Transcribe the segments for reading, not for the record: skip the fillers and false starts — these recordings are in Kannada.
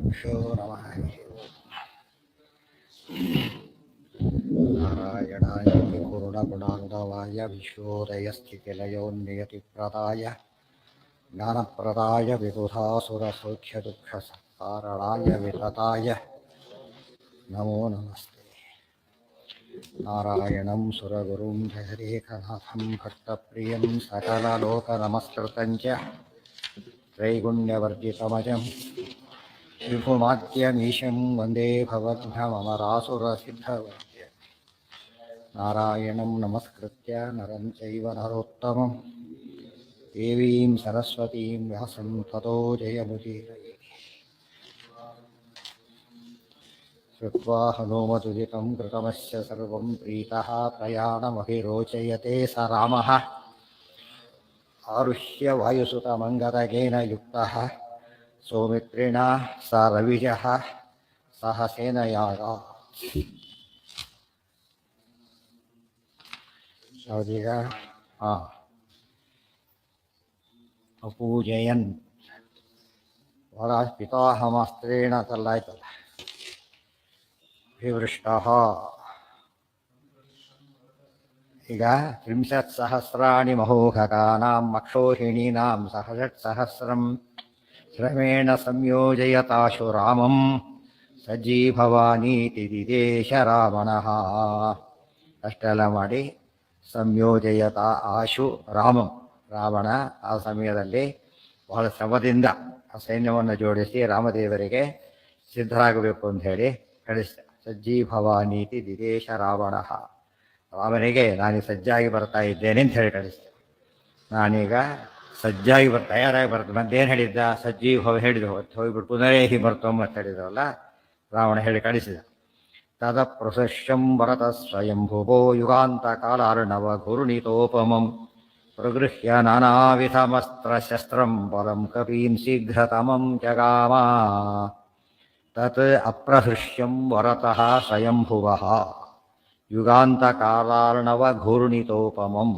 श्रीगुरुभ्यो नमः। नारायणाय पूर्णगुणार्णवाय विश्वोदयस्थितिलयोन्नियतिप्रदाय ज्ञानप्रदाय विबुधासुरसौख्यदुःखसत्कारणाय वितताय नमो नमस्ते। नारायणं सुरगुरुं जगदेकनाथं भक्तप्रियं सकललोकनमस्कृतं च त्रैगुण्यवर्जितमजं विभुमाद्यमीशं वन्दे भवद्भ्यमरासुरसिद्धवन्द्य। नारायणं नमस्कृत्य नरं चैव नरोत्तमं देवीं सरस्वतीं व्यासं ततो जयमुदीरये। श्रुत्वा हनूमतुदितं कृतमस्य सर्वं प्रीतः प्रयाणमभिरोचयते स रामः। आरुह्य वायुसुतमङ्गदगेन युक्तः सौमित्रिणा स रविजः सह सेनयागा। ಯಾವುದೀಗ ಅಪೂಜಯನ್ ವರ ಪಿತಾಹಮಸ್ತ್ರೇಣ ತಲ್ಲಾಯ್ತಲ್ಲ ವಿವೃಷ್ಟಃ. ಈಗ 30,000 ಮಹೋಘಕಾನಾಂ ಮಕ್ಷೋಹಿಣೀನಾಂ ಸಹ ಷಟ್ಸಹಸ್ರಂ ಶ್ರಮೇಣ ಸಂಯೋಜಯತಾಶು ರಾಮಂ ಸಜ್ಜೀಭವಾನೀತಿ ದಿದೇಶ ರಾವಣಃ. ಅಷ್ಟೆಲ್ಲ ಮಾಡಿ ಸಂಯೋಜಯತ ಆಶು ರಾಮಂ, ರಾವಣ ಆ ಸಮಯದಲ್ಲಿ ಬಹಳ ಶ್ರಮದಿಂದ ಆ ಸೈನ್ಯವನ್ನು ಜೋಡಿಸಿ ರಾಮದೇವರಿಗೆ ಸಿದ್ಧರಾಗಬೇಕು ಅಂತ ಹೇಳಿ ಕಳಿಸಿದ. ಸಜ್ಜೀಭವಾನೀತಿ ದಿದೇಶ ರಾವಣಃ, ರಾಮನಿಗೆ ನಾನು ಸಜ್ಜಾಗಿ ಬರ್ತಾ ಇದ್ದೇನೆ ಅಂತ ಹೇಳಿ ಕಳಿಸಿದೆ. ನಾನೀಗ ಸಜ್ಜಾಗಿ ತಯಾರಾಗಿ ಬರ್ತದೆ. ಮತ್ತೇನು ಹೇಳಿದ್ದ? ಸಜ್ಜೀಭವ ಹೇಳಿದ ಹೋಗ್ಬಿಟ್ಟು ಪುನರೇಹಿ ಬರ್ತೋಮ್ ಅಂತ ಹೇಳಿದ್ರಲ್ಲ, ರಾವಣ ಹೇಳಿ ಕಳಿಸಿದ. ತದ ಪ್ರಸಶ್ಯಂ ಭರತ ಸ್ವಯಂಭುವೋ ಯುಗಾಂತ ಕಾಲಾರ್ಣವ ಘೂರ್ಣಿತೋಪಮಂ ಪ್ರಗೃಹ್ಯ ನಾನಾವಿಧಮಸ್ತ್ರಶಸ್ತ್ರಂ ಬಲಂ ಕಪೀಂ ಶೀಘ್ರತಮಂ ಜಗಾಮ. ತತ್ ಅಪ್ರಹೃಷ್ಯಂ ವರತಃ ಸ್ವಯಂಭುವಃ ಯುಗಾಂತ ಕಾಲಾರ್ಣವ ಘೂರ್ಣಿತೋಪಮಂ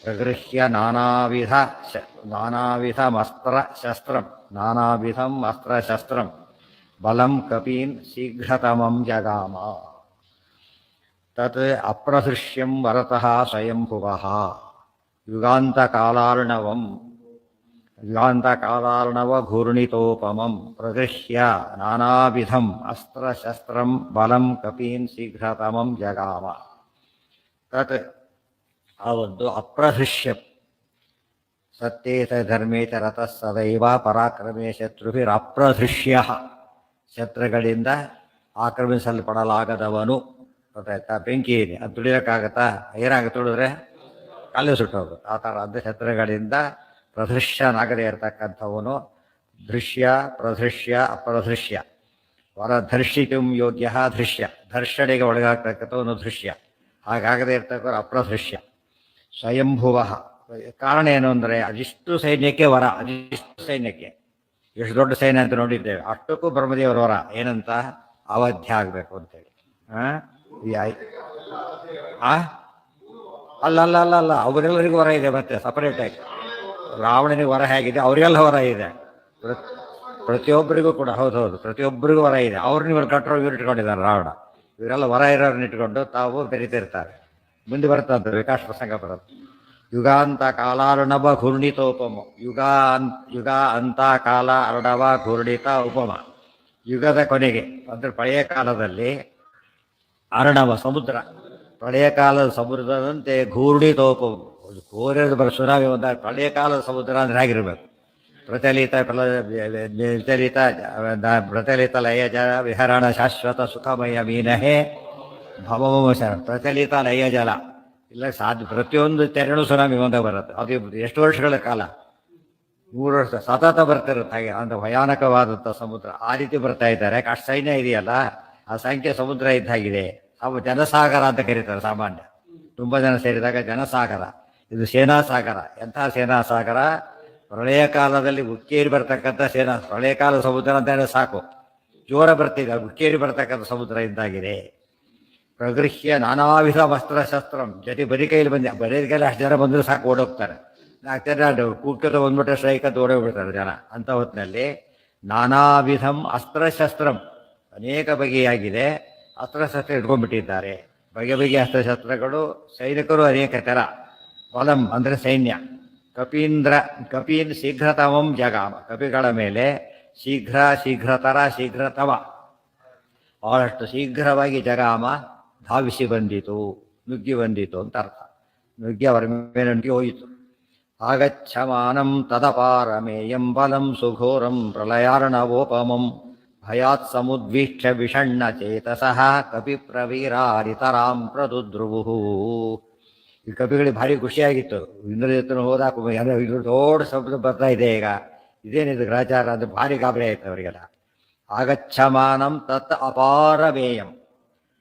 ಪ್ರಗೃಹ್ಯ ನಾನಾವಿಧಂ ಅಸ್ತ್ರಶಸ್ತ್ರಂ ಬಲಂ ಕಪೀನ್ ಶೀಘ್ರತಮಂ ಜಗಾಮ. ತತ್ ಅಪ್ರಹೃಷ್ಯಂ ವರತಃ ಸ್ವಯಂಭುವಃ ಯುಗಾಂತಕಾಲಾರ್ಣವ ಘೂರ್ಣಿತೋಪಮಂ ಪ್ರಗೃಹ್ಯ ನಾನಾವಿಧಂ ಅಸ್ತ್ರಶಸ್ತ್ರಂ ಬಲಂ ಕಪೀನ್ ಶೀಘ್ರತಮಂ ಜಗಾಮ. ತತ್ ಆ ಒಂದು ಅಪ್ರಹೃಷ್ಯಂ, ಸತ್ಯೇತ ಧರ್ಮೇತ ರತಃ ಸದೈವ ಪರಾಕ್ರಮೇ ಶತ್ರುಭಿರಪ್ರಧೃಷ್ಯ, ಶತ್ರುಗಳಿಂದ ಆಕ್ರಮಿಸಲ್ಪಡಲಾಗದವನು. ಗೊತ್ತಾಯ್ತಾ? ಬೆಂಕಿ ಇದೆ, ಅದು ತುಳಿಯೋಕ್ಕಾಗತ್ತಾ? ಏನಾಗ ತುಳಿದ್ರೆ ಕಲ್ಲು ಸುಟ್ಟೋಗುತ್ತೆ. ಆ ಥರ ಅಂದರೆ ಶತ್ರುಗಳಿಂದ ಪ್ರಧೃಶ್ಯನಾಗದೇ ಇರತಕ್ಕಂಥವನು. ದೃಶ್ಯ, ಪ್ರಧೃಶ್ಯ, ಅಪ್ರಧೃಶ್ಯ. ವರಧರ್ಷಿತುಂ ಯೋಗ್ಯ ದೃಶ್ಯ, ಧರ್ಷಣೆಗೆ ಒಳಗಾಗ್ತಕ್ಕಂಥವನು ದೃಶ್ಯ, ಹಾಗಾಗದೇ ಇರ್ತಕ್ಕಂಥ ಅಪ್ರಧೃಶ್ಯ. ಸ್ವಯಂಭುವ, ಕಾರಣ ಏನು ಅಂದರೆ ಅದಿಷ್ಟು ಸೈನ್ಯಕ್ಕೆ ವರ, ಅದಿಷ್ಟು ಸೈನ್ಯಕ್ಕೆ ಎಷ್ಟು ದೊಡ್ಡ ಸೈನ್ಯ ಅಂತ ನೋಡಿದ್ದೇವೆ. ಅಷ್ಟಕ್ಕೂ ಬ್ರಹ್ಮದೇವರ ವರ ಏನಂತ? ಅವಧ್ಯ ಆಗಬೇಕು ಅಂತೇಳಿ. ಅಲ್ಲ, ಅವರೆಲ್ಲರಿಗೂ ವರ ಇದೆ. ಮತ್ತೆ ಸಪರೇಟಾಗಿ ರಾವಣನಿಗೆ ವರ ಹೇಗಿದೆ, ಅವರಿಗೆಲ್ಲ ವರ ಇದೆ. ಪ್ರತಿಯೊಬ್ಬರಿಗೂ ಕೂಡ ಹೌದು, ಪ್ರತಿಯೊಬ್ಬರಿಗೂ ವರ ಇದೆ. ಅವ್ರನ್ನ ಇವ್ರು ಕಂಟ್ರೋಲ್ ಇವ್ರು ಇಟ್ಕೊಂಡಿದ್ದಾರೆ ರಾವಣ. ಇವರೆಲ್ಲ ವರ ಇರೋರನ್ನ ಇಟ್ಕೊಂಡು ತಾವು ಬೆರೀತಿರ್ತಾರೆ. ಮುಂದೆ ಬರ್ತಂತ ವಿಕಾಸ ಪ್ರಸಂಗ ಬರುತ್ತೆ. ಯುಗಾಂತ ಕಾಲಾರ್ಣವ ಘೂರ್ಣಿತೋಪಮ, ಯುಗ ಅಂತ ಕಾಲ ಅರ್ಣವ ಘೂರ್ಣಿತ ಉಪಮ. ಯುಗದ ಕೊನೆಗೆ ಅಂದರೆ ಪಳೆಯ ಕಾಲದಲ್ಲಿ ಅರ್ಣವ ಸಮುದ್ರ, ಪ್ರಳಯ ಕಾಲದ ಸಮುದ್ರದಂತೆ ಘೂರ್ಣಿತೋಪಮ, ಘೋರದ ಸುನಾಮಿ ಬಂದಾಗ ಪ್ರಳಯ ಕಾಲದ ಸಮುದ್ರ ಅಂದ್ರೆ ಹೇಗಿರ್ಬೇಕು? ಪ್ರಚಲಿತ ಲಯ ಜಲ ವಿಹರಣ ಶಾಶ್ವತ ಸುಖಮಯ ಮೀನಹೇ ಭವಮಶ. ಪ್ರಚಲಿತ ಲಯ ಜಲ ಇಲ್ಲ ಸಾಧ್ಯ, ಪ್ರತಿಯೊಂದು ತೆರಳು ಸುನಾಮಿ ಒಂದಾಗ ಬರುತ್ತೆ. ಅದು ಎಷ್ಟು ವರ್ಷಗಳ ಕಾಲ? 3 ವರ್ಷ ಸತತ ಬರ್ತಿರುತ್ತೆ. ಹಾಗೆ ಅಂತ ಭಯಾನಕವಾದಂಥ ಸಮುದ್ರ ಆ ರೀತಿ ಬರ್ತಾ ಇದ್ದಾರೆ. ಅಷ್ಟು ಸೈನ್ಯ ಇದೆಯಲ್ಲ, ಆ ಸಂಖ್ಯೆ ಸಮುದ್ರ ಇದ್ದಾಗಿದೆ. ಅವು ಜನಸಾಗರ ಅಂತ ಕರೀತಾರೆ ಸಾಮಾನ್ಯ. ತುಂಬ ಜನ ಸೇರಿದಾಗ ಜನಸಾಗರ. ಇದು ಸೇನಾಸಾಗರ. ಎಂಥ ಸೇನಾಸಾಗರ? ಪ್ರಳಯ ಕಾಲದಲ್ಲಿ ಉಕ್ಕೇರಿ ಬರ್ತಕ್ಕಂಥ ಪ್ರಳಯ ಕಾಲದ ಸಮುದ್ರ ಅಂತ ಸಾಕು, ಜೋರ ಬರ್ತಿದೆ. ಉಕ್ಕೇರಿ ಬರ್ತಕ್ಕಂಥ ಸಮುದ್ರ ಇದ್ದಾಗಿದೆ. ಪ್ರಗೃಹ್ಯ ನಾನಾವಿಧ ಅಸ್ತ್ರಶಸ್ತ್ರಂ, ಜೊತೆ ಬರೀ ಕೈಲಿ ಬರೀ ಕೈಲಿ ಅಷ್ಟು ಜನ ಬಂದರೂ ಸಾಕು ಓಡೋಗ್ತಾರೆ. 4 ಜನ ಕೂಗ್ಕೋತ ಬಂದ್ಬಿಟ್ರೆ ಸ್ಟ್ರೈಕ್ ಅಂತ ಓಡೋಗ್ಬಿಡ್ತಾರೆ ಜನ. ಅಂಥ ಹೊತ್ತಿನಲ್ಲಿ ನಾನಾವಿಧಂ ಅಸ್ತ್ರಶಸ್ತ್ರಂ, ಅನೇಕ ಬಗೆಯಾಗಿದೆ ಅಸ್ತ್ರಶಸ್ತ್ರ ಇಟ್ಕೊಂಡ್ಬಿಟ್ಟಿದ್ದಾರೆ. ಬಗೆ ಬಗೆಯ ಅಸ್ತ್ರಶಸ್ತ್ರಗಳು, ಸೈನಿಕರು ಅನೇಕ ಥರ. ಬಲಂ ಅಂದರೆ ಸೈನ್ಯ. ಕಪೀನ್ ಶೀಘ್ರತಮಂ ಜಗಾಮ, ಕಪಿಗಳ ಮೇಲೆ ಶೀಘ್ರತಮ ಬಹಳಷ್ಟು ಶೀಘ್ರವಾಗಿ ಜಗಾಮ, ಧಾವಿಸಿ ಬಂದಿತು, ನುಗ್ಗಿ ಬಂದಿತು ಅಂತ ಅರ್ಥ. ನುಗ್ಗಿ ಅವರ ಮೇಲೆ ನುಗ್ಗಿ ಹೋಯಿತು. ಆಗಚ್ಛಮಾನಂ ತದಪಾರಮೇಯಂ ಬಲಂ ಸುಘೋರಂ ಪ್ರಳಯಾರ್ಣವೋಪಮಂ ಭಯಾತ್ ಸಮುದ್ವೀಕ್ಷ ವಿಷಣ್ಣ ಚೇತಸಃ ಕಪಿ ಪ್ರವೀರಾರಿತರಾಂ ಪ್ರದುದ್ರುವು. ಈ ಕಪಿಗಳಿಗೆ ಭಾರಿ ಖುಷಿಯಾಗಿತ್ತು. ಇಂದ್ರಜಿತ್ತನು ಹೋದಾಕ ದೊಡ್ಡ ಶಬ್ದ ಬರ್ತಾ ಇದೆ. ಈಗ ಇದೇನಿದು ಗ್ರಾಚಾರ ಅಂದ್ರೆ ಭಾರಿ ಗಾಬರಿ ಆಯ್ತು ಅವರಿಗೆಲ್ಲ. ಆಗಚ್ಛಮಾನಂ ತತ್ ಅಪಾರಮೇಯಂ,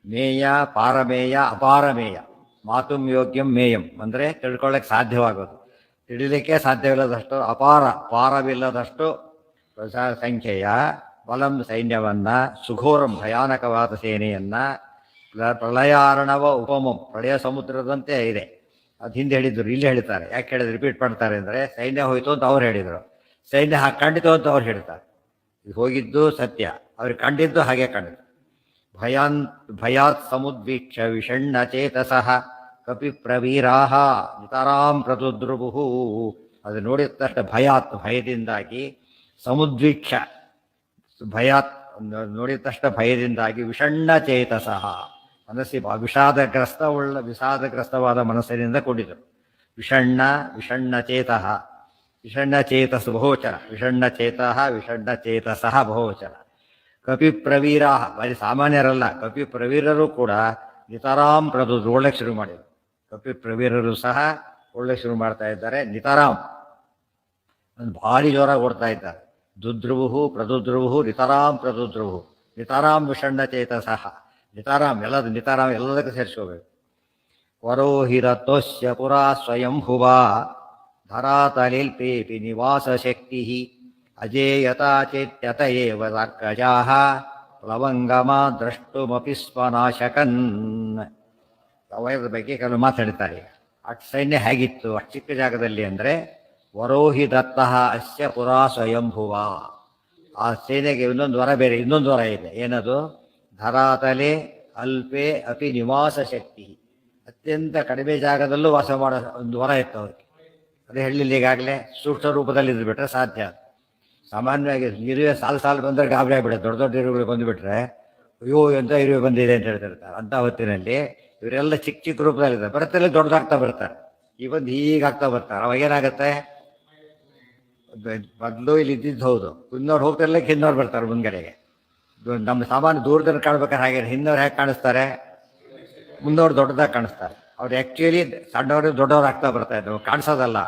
ಮೇಯ ಪಾರಮೇಯ ಅಪಾರಮೇಯ, ಮಾತುಂ ಯೋಗ್ಯಂ ಮೇಯಂ ಅಂದರೆ ತಿಳ್ಕೊಳ್ಳೋಕೆ ಸಾಧ್ಯವಾಗೋದು, ತಿಳಿಲಿಕ್ಕೆ ಸಾಧ್ಯವಿಲ್ಲದಷ್ಟು ಅಪಾರ, ಪಾರವಿಲ್ಲದಷ್ಟು ಸಂಖ್ಯೆಯ ಬಲಂ ಸೈನ್ಯವನ್ನ, ಸುಘೋರಂ ಭಯಾನಕವಾದ ಸೇನೆಯನ್ನ, ಪ್ರಳಯಾರ್ಣವ ಉಪಮಂ ಪ್ರಳಯ ಸಮುದ್ರದಂತೆ ಇದೆ. ಅದು ಹಿಂದೆ ಹೇಳಿದ್ರು, ಇಲ್ಲಿ ಹೇಳ್ತಾರೆ. ಯಾಕೆ ಹೇಳಿದ್ರು ರಿಪೀಟ್ ಮಾಡ್ತಾರೆ ಅಂದರೆ, ಸೈನ್ಯ ಹೋಯ್ತು ಅಂತ ಅವ್ರು ಹೇಳಿದರು, ಸೈನ್ಯ ಹಾಗೆ ಕಂಡಿತು ಅಂತ ಅವ್ರು ಹೇಳ್ತಾರೆ. ಇದು ಹೋಗಿದ್ದು ಸತ್ಯ, ಅವ್ರಿಗೆ ಕಂಡಿದ್ದು ಹಾಗೆ ಕಂಡಿತು. ಭಯಾತ್ ಸಮುದ್ವೀಕ್ಷ ವಿಷಣ್ಣ ಚೇತಸಃ ಕಪಿ ಪ್ರವೀರಾಹ ನಿತರಾಂ ಪ್ರದುದ್ರುಭು. ಅದು ನೋಡಿದ ತಕ್ಷಣ ಭಯಾತ್ ಭಯದಿಂದಾಗಿ, ಸಮುದ್ವೀಕ್ಷ ಭಯಾತ್ ನೋಡಿದ ತಕ್ಷಣ ಭಯದಿಂದಾಗಿ, ವಿಷಣ್ಣ ಚೇತಸಃ ವಿಷಾದಗ್ರಸ್ತವಾದ ಮನಸ್ಸಿನಿಂದ ಕೂಡಿದರು. ವಿಷಣ್ಣ ಚೇತಃ, ವಿಷಣ್ಣ ಚೇತಸ್ ಬಹುವಚನ, ವಿಷಣ್ಣ ಚೇತಸಃ ಬಹುವಚನ. ಕಪಿ ಪ್ರವೀರಾ ಬರೀ ಸಾಮಾನ್ಯರಲ್ಲ, ಕಪಿ ಪ್ರವೀರರು ಕೂಡ ನಿತರಾಂ ಒಳ್ಳೆ ಶುರು ಮಾಡಿದರು. ಕಪಿ ಪ್ರವೀರರು ಸಹ ಒಳ್ಳೆ ಶುರು ಮಾಡ್ತಾ ಇದ್ದಾರೆ. ನಿತರಾಂ ಭಾರಿ ಜೋರಾಗಿ ಓಡ್ತಾ ಇದ್ದಾರೆ. ದುದ್ರುವು ಪ್ರದುದ್ರುವು ನಿತರಾಂ ಪ್ರದುದ್ರುವು, ನಿತರಾಂ ವಿಷಣ್ಣ ಚೇತಸಃ. ನಿತರಾಂ ಎಲ್ಲದಕ್ಕೂ ಸೇರಿಸ್ಕೋಬೇಕು. ವರೋಹಿರತೋಸ್ಯ ಪುರಾ ಸ್ವಯಂಭುವಾ ಧರಾತಲಿಲ್ಪೇಪಿ ನಿವಾಸ ಶಕ್ತಿ ಅಜೇಯತಾ ಚೇತ್ಯತ ಏವ ಸರ್ಕಜಾಃ ಲವಂಗಮ ದ್ರಷ್ಟುಮಪಿ ಸ್ವನಾಶಕನ್. ಅವಯದ ಬಗ್ಗೆ ಕೆಲವು ಮಾತಾಡ್ತಾರೆ. ಅಷ್ಟು ಸೈನ್ಯ ಹೇಗಿತ್ತು ಅಷ್ಟು ಚಿಕ್ಕ ಜಾಗದಲ್ಲಿ ಅಂದರೆ, ವರೋಹಿ ದತ್ತಃ ಅಸ್ಯ ಪುರಾ ಸ್ವಯಂಭುವ. ಆ ಸೇನೆಗೆ ಇನ್ನೊಂದು ವರ ಇದೆ. ಏನದು? ಧರಾತಲೆ ಅಲ್ಪೆ ಅಪಿ ನಿವಾಸ ಶಕ್ತಿ. ಅತ್ಯಂತ ಕಡಿಮೆ ಜಾಗದಲ್ಲೂ ವಾಸ ಮಾಡೋ ಒಂದು ವರ ಇತ್ತು ಅವ್ರಿಗೆ. ಅದೇ ಹೇಳಿಲ್ಲ ಈಗಾಗಲೇ, ಸೂಕ್ಷ್ಮ ರೂಪದಲ್ಲಿ ಇದ್ದು ಬಿಟ್ರೆ ಸಾಧ್ಯ. ಸಾಮಾನ್ಯವಾಗಿ ಇರುವೆ ಸಾಲು ಬಂದರೆ ಗಾಬರಿ ಆಗಿಬಿಡುತ್ತೆ. ದೊಡ್ಡ ಇರುವೆಗಳು ಬಂದುಬಿಟ್ರೆ ಅಯ್ಯೋ ಎಂತ ಇರುವೆ ಬಂದಿದೆ ಅಂತ ಹೇಳ್ತಿರ್ತಾರೆ. ಅಂಥ ಹೊತ್ತಿನಲ್ಲಿ ಇವರೆಲ್ಲ ಚಿಕ್ಕ ರೂಪದಲ್ಲಿದ್ದಾರೆ. ಬರ್ತಲೇ ದೊಡ್ಡದಾಗ್ತಾ ಬರ್ತಾರೆ. ಹೀಗಾಗ್ತಾ ಬರ್ತಾರೆ. ಅವಾಗ ಏನಾಗುತ್ತೆ, ಮೊದಲು ಇಲ್ಲಿ ಇದ್ದಿದ್ದು ಹೌದು, ಹಿಂದವ್ರು ಹೋಗ್ತಿರ್ಲಿಲ್ಲ, ಹಿಂದವ್ರು ಬರ್ತಾರೆ ಮುಂದ್ಗಡೆಗೆ. ನಮ್ಮ ಸಾಮಾನ್ಯ ದೂರದಲ್ಲಿ ಕಾಣ್ಬೇಕಾದ್ರೆ ಹಾಗೆ ಹಿಂದವ್ರು ಹೇಗೆ ಕಾಣಿಸ್ತಾರೆ, ಮುಂದವ್ರು ದೊಡ್ಡದಾಗಿ ಕಾಣಿಸ್ತಾರೆ. ಅವ್ರು ಆ್ಯಕ್ಚುಲಿ ಸಣ್ಣವರು ದೊಡ್ಡವ್ರು ಆಗ್ತಾ ಬರ್ತಾ ಇದ್ರು, ಕಾಣಿಸೋದಲ್ಲ.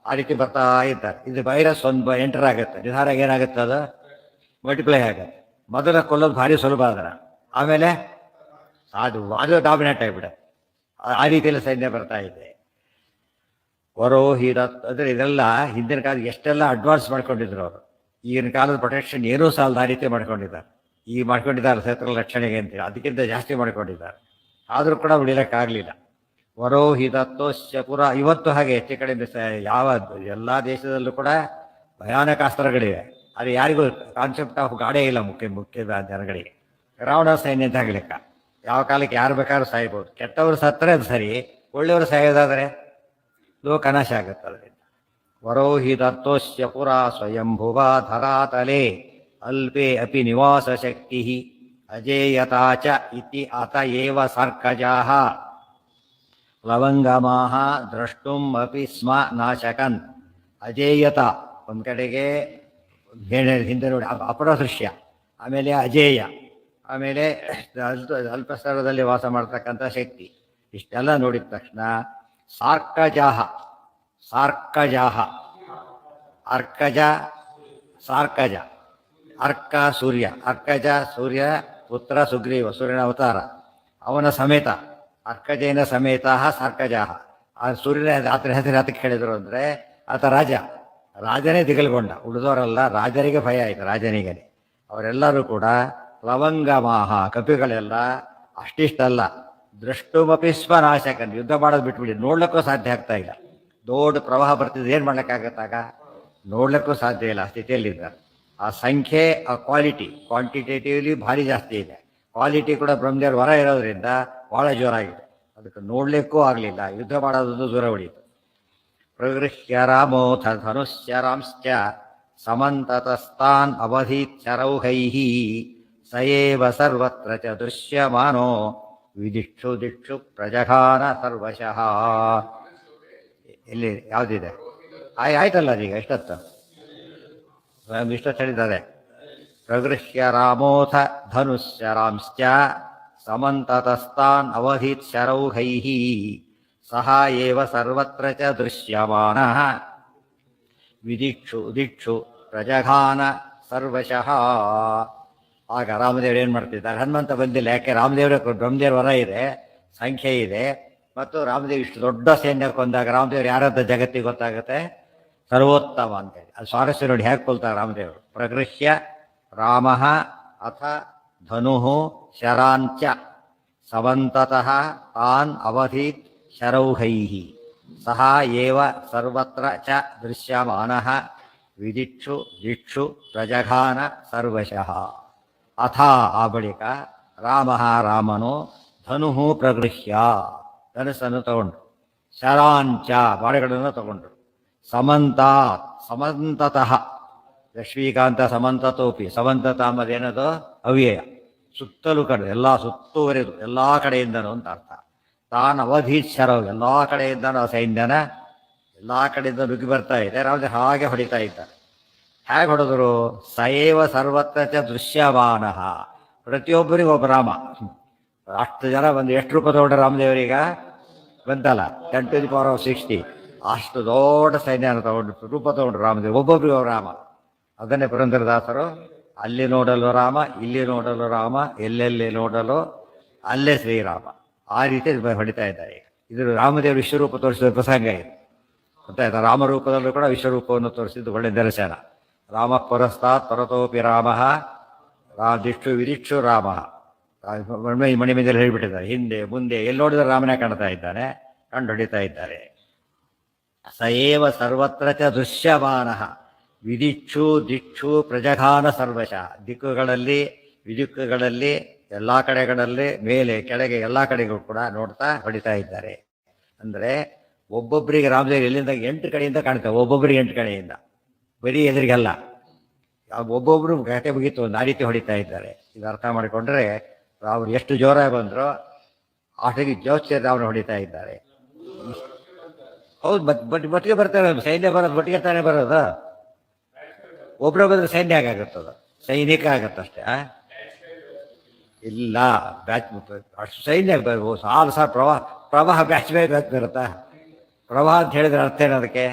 ಆ ರೀತಿ ಬರ್ತಾ ಇದ್ದಾರೆ. ಇದು ವೈರಸ್ ಒಂದು ಎಂಟರ್ ಆಗುತ್ತೆ. ನಿರ್ಧಾರ ಏನಾಗುತ್ತೆ, ಅದು ಮಲ್ಟಿಪ್ಲೈ ಆಗುತ್ತೆ. ಮೊದಲ ಕೊಲ್ಲೋದು ಭಾರಿ ಸುಲಭ ಅದರ, ಆಮೇಲೆ ಅದು ಡಾಮಿನೇಟ್ ಆಗಿಬಿಡ. ಆ ರೀತಿಯಲ್ಲಿ ಸೈನ್ಯ ಬರ್ತಾ ಇದೆ. ವರೋಹಿರತ್ ಅಂದರೆ ಇದೆಲ್ಲ ಹಿಂದಿನ ಕಾಲದ ಎಷ್ಟೆಲ್ಲ ಅಡ್ವಾನ್ಸ್ ಮಾಡ್ಕೊಂಡಿದ್ರು ಅವರು. ಈಗಿನ ಕಾಲದ ಪ್ರೊಟೆಕ್ಷನ್ ಏನೂ ಸಾಲದ ಆ ರೀತಿ ಮಾಡ್ಕೊಂಡಿದ್ದಾರೆ. ಶಸ್ತ್ರ ರಕ್ಷಣೆಗೆ ಅಂತೇಳಿ ಅದಕ್ಕಿಂತ ಜಾಸ್ತಿ ಮಾಡ್ಕೊಂಡಿದ್ದಾರೆ. ಆದರೂ ಕೂಡ ಉಳಿಯೋಕ್ಕಾಗಲಿಲ್ಲ. ವರೋಹಿತತ್ವಸ್ಯ ಪುರ. ಇವತ್ತು ಹಾಗೆ ಹೆಚ್ಚು ಕಡಿಮೆ ಎಲ್ಲ ದೇಶದಲ್ಲೂ ಕೂಡ ಭಯಾನಕ ಅಸ್ತ್ರಗಳಿವೆ. ಅದು ಯಾರಿಗೂ ಕಾನ್ಸೆಪ್ಟ್ ಆಫ್ ಗಾಡೇ ಇಲ್ಲ ಮುಖ್ಯ ಜನಗಳಿಗೆ. ರಾವಣ ಸೈನ್ಯ ಅಂತ ಆಗಲಿಕ್ಕ ಯಾವ ಕಾಲಕ್ಕೆ ಯಾರು ಬೇಕಾದ್ರೂ ಸಾಯ್ಬೋದು. ಕೆಟ್ಟವರು ಸತ್ತರೆ ಅದು ಸರಿ, ಒಳ್ಳೆಯವರು ಸಾಯೋದಾದರೆ ಲೋಕನಾಶ ಆಗುತ್ತೆ. ಅದರಿಂದ ವರೋಹಿತತ್ವಸ್ಯ ಪುರ ಸ್ವಯಂಭುವ ಧರಾತಲೆ ಅಲ್ಪೆ ಅಪಿ ನಿವಾಸ ಶಕ್ತಿ ಅಜೇಯತಾ ಚ ಇತಿ ಅತ ಏವ ಸರ್ಕಜಾಃ ಲವಂಗಮಾಹ ದ್ರಷ್ಟುಂ ಅಪಿ ಸ್ಮ ನಾಶಕನ್. ಅಜೇಯತ ಒಂದು ಕಡೆಗೆ ಹಿಂದೆ ನೋಡಿ ಅಪರದೃಶ್ಯ, ಆಮೇಲೆ ಅಜೇಯ, ಆಮೇಲೆ ಅಲ್ಪಸ್ತರದಲ್ಲಿ ವಾಸ ಮಾಡ್ತಕ್ಕಂಥ ಶಕ್ತಿ. ಇಷ್ಟೆಲ್ಲ ನೋಡಿದ ತಕ್ಷಣ ಸಾರ್ಕಜಾಹ ಸಾರ್ಕಜ ಅರ್ಕ ಸೂರ್ಯ, ಅರ್ಕಜ ಸೂರ್ಯ ಪುತ್ರ ಸುಗ್ರೀವ, ಸೂರ್ಯನ ಅವತಾರ, ಅವನ ಸಮೇತ ಅರ್ಕಜೇನ ಸಮೇತ ಸಾರ್ಕಜಾಹ. ಆ ಸೂರ್ಯನ ಆತನ ಹೆಸರು ಯಾತಕ್ಕೆ ಹೇಳಿದರು ಅಂದರೆ, ಆತ ರಾಜನೇ ದಿಗಲ್ಗೊಂಡ, ಉಳಿದವರಲ್ಲ. ರಾಜರಿಗೆ ಭಯ ಆಯಿತು, ರಾಜನಿಗೆ. ಅವರೆಲ್ಲರೂ ಕೂಡ ಲವಂಗಮಾಹ, ಕಪಿಗಳೆಲ್ಲ ಅಷ್ಟಿಷ್ಟಲ್ಲ, ದೃಷ್ಟುಮಪಿ ಸ್ವನಾಶಕನ್, ಯುದ್ಧ ಮಾಡೋದು ಬಿಟ್ಬಿಡಿ, ನೋಡ್ಲಿಕ್ಕೂ ಸಾಧ್ಯ ಆಗ್ತಾ ಇಲ್ಲ. ದೊಡ್ಡ ಪ್ರವಾಹ ಬರ್ತಿದ್ದು ಏನು ಮಾಡ್ಲಿಕ್ಕಾಗತ್ತಾಗ, ನೋಡ್ಲಿಕ್ಕೂ ಸಾಧ್ಯ ಇಲ್ಲ, ಸ್ಥಿತಿಯಲ್ಲಿದ್ದಾರೆ. ಆ ಸಂಖ್ಯೆ ಆ ಕ್ವಾಂಟಿಟೇಟಿವ್ಲಿ ಭಾರಿ ಜಾಸ್ತಿ ಇದೆ, ಕ್ವಾಲಿಟಿ ಕೂಡ ಬ್ರಹ್ಮದೇವ್ರ ವರ ಇರೋದ್ರಿಂದ ಭಾಳ ಜೋರಾಗಿದೆ. ಅದಕ್ಕೆ ನೋಡಲಿಕ್ಕೂ ಆಗಲಿಲ್ಲ, ಯುದ್ಧ ಮಾಡೋದೊಂದು ದೂರ ಉಳಿಯಿತು. ಪ್ರಗೃಹ್ಯ ರಾಮೋಥ ಧನುಶ್ಚರಾಂಶ್ಚ ಸಮಂತತಸ್ತಾನ್ ಅವಧೀತ್ಯರೌಹೈಃ ಸಯೇವ ಸರ್ವತ್ರ ಚ ದೃಶ್ಯಮಾನೋ ವಿದಿಕ್ಷು ದಿಕ್ಷು ಪ್ರಜಘಾನ ಸರ್ವಶಃ. ಇಲ್ಲಿ ಯಾವುದಿದೆ? ಆಯ್ತಲ್ಲ ಅದೀಗ ಎಷ್ಟೊತ್ತು ಇಷ್ಟೊತ್ತು ಹೇಳಿದ್ದಾರೆ. ಪ್ರಗೃಹ್ಯ ರಾಮೋಥ ಧನುಶ್ಚರಾಂಶ್ಚ ಸಮಂತತಸ್ತಾನ್ ಅವಧೀತ್ ಶರೌಹೈಃ ಸಹ ಏವ ಸರ್ವತ್ರ ಚ ದೃಶ್ಯಮಾನಃ ವಿದಿಕ್ಷು ದಿಕ್ಷು ಪ್ರಜಘಾನ ಸರ್ವಶಃ. ಆಗ ರಾಮದೇವರು ಏನು ಮಾಡ್ತಿದ್ದಾರೆ? ಹನುಮಂತ ಬಂದಿಲ್ಲ, ಯಾಕೆ ರಾಮದೇವರ ಬ್ರಹ್ಮದೇವ್ರ ವರ ಇದೆ, ಸಂಖ್ಯೆ ಇದೆ, ಮತ್ತು ರಾಮದೇವ್ ಇಷ್ಟು ದೊಡ್ಡ ಸೈನ್ಯ ಕೊಂದಾಗ ರಾಮದೇವ್ರು ಯಾರಂತ ಜಗತ್ತಿಗೆ ಗೊತ್ತಾಗುತ್ತೆ? ಸರ್ವೋತ್ತಮ ಅಂತೇಳಿ. ಅದು ಸ್ವಾರಸ್ಯ ನೋಡಿ ಹೇಗೆ ಕೊಲ್ತಾರೆ ರಾಮದೇವರು. ಪ್ರಗೃಹ್ಯ ರಾಮ ಅಥ ಧನು ಶರಾಂಚ ಸಮಂತತಃ ತಾನ್ ಅವಧೀತ್ ಶರೌಹೈಃ ಸಹ ಏವ ಸರ್ವತ್ರ ಚ ದೃಶ್ಯಮಾನಃ ವಿದಿಕ್ಷು ದಿಕ್ಷು ಪ್ರಜಘಾನ ಸರ್ವಶಃ. ಅಥ ಆ ಬಳಿಕ ರಾಮ ರಾಮನು ಧನು ಪ್ರಗೃಹ್ಯ ಧನಸ್ಸನ್ನು ತಗೊಂಡ್ರು, ಶರಾಂಚ ಬಾಣಗಳನ್ನು ತಗೊಂಡ್ರು, ಸಮಂತತಃ ಲಕ್ಷ್ಮೀಕಾಂತ ಸಮಂತತೋಪಿ. ಸಮಂತತ ಅಂಬದೇನದು? ಅವ್ಯಯ, ಸುತ್ತಲೂ ಕಡೆ ಎಲ್ಲ ಸುತ್ತುವರೆದು ಎಲ್ಲ ಕಡೆಯಿಂದನೂ ಅಂತ ಅರ್ಥ. ತಾನು ಅವಧೀಶ್ವರವು ಎಲ್ಲ ಕಡೆಯಿಂದನೂ ಆ ಸೈನ್ಯನ ಎಲ್ಲ ಕಡೆಯಿಂದ ನುಗ್ಗಿ ಬರ್ತಾ ಇದೆ. ರಾಮದೇವ ಹಾಗೆ ಹೊಡಿತಾ ಇದ್ದಾರೆ. ಹೇಗೆ ಹೊಡೆದ್ರು? ಸಯೇವ ಸರ್ವತ್ರ ಚ ದೃಶ್ಯಮಾನಃ. ಪ್ರತಿಯೊಬ್ಬರಿಗೂ ಒಬ್ಬ ರಾಮ. ಅಷ್ಟು ಜನ ಬಂದು ಎಷ್ಟು ರೂಪ ತಗೊಂಡ್ರೆ ರಾಮದೇವರೀಗ ಬಂತಲ್ಲ 10⁻60. ಅಷ್ಟು ದೊಡ್ಡ ಸೈನ್ಯನ ತಗೊಂಡು ರೂಪ ತಗೊಂಡ್ರು ರಾಮದೇವ್, ಒಬ್ಬೊಬ್ಬರಿಗೂ ರಾಮ. ಅದನ್ನೇ ಪುರಂದರದಾಸರು ಅಲ್ಲಿ ನೋಡಲು ರಾಮ, ಇಲ್ಲಿ ನೋಡಲು ರಾಮ, ಎಲ್ಲೆಲ್ಲಿ ನೋಡಲು ಅಲ್ಲೇ ಶ್ರೀರಾಮ. ಆ ರೀತಿ ಹೊಡಿತಾ ಇದ್ದಾರೆ. ಇದು ರಾಮದೇವರು ವಿಶ್ವರೂಪ ತೋರಿಸಿದ ಪ್ರಸಂಗ ಇದು ಗೊತ್ತಾಯ್ತಾ? ರಾಮರೂಪದಲ್ಲೂ ಕೂಡ ವಿಶ್ವರೂಪವನ್ನು ತೋರಿಸಿದ್ದು ಒಳ್ಳೆ ದರ್ಶನ. ರಾಮ ಪುರಸ್ತಾತ್ ಪರತೋಪಿ ರಾಮ ದಿಕ್ಷು ವಿದಿಕ್ಷು ರಾಮ. ಮಣಿ ಮೇಲೆ ಹೇಳಿಬಿಟ್ಟಿದ್ದಾರೆ, ಹಿಂದೆ ಮುಂದೆ ಎಲ್ಲಿ ನೋಡಿದ್ರೆ ರಾಮನೇ ಕಾಣ್ತಾ ಇದ್ದಾನೆ, ಕಂಡು ಹೊಡಿತಾ ಇದ್ದಾರೆ. ಸಯೇವ ಸರ್ವತ್ರ ಚ ದೃಶ್ಯಮಾನಃ ವಿದಿಕ್ಷು ದಿಕ್ಷು ಪ್ರಜಘಾನ ಸರ್ವಶಃ. ದಿಕ್ಕುಗಳಲ್ಲಿ ವಿದಿಕ್ಕುಗಳಲ್ಲಿ ಎಲ್ಲ ಕಡೆಗಳಲ್ಲಿ ಮೇಲೆ ಕೆಳಗೆ ಎಲ್ಲ ಕಡೆಗೂ ಕೂಡ ನೋಡ್ತಾ ಹೊಡಿತಾ ಇದ್ದಾರೆ. ಅಂದರೆ ಒಬ್ಬೊಬ್ಬರಿಗೆ ರಾಮದೇವ್ ಎಲ್ಲಿಂದ 8 ಕಡೆಯಿಂದ ಕಾಣ್ತಾರೆ, ಒಬ್ಬೊಬ್ಬರಿಗೆ 8 ಕಡೆಯಿಂದ, ಬರೀ ಎದುರಿಗೆಲ್ಲ. ಒಬ್ಬೊಬ್ಬರು ಗಟೆ ಮುಗೀತು ಒಂದು ಆ ರೀತಿ ಹೊಡಿತಾ ಇದ್ದಾರೆ. ಇದು ಅರ್ಥ ಮಾಡಿಕೊಂಡ್ರೆ ಅವ್ರು ಎಷ್ಟು ಜೋರಾಗಿ ಬಂದರೂ ಆಟಗೆ ಜೋಸ್ತಿ ರಾವಣ ಹೊಡಿತಾ ಇದ್ದಾರೆ. ಹೌದು, ಬಟ್ಟಿಗೆ ಬರ್ತಾರೆ. ಸೈನ್ಯ ಬರೋದು ಬಟ್ಟಿಗೆ ತಾನೇ ಬರೋದು. ಒಬ್ಬರ ಬಂದ್ರೆ ಸೈನ್ಯ ಆಗುತ್ತದ, ಸೈನಿಕ ಆಗತ್ತಷ್ಟೇ. ಇಲ್ಲ, ಬ್ಯಾಚ್ ಅಷ್ಟು ಸೈನ್ಯ ಸಾಲು ಪ್ರವಾಹ ಬ್ಯಾಚ್ ಬರುತ್ತಾ? ಪ್ರವಾಹ ಅಂತ ಹೇಳಿದ್ರೆ ಅರ್ಥ ಏನು? ಅದಕ್ಕೆ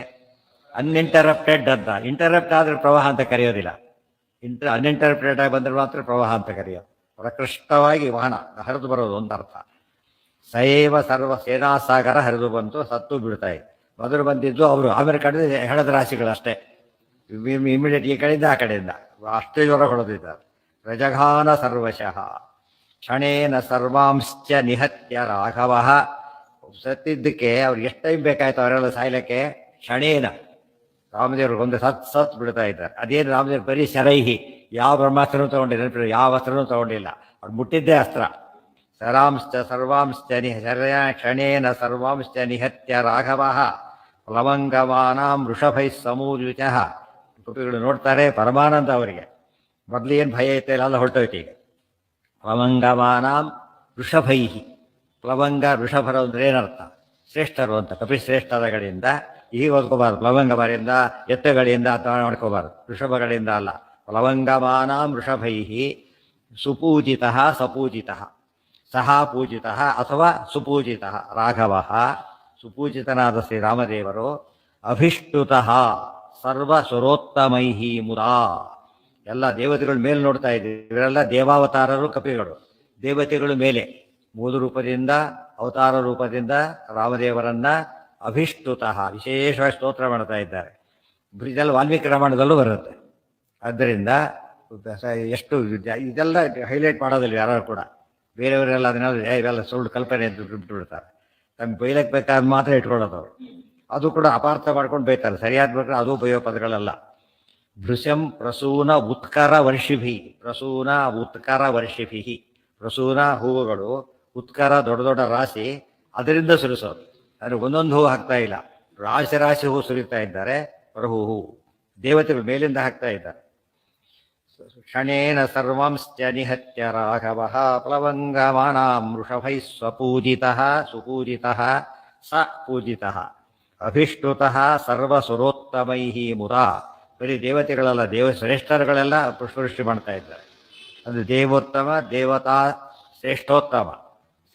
ಅನ್ಇಂಟರಪ್ಟೆಡ್ ಅಂತ. ಇಂಟರಪ್ಟ್ ಆದರೆ ಪ್ರವಾಹ ಅಂತ ಕರೆಯೋದಿಲ್ಲ. ಅನ್ಇಂಟರಪ್ಟೆಡ್ ಆಗಿ ಬಂದರೆ ಮಾತ್ರ ಪ್ರವಾಹ ಅಂತ ಕರೆಯೋದು. ಪ್ರಕೃಷ್ಟವಾಗಿ ವಾಹನ ಹರಿದು ಬರೋದು ಅಂತ ಅರ್ಥ. ಸಯೇವ ಸರ್ವ ಸೇನಾಸಾಗರ ಹರಿದು ಬಂತು, ಸತ್ತು ಬೀಳ್ತಾ ಇದೆ. ಮೊದಲು ಬಂದಿದ್ದು ಅವರು, ಆಮೇಲೆ ಕಡೆ ಹೆಣದ ರಾಶಿಗಳು ಅಷ್ಟೇ. ಇಮಿಡಿಯೇಟ್ ಈ ಕಡೆಯಿಂದ ಆ ಕಡೆಯಿಂದ ಅಷ್ಟೇ ಜೋರ ಹೊಡೆದಿದ್ದಾರೆ. ಪ್ರಜಘಾನ ಸರ್ವಶಃ ಕ್ಷಣೇನ ಸರ್ವಾಂಶ್ಚ ನಿಹತ್ಯ ರಾಘವ. ಸತ್ತಿದ್ದಕ್ಕೆ ಅವ್ರಿಗೆ ಎಷ್ಟು ಟೈಮ್ ಬೇಕಾಯ್ತು ಅವರೆಲ್ಲ ಸಾಯ್ಲಿಕ್ಕೆ? ಕ್ಷಣೇನ. ರಾಮದೇವ್ರಿಗೆ ಒಂದು ಸತ್ ಬಿಡ್ತಾ ಇದ್ದಾರೆ. ಅದೇನು ರಾಮದೇವ್ರು ಬರೀ ಶರೈಹಿ, ಯಾವ ಬ್ರಹ್ಮಾಸ್ತ್ರನೂ ತಗೊಂಡಿಲ್ಲ, ಯಾವ ಅಸ್ತ್ರನೂ ತಗೊಂಡಿಲ್ಲ. ಅವ್ರು ಮುಟ್ಟಿದ್ದೇ ಅಸ್ತ್ರ. ಶರಾಂಶ್ಚ ಸರ್ವಾಂಶ್ಚ ಕ್ಷಣೇನ ಸರ್ವಾಂಶ್ಚ ನಿಹತ್ಯ ರಾಘವ ಪ್ಲವಂಗಮಾನಾಂ ವೃಷಭೈ ಸಮೂಲಿತ. ಗೋಪಿಗಳು ನೋಡ್ತಾರೆ, ಪರಮಾನಂದ ಅವರಿಗೆ. ಮೊದಲು ಏನು ಭಯ ಐತೆ ಇಲ್ಲ, ಹೊರಟೋಯ್ತು ಈಗ. ಪ್ಲವಂಗಮಾನಾಂ ವೃಷಭೈ. ಪ್ಲವಂಗ ವೃಷಭರು ಅಂದ್ರೆ ಏನರ್ಥ? ಶ್ರೇಷ್ಠರು ಅಂತ. ಕಪಿಶ್ರೇಷ್ಠರಗಳಿಂದ ಈಗ ಓದ್ಕೋಬಾರ್ದು. ಪ್ಲವಂಗಮರಿಂದ ಎತ್ತುಗಳಿಂದ ಅಥವಾ ಮಾಡ್ಕೋಬಾರ್ದು, ವೃಷಭಗಳಿಂದ ಅಲ್ಲ. ಪ್ಲವಂಗಮಾನಾಂ ವೃಷಭೈ ಸುಪೂಜಿತ ಸಪೂಜಿತ ಸಹ ಪೂಜಿತ ಅಥವಾ ಸುಪೂಜಿತ ರಾಘವ. ಸುಪೂಜಿತನಾದ ಶ್ರೀರಾಮದೇವರು ಅಭಿಷ್ಟುತಃ ಸರ್ವ ಸುರೋತ್ತಮೈ ಮುದಾ. ಎಲ್ಲ ದೇವತೆಗಳ ಮೇಲೆ ನೋಡ್ತಾ ಇದ್ದೀವಿ. ಇವರೆಲ್ಲ ದೇವಾವತಾರರು, ಕಪಿಗಳು. ದೇವತೆಗಳು ಮೇಲೆ 3 ರೂಪದಿಂದ, ಅವತಾರ ರೂಪದಿಂದ ರಾಮದೇವರನ್ನ ಅಭಿಷ್ಟುತಃ ವಿಶೇಷವಾಗಿ ಸ್ತೋತ್ರ ಮಾಡ್ತಾ ಇದ್ದಾರೆ. ಇದೆಲ್ಲ ವಾಲ್ಮೀಕಿ ರಾಮಾಯಣದಲ್ಲೂ ಬರುತ್ತೆ. ಆದ್ದರಿಂದ ಎಷ್ಟು ಇದೆಲ್ಲ ಹೈಲೈಟ್ ಮಾಡೋದಿಲ್ಲ ಯಾರು ಕೂಡ. ಬೇರೆಯವರೆಲ್ಲ ಅದನ್ನೆಲ್ಲ ಇವೆಲ್ಲ ಸುಳ್ಳು ಕಲ್ಪನೆ ಅಂತ ಬಿಟ್ಬಿಡ್ತಾರೆ. ತಮ್ಗೆ ಬೈಲಕ್ಕೆ ಬೇಕಾದ ಮಾತ್ರ ಇಟ್ಕೊಳ್ಳೋದು ಅವರು. ಅದು ಕೂಡ ಅಪಾರ್ಥ ಮಾಡ್ಕೊಂಡು ಬೈತಾರೆ. ಸರಿಯಾದ ಬೇಕಾದ್ರೆ ಅದು ಬೈಯೋ ಪದಗಳಲ್ಲ. ಭೃಶಂ ಪ್ರಸೂನ ಉತ್ಕರ ವರ್ಷಿಭಿ, ಪ್ರಸೂನ ಉತ್ಕರ ವರ್ಷಿಭಿ, ಪ್ರಸೂನ ಹೂವುಗಳು, ಉತ್ಕರ ದೊಡ್ಡ ದೊಡ್ಡ ರಾಶಿ, ಅದರಿಂದ ಸುರಿಸೋದು. ಅಂದರೆ ಒಂದೊಂದು ಹೂವು ಹಾಕ್ತಾ ಇಲ್ಲ, ರಾಶಿ ರಾಶಿ ಹೂ ಸುರಿತಾ ಇದ್ದಾರೆ. ಪ್ರಭು ಹೂ ದೇವತೆಗಳು ಮೇಲಿಂದ ಹಾಕ್ತಾ ಇದ್ದಾರೆ. ಕ್ಷಣೇನ ಸರ್ವಂಶ್ಚ ನಿಹತ್ಯ ರಾಘವ ಪ್ಲವಂಗಮಾನಾಂ ವೃಷಭೈ ಸ್ವಪೂಜಿತಃ ಸುಪೂಜಿತಃ ಸ ಪೂಜಿತಃ ಅಭಿಷ್ಟುತಃ ಸರ್ವಸುರೋತ್ತಮೈ ಮುದಾ. ಬರೀ ದೇವತೆಗಳೆಲ್ಲ ಶ್ರೇಷ್ಠರುಗಳೆಲ್ಲ ಪುಷ್ಪವೃಷ್ಟಿ ಮಾಡ್ತಾ ಇದ್ದಾರೆ. ಅದು ದೇವೋತ್ತಮ, ದೇವತಾ ಶ್ರೇಷ್ಠೋತ್ತಮ,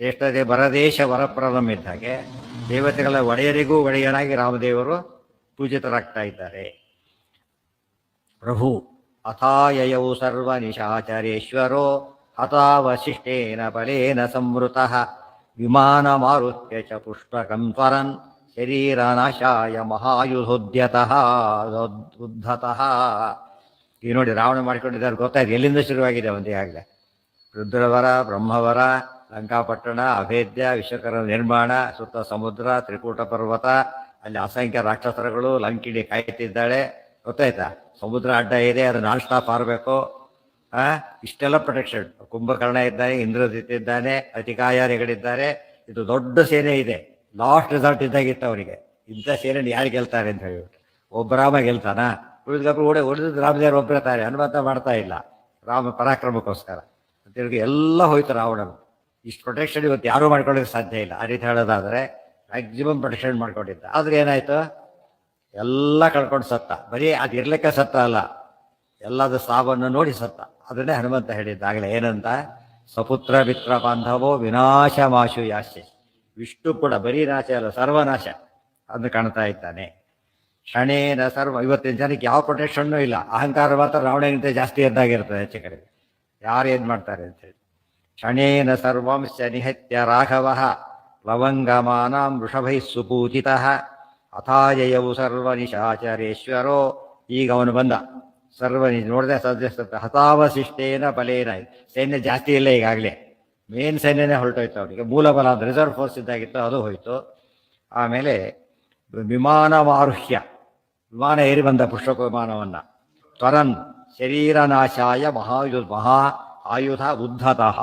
ಶ್ರೇಷ್ಠತೆ ಬರದೇಶ ವರಪ್ರದಂ ಇದ್ದ ಹಾಗೆ ದೇವತೆಗಳ ಒಡೆಯರಿಗೂ ಒಡೆಯನಾಗಿ ರಾಮದೇವರು ಪೂಜಿತರಾಗ್ತಾ ಇದ್ದಾರೆ. ಪ್ರಭು ಅಥಾಯಯೌ ಸರ್ವ ನಿಶಾಚರೇಶ್ವರೋ ಹತಾವಶಿಷ್ಟೇನ ಬಲೇನ ಸಂವೃತಃ ವಿಮಾನಮಾರುತ್ಯ ಚ ಪುಷ್ಪಕಂ ತ್ವರನ್ ಶರೀರನಾಶಾಯ ಮಹಾಯುಧೋದ್ಯತಃ ಉದ್ಧತಃ. ಈಗ ನೋಡಿ ರಾವಣ ಮಾಡ್ಕೊಂಡಿದ್ದಾರೆ, ಗೊತ್ತಾಯ್ತು ಎಲ್ಲಿಂದ ಶುರುವಾಗಿದೆ ಒಂದು. ಈಗಾಗಲೇ ರುದ್ರವರ, ಬ್ರಹ್ಮವರ, ಲಂಕಾಪಟ್ಟಣ, ಅಭೇದ್ಯ, ವಿಶ್ವಕರ್ಮ ನಿರ್ಮಾಣ, ಸುತ್ತ ಸಮುದ್ರ, ತ್ರಿಕೂಟ ಪರ್ವತ, ಅಲ್ಲಿ ಅಸಂಖ್ಯ ರಾಕ್ಷಸರುಗಳು, ಲಂಕಿಣಿ ಕಾಯ್ತಿದ್ದಾಳೆ, ಗೊತ್ತಾಯ್ತಾ. ಸಮುದ್ರ ಅಡ್ಡ ಇದೆ, ಅದು ನಾನ್ ಸ್ಟಾಪ್ ಆರಬೇಕು. ಇಷ್ಟೆಲ್ಲ ಪ್ರೊಟೆಕ್ಷನ್. ಕುಂಭಕರ್ಣ ಇದ್ದಾನೆ, ಇಂದ್ರಜಿತ್ ಇದ್ದಾನೆ, ಅತಿಕಾಯಾರಿಗಳಿದ್ದಾರೆ. ಇದು ದೊಡ್ಡ ಸೇನೆ ಇದೆ. ಲಾಸ್ಟ್ ರಿಸಲ್ಟ್ ಇದ್ದಾಗಿತ್ತು ಅವರಿಗೆ. ಇಂಥ ಸೇನೆ ಯಾರು ಗೆಲ್ತಾರೆ ಅಂತ ಹೇಳ್ಬಿಟ್ಟು ಒಬ್ಬ ರಾಮ ಗೆಲ್ತಾನ? ಉಳಿದೊಬ್ಬರು ಉಳಿದ ರಾಮದೇವರು ಒಬ್ಬರತಾರೆ. ಹನುಮಂತ ಮಾಡ್ತಾ ಇಲ್ಲ ರಾಮ ಪರಾಕ್ರಮಕ್ಕೋಸ್ಕರ ಅಂತೇಳಿ ಎಲ್ಲ ಹೋಯ್ತು ರಾವಣನು. ಇಷ್ಟು ಪ್ರೊಟೆಕ್ಷನ್ ಇವತ್ತು ಯಾರೂ ಮಾಡ್ಕೊಳ್ಳೋಕೆ ಸಾಧ್ಯ ಇಲ್ಲ. ಆ ರೀತಿ ಹೇಳೋದಾದರೆ ಮ್ಯಾಕ್ಸಿಮಮ್ ಪ್ರೊಟೆಕ್ಷನ್ ಮಾಡ್ಕೊಂಡಿದ್ದ. ಆದ್ರೆ ಏನಾಯ್ತು, ಎಲ್ಲ ಕಳ್ಕೊಂಡು ಸತ್ತ. ಬರೀ ಅದು ಇರ್ಲಿಕ್ಕೆ ಸತ್ತ ಅಲ್ಲ, ಎಲ್ಲದ ಸಾವನ್ನು ನೋಡಿ ಸತ್ತ. ಅದನ್ನೇ ಹನುಮಂತ ಹೇಳಿದ್ದಾಗಲೇ ಏನಂತ, ಸಪುತ್ರ ಮಿತ್ರ ಬಾಂಧವೋ ವಿನಾಶ ಮಾಶು ಯಾಸ್ಯ. ವಿಷ್ಣು ಕೂಡ ಬರೀ ನಾಶ ಅಲ್ಲ, ಸರ್ವನಾಶ ಅದನ್ನು ಕಾಣ್ತಾ ಇದ್ದಾನೆ. ಕ್ಷಣೇನ ಸರ್ವ. ಇವತ್ತಿನ ಜನಕ್ಕೆ ಯಾವ ಪ್ರೊಟೆಕ್ಷನ್ನೂ ಇಲ್ಲ. ಅಹಂಕಾರ ಮಾತ್ರ ರಾವಣಗಿಂತ ಜಾಸ್ತಿ ಎದ್ದಾಗಿರ್ತದೆ ಹೆಚ್ಚು ಕಡೆ. ಯಾರು ಏನು ಮಾಡ್ತಾರೆ ಅಂತೇಳಿ. ಕ್ಷಣೇನ ಸರ್ವಂಶ ನಿಹತ್ಯ ರಾಘವ ಪ್ಲವಂಗಮಾನಾಂ ವೃಷಭೈ ಸುಪೂಜಿತಃ ಅಥಾಯಯೌ ಸರ್ವನಿಶಾಚರೇಶ್ವರೋ. ಈಗ ಅವನು ಬಂದ, ನೋಡಿದೆ ಸದ್ಯ ಹತಾವಶಿಷ್ಟೇನ ಬಲೇನ. ಸೈನ್ಯ ಜಾಸ್ತಿ ಇಲ್ಲ ಈಗಾಗಲೇ, ಮೇನ್ ಸೈನ್ಯನೇ ಹೊರಟೋಯ್ತು ಅವನಿಗೆ. ಮೂಲಬಲ ಅಂತ ರಿಸರ್ವ್ ಫೋರ್ಸ್ ಇದ್ದಾಗಿತ್ತು, ಅದು ಹೋಯ್ತು. ಆಮೇಲೆ ವಿಮಾನಮಾರುಹ್ಯ, ವಿಮಾನ ಏರಿ ಬಂದ ಪುಷ್ಪಕ ವಿಮಾನವನ್ನು. ತ್ವರನ್ ಶರೀರನಾಶಾಯ ಮಹಾ ಆಯುಧ ಉದ್ಧತಃ.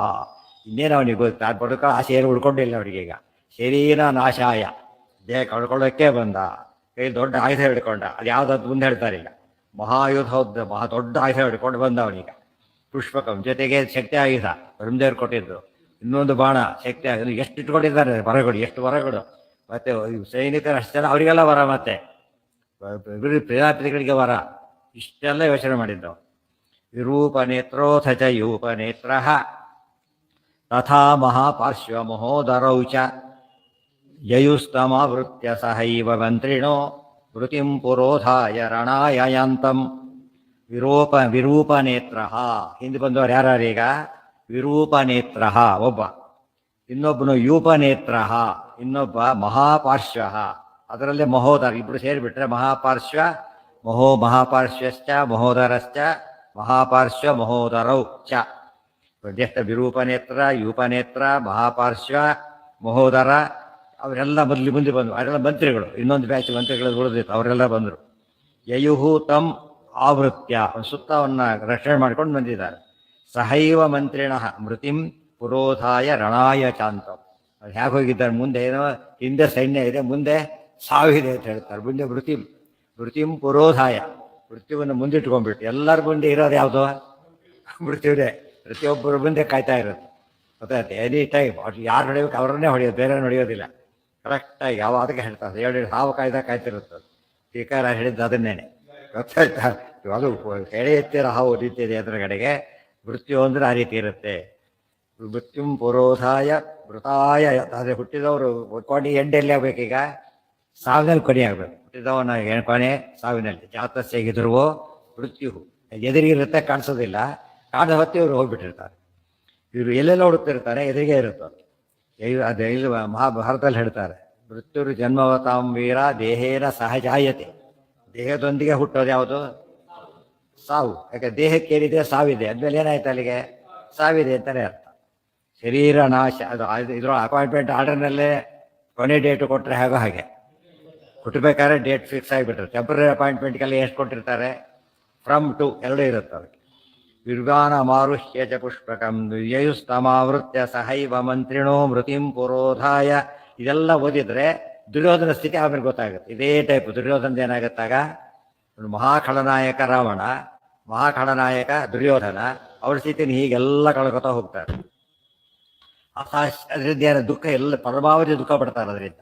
ಇನ್ನೇನು ಅವನಿಗೆ ಗೊತ್ತಾ, ಬದುಕ ಆಸೆ ಏನು ಉಳ್ಕೊಂಡಿಲ್ಲ ಅವರಿಗೆ. ಈಗ ಶರೀರ ನಾಶಾಯ, ದೇಹ ಕಳ್ಕೊಳ್ಳೋಕ್ಕೆ ಬಂದ. ಕೈ ದೊಡ್ಡ ಆಯುಧ ಹಿಡ್ಕೊಂಡ. ಅದು ಯಾವುದಾದ್ರು ಮುಂದೆ ಹೇಳ್ತಾರೆ ಈಗ. ಮಹಾಯುಧ ದೊಡ್ಡ ಆಯುಧ ಹಿಡ್ಕೊಂಡು ಬಂದ ಅವನೀಗ. ಪುಷ್ಪಕಂ ಜೊತೆಗೆ ಶಕ್ತಿ ಆಯುಧ ಬ್ರಹ್ಮದೇವರು ಕೊಟ್ಟಿದ್ದು. ಇನ್ನೊಂದು ಬಾಣ ಶಕ್ತಿ ಆಯುಧ. ಎಷ್ಟು ಇಟ್ಕೊಂಡಿದ್ದಾರೆ ವರಗಳು, ಎಷ್ಟು ವರಗಳು. ಮತ್ತೆ ಸೈನಿಕರು ಅಷ್ಟು ಜನ, ಅವರಿಗೆಲ್ಲ ವರ, ಮತ್ತೆ ಪ್ರಜಾಪತಿಗಳಿಗೆ ವರ. ಇಷ್ಟೆಲ್ಲ ಯೋಚನೆ ಮಾಡಿದ್ದವು. ವಿರೂಪ ನೇತ್ರೋಥ ಚ ಯೂಪ ನೇತ್ರ ತಥಾ ಮಹಾಪಾರ್ಶ್ವ ಮಹೋದರೌ ಚ ಯಯುಸ್ತಮಾವೃತ್ಯ ಸಹೈವ ಮಂತ್ರಿಣೋ ವೃತಿಂ ಪುರೋಧಾಯ ರಣಾಯ ಯಾಂತಂ. ವಿರೂಪ ನೇತ್ರ. ಹಿಂದೆ ಬಂದವರು ಯಾರೀಗ? ವಿರೂಪನೇತ್ರ ಒಬ್ಬ, ಇನ್ನೊಬ್ಬನು ಯೂಪನೇತ್ರ, ಇನ್ನೊಬ್ಬ ಮಹಾಪಾರ್ಶ್ವ. ಅದರಲ್ಲೇ ಮಹೋದರ ಇಬ್ಬರು ಸೇರಿಬಿಟ್ರೆ ಮಹಾಪಾರ್ಶ್ವ ಮಹಾಪಾರ್ಶ್ವಶ್ಚ ಮಹೋದರಶ್ಚ ಮಹಾಪಾರ್ಶ್ವ ಮಹೋದರೌ ಚ. ಜ್ಯೇಷ್ಠ ವಿರೂಪನೇತ್ರ, ಯೂಪನೇತ್ರ, ಮಹಾಪಾರ್ಶ್ವ, ಮಹೋದರ ಅವರೆಲ್ಲ ಮುಂದೆ ಬಂದರು. ಅವರೆಲ್ಲ ಮಂತ್ರಿಗಳು. ಇನ್ನೊಂದು ಬ್ಯಾಚ್ ಮಂತ್ರಿಗಳು ಉಳಿದಿತ್ತು, ಅವರೆಲ್ಲ ಬಂದರು. ಯಯುಹು ತಮ್ ಆವೃತ್ಯ, ಸುತ್ತ ಅವನ್ನ ರಕ್ಷಣೆ ಮಾಡ್ಕೊಂಡು ಬಂದಿದ್ದಾರೆ. ಸಹೈವ ಮಂತ್ರಿಣ ಮೃತಿಂ ಪುರೋಧಾಯ ರಣಾಯ ಚಾಂತಂ. ಅವ್ರು ಹೇಗೆ ಹೋಗಿದ್ದಾರೆ, ಮುಂದೆ ಏನೋ ಹಿಂದೆ ಸೈನ್ಯ ಇದೆ, ಮುಂದೆ ಸಾವಿದೆ ಅಂತ ಹೇಳ್ತಾರೆ. ಮುಂದೆ ಮೃತಿಂ ಪುರೋಧಾಯ, ಮೃತ್ಯುವನ್ನು ಮುಂದಿಟ್ಕೊಂಡ್ಬಿಟ್ಟು. ಎಲ್ಲರ ಮುಂದೆ ಇರೋದು ಯಾವುದು? ಮೃತ್ಯುದೇ. ಪ್ರತಿಯೊಬ್ಬರ ಮುಂದೆ ಕಾಯ್ತಾ ಇರೋದು, ಗೊತ್ತಾಯ್ತು. ಎನಿ ಟೈಮ್ ಅವ್ರು ಯಾರು ಹೊಡೆಯೋಕೆ ಅವರನ್ನೇ ಹೊಡೆಯೋದು, ಬೇರೆ ಹೊಡೆಯೋದಿಲ್ಲ. ಕರೆಕ್ಟಾಗಿ ಯಾವ ಅದಕ್ಕೆ ಹೇಳ್ತಾರೆ, ಹೇಳಿ ಹಾವು ಕಾಯ್ತಿರುತ್ತೆ. ಟೀಕಾರ ಹೇಳಿದ್ದು ಅದನ್ನೇನೆ, ಗೊತ್ತಾಯ್ತಾ. ಅದು ಎಳೆ ಎತ್ತಿರ ಹಾವು ನಿಂತಿದೆ ಎದುರುಗಡೆಗೆ. ಮೃತ್ಯು ಅಂದರೆ ಆ ರೀತಿ ಇರುತ್ತೆ. ಮೃತ್ಯುಂ ಪುರೋಧಾಯ ಮೃತಾಯ. ಆದರೆ ಹುಟ್ಟಿದವರು ಕೊನೆ ಎಂಡೆಲ್ಲಿ ಆಗ್ಬೇಕೀಗ? ಸಾವಿನಲ್ಲಿ ಕೊನೆ ಆಗ್ಬೇಕು. ಹುಟ್ಟಿದವನ ಕೊನೆ ಸಾವಿನಲ್ಲಿ. ಜಾತಸ್ಯ ಎದುರುವೋ ಮೃತ್ಯು. ಎದುರಿಗಿರುತ್ತೆ, ಕಾಣಿಸೋದಿಲ್ಲ. ಕಾಣದ ಹೊತ್ತಿ ಇವರು ಹೋಗ್ಬಿಟ್ಟಿರ್ತಾರೆ. ಇವರು ಎಲ್ಲೆಲ್ಲ ಹುಡುಕ್ತಿರ್ತಾರೆ, ಎದುರಿಗೆ ಇರುತ್ತಾರೆ. ಅದು ಇಲ್ಲಿ ಮಹಾಭಾರತದಲ್ಲಿ ಹೇಳ್ತಾರೆ, ಮೃತ್ಯುರು ಜನ್ಮವತಾಂ ವೀರ ದೇಹೇನ ಸಹಜಾಯತೆ. ದೇಹದೊಂದಿಗೆ ಹುಟ್ಟೋದು ಯಾವುದು? ಸಾವು. ಯಾಕೆ ದೇಹಕ್ಕೆ ಏನಿದೆ ಸಾವಿದೆ, ಅದ್ಮೇಲೆ ಏನಾಯ್ತು ಅಲ್ಲಿಗೆ? ಸಾವಿದೆ ಅಂತಲೇ ಅರ್ಥ. ಶರೀರ ನಾಶ. ಅದು ಇದ್ರ ಅಪಾಯಿಂಟ್ಮೆಂಟ್ ಆರ್ಡರ್ನಲ್ಲೇ ಕೊನೆ ಡೇಟು ಕೊಟ್ಟರೆ ಹಾಗೆ ಹುಟ್ಟಬೇಕಾದ್ರೆ ಡೇಟ್ ಫಿಕ್ಸ್ ಆಗಿಬಿಟ್ರೆ. ಟೆಂಪ್ರರಿ ಅಪಾಯಿಂಟ್ಮೆಂಟ್ಗೆಲ್ಲ ಎಷ್ಟು ಕೊಟ್ಟಿರ್ತಾರೆ? ಫ್ರಮ್ ಟು ಎರಡೂ ಇರುತ್ತೆ ಅದಕ್ಕೆ. ವಿರ್ಗಾನ ಮಾರುಹ್ಯ ಚ ಪುಷ್ಪಕಂ ಯಯುಸ್ತಮಾವೃತ್ಯ ಸಹೈವ ಮಂತ್ರಿಣೋ ಮೃತಿಂ ಪುರೋಧಾಯ. ಇದೆಲ್ಲ ಓದಿದ್ರೆ ದುರ್ಯೋಧನ ಸ್ಥಿತಿ ಆಮೇಲೆ ಗೊತ್ತಾಗುತ್ತೆ. ಇದೇ ಟೈಪ್ ದುರ್ಯೋಧನ ಏನಾಗತ್ತಾಗ, ಮಹಾಖಳನಾಯಕ ರಾವಣ, ಮಹಾಖಳನಾಯಕ ದುರ್ಯೋಧನ, ಅವ್ರ ಸ್ಥಿತಿನ ಹೀಗೆಲ್ಲ ಕಳ್ಕೊತಾ ಹೋಗ್ತಾರೆ. ಅದರಿಂದ ಏನೋ ದುಃಖ ಎಲ್ಲ ಪರಮಾವಧಿ ದುಃಖ ಪಡ್ತಾರೆ. ಅದರಿಂದ